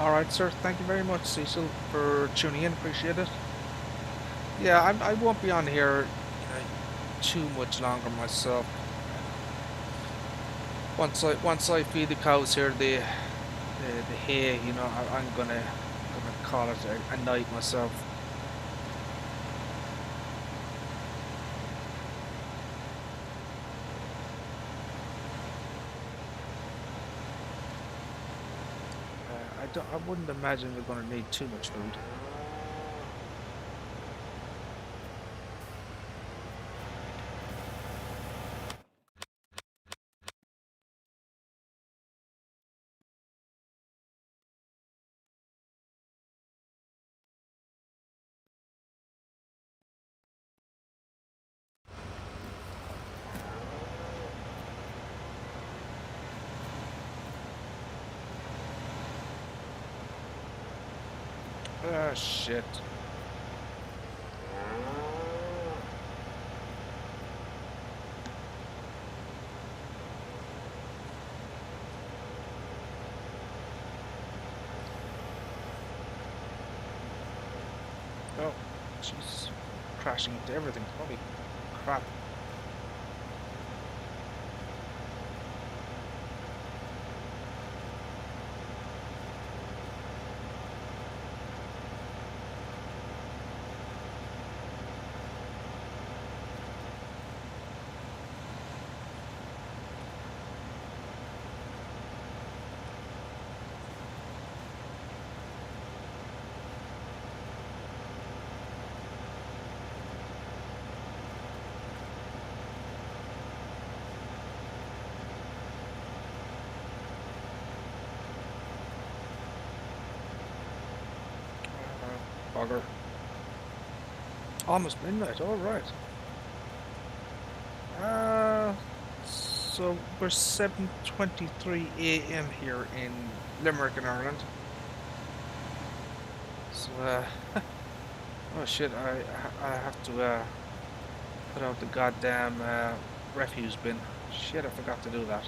Alright, sir. Thank you very much, Cecil, for tuning in. Appreciate it. Yeah, I won't be on here too much longer myself. Once I feed the cows here the hay, you know, I'm gonna call it a night myself. I wouldn't imagine we're gonna need too much food. Ah, shit. Oh, Jesus. Crashing into everything. Holy crap. Bugger. Almost midnight, alright. So we're 7:23 AM here in Limerick in Ireland. So oh shit, I have to put out the goddamn refuse bin. Shit, I forgot to do that.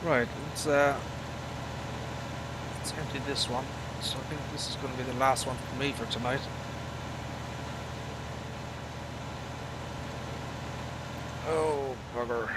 Right, let's empty this one. So I think this is going to be the last one for me for tonight. Oh, bugger.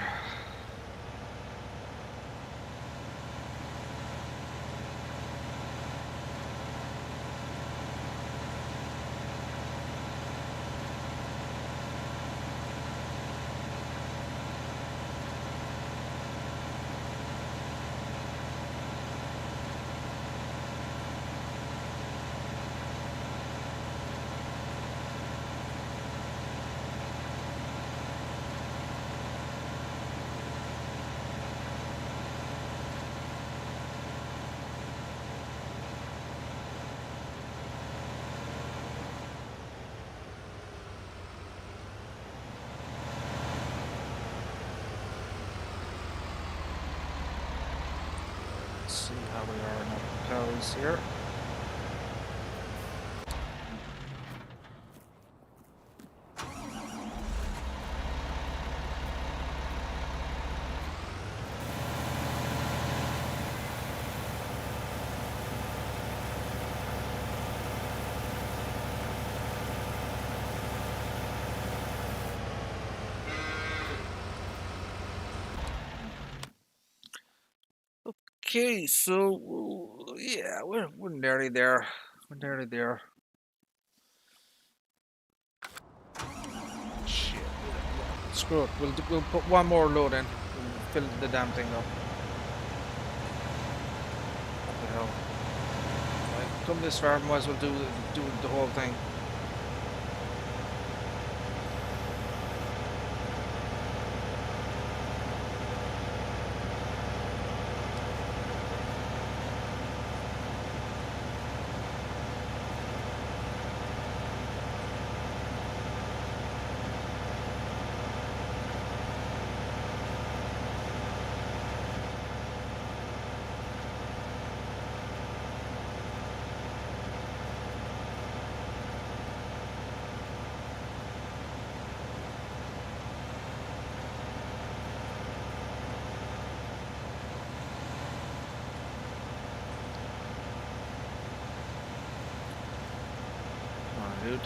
Let's see how we are in the calories here. Okay, so yeah, we're nearly there. We're nearly there. Shit. Screw it. We'll put one more load in. We'll fill the damn thing up. What the hell? Right, come this far, might as well do the whole thing. Dude.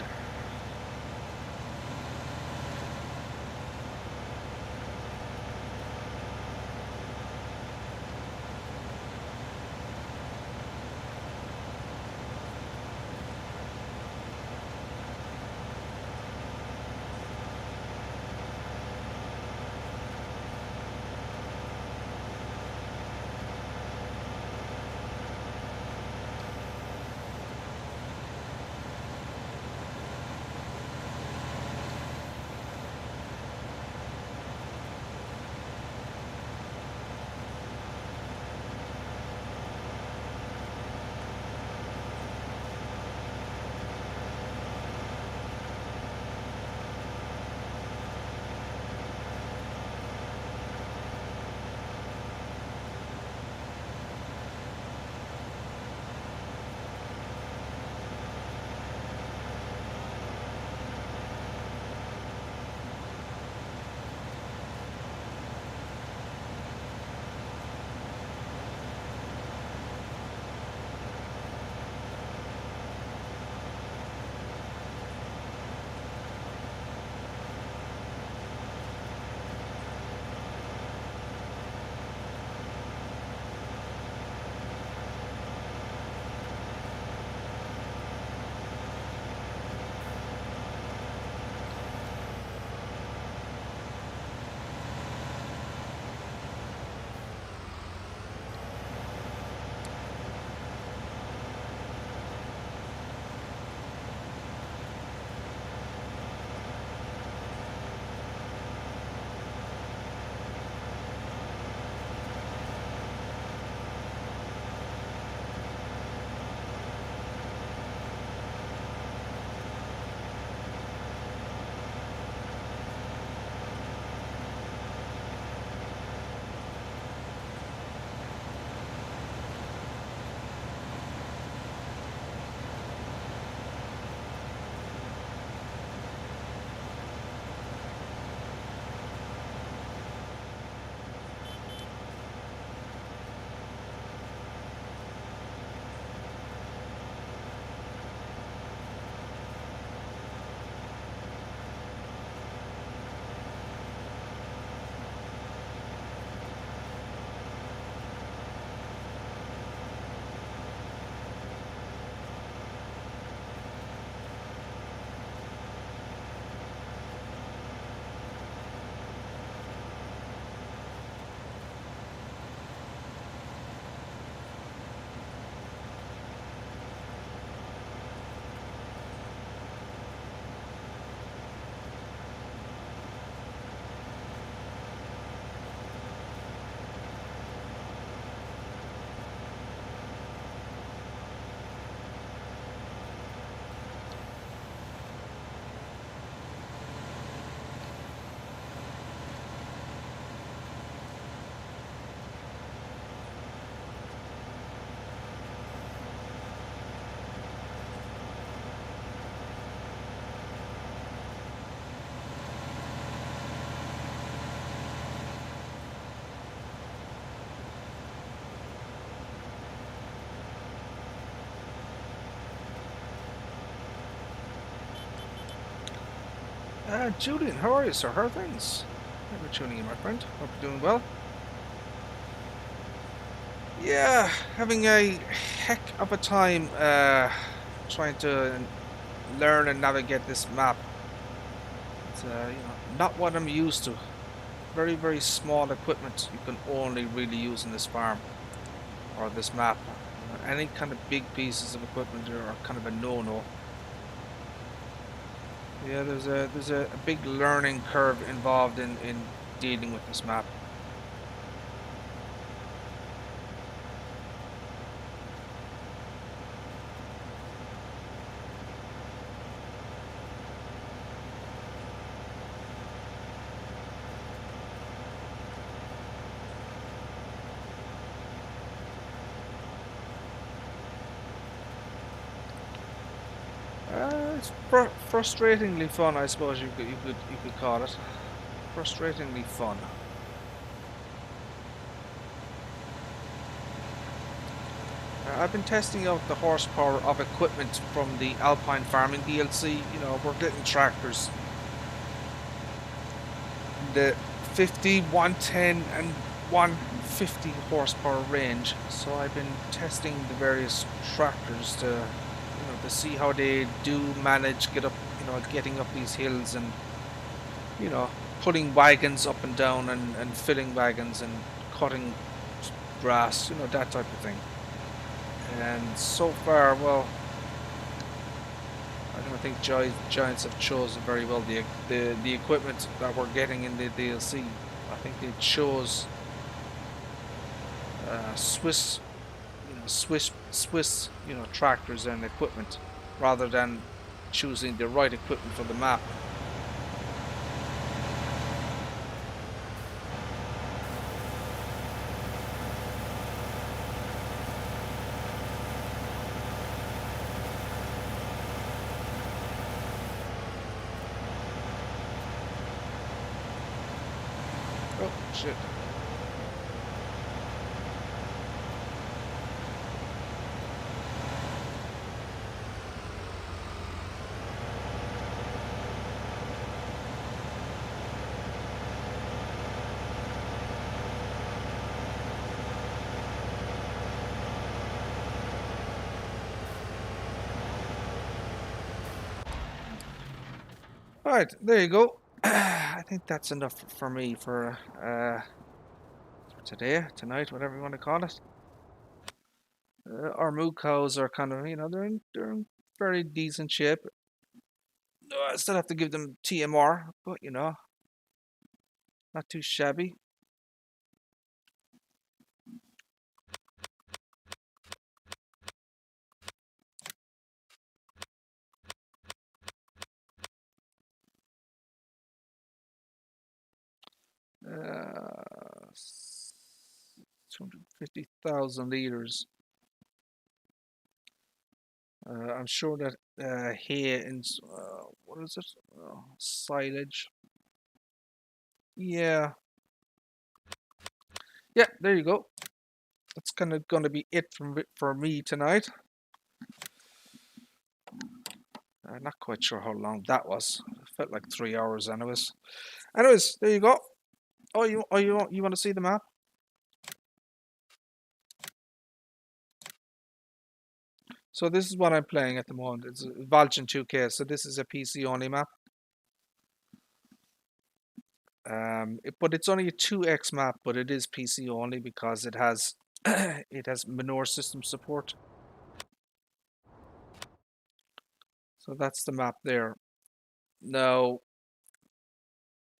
Julian, how are you, sir? How are things? Thank you for tuning in, my friend. Hope you're doing well. Yeah, having a heck of a time trying to learn and navigate this map. It's not what I'm used to. Very, very small equipment you can only really use in this farm or this map. Any kind of big pieces of equipment are kind of a no-no. Yeah, there's a big learning curve involved in dealing with this map. It's frustratingly fun, I suppose you could call it. Frustratingly fun. I've been testing out the horsepower of equipment from the Alpine Farming DLC. You know, we're getting tractors. The 50, 110 and 150 horsepower range. So I've been testing the various tractors to see how they do manage getting up these hills and putting wagons up and down and filling wagons and cutting grass, that type of thing. And so far, well, I don't think Giants have chosen very well the equipment that we're getting in the DLC. I think they chose Swiss tractors and equipment rather than choosing the right equipment for the map. Oh shit. Alright, there you go. I think that's enough for me for today, tonight, whatever you want to call it. Our moo cows are kind of, they're in very decent shape. I still have to give them TMR, but not too shabby. Uh, 250,000 liters. I'm sure that hay and what is it? Silage. Yeah, yeah. There you go. That's kind of going to be it for me tonight. Not quite sure how long that was. It felt like 3 hours, anyways. Anyways, there you go. Oh, you want to see the map? So this is what I'm playing at the moment. It's a Walchen 2K. So this is a PC only map. But it's only a 2x map, but it is PC only because it has it has manure system support. So that's the map there. Now,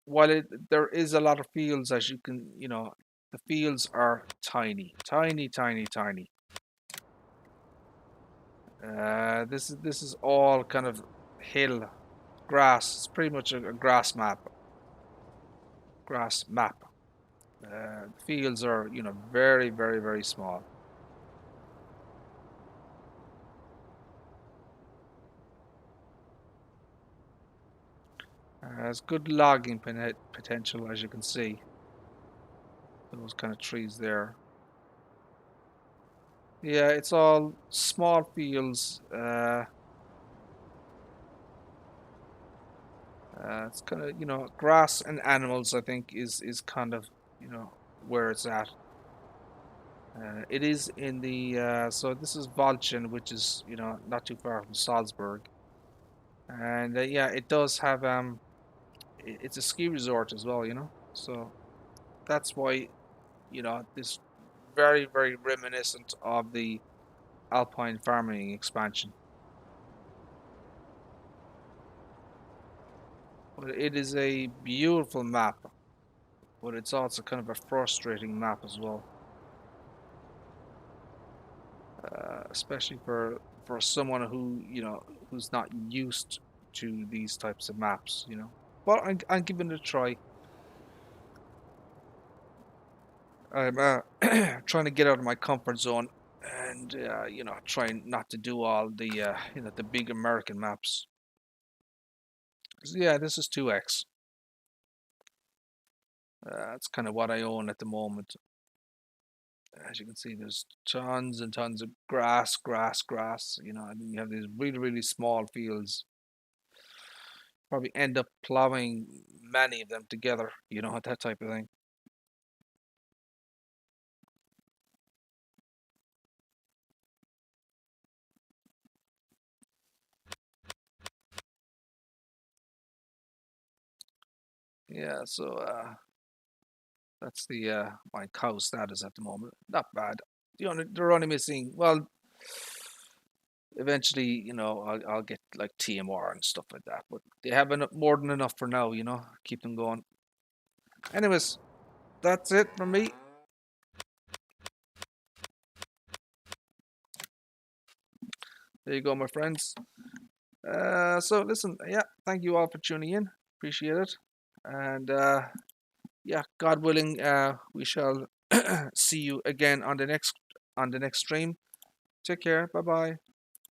while there is a lot of fields, as you can, the fields are tiny, tiny, tiny, tiny. This is all kind of hill, grass. It's pretty much a grass map. Grass map. Fields are, very, very, very small. Has good logging potential, as you can see. Those kind of trees there. Yeah, it's all small fields. It's kind of, you know, grass and animals, I think, is kind of, you know, where it's at. It is in the so this is Walchen, which is, you know, not too far from Salzburg, and yeah, it does have it's a ski resort as well, you know, so that's why, you know, this very reminiscent of the alpine farming expansion. But it is a beautiful map, but it's also kind of a frustrating map as well, especially for someone who, you know, who's not used to these types of maps, you know. But I'm giving it a try. I'm trying to get out of my comfort zone and you know, trying not to do all the you know, the big American maps. So yeah, this is 2x. That's kind of what I own at the moment. As you can see, there's tons and tons of grass. You know, and then you have these really small fields. Probably end up plowing many of them together. You know, that type of thing. Yeah, so that's the my cow status at the moment. Not bad. They're only missing. Well, eventually, you know, I'll get like TMR and stuff like that. But they have more than enough for now. You know, keep them going. Anyways, that's it from me. There you go, my friends. So listen, yeah, thank you all for tuning in. Appreciate it. And yeah, God willing, we shall see you again on the next stream. Take care. Bye bye.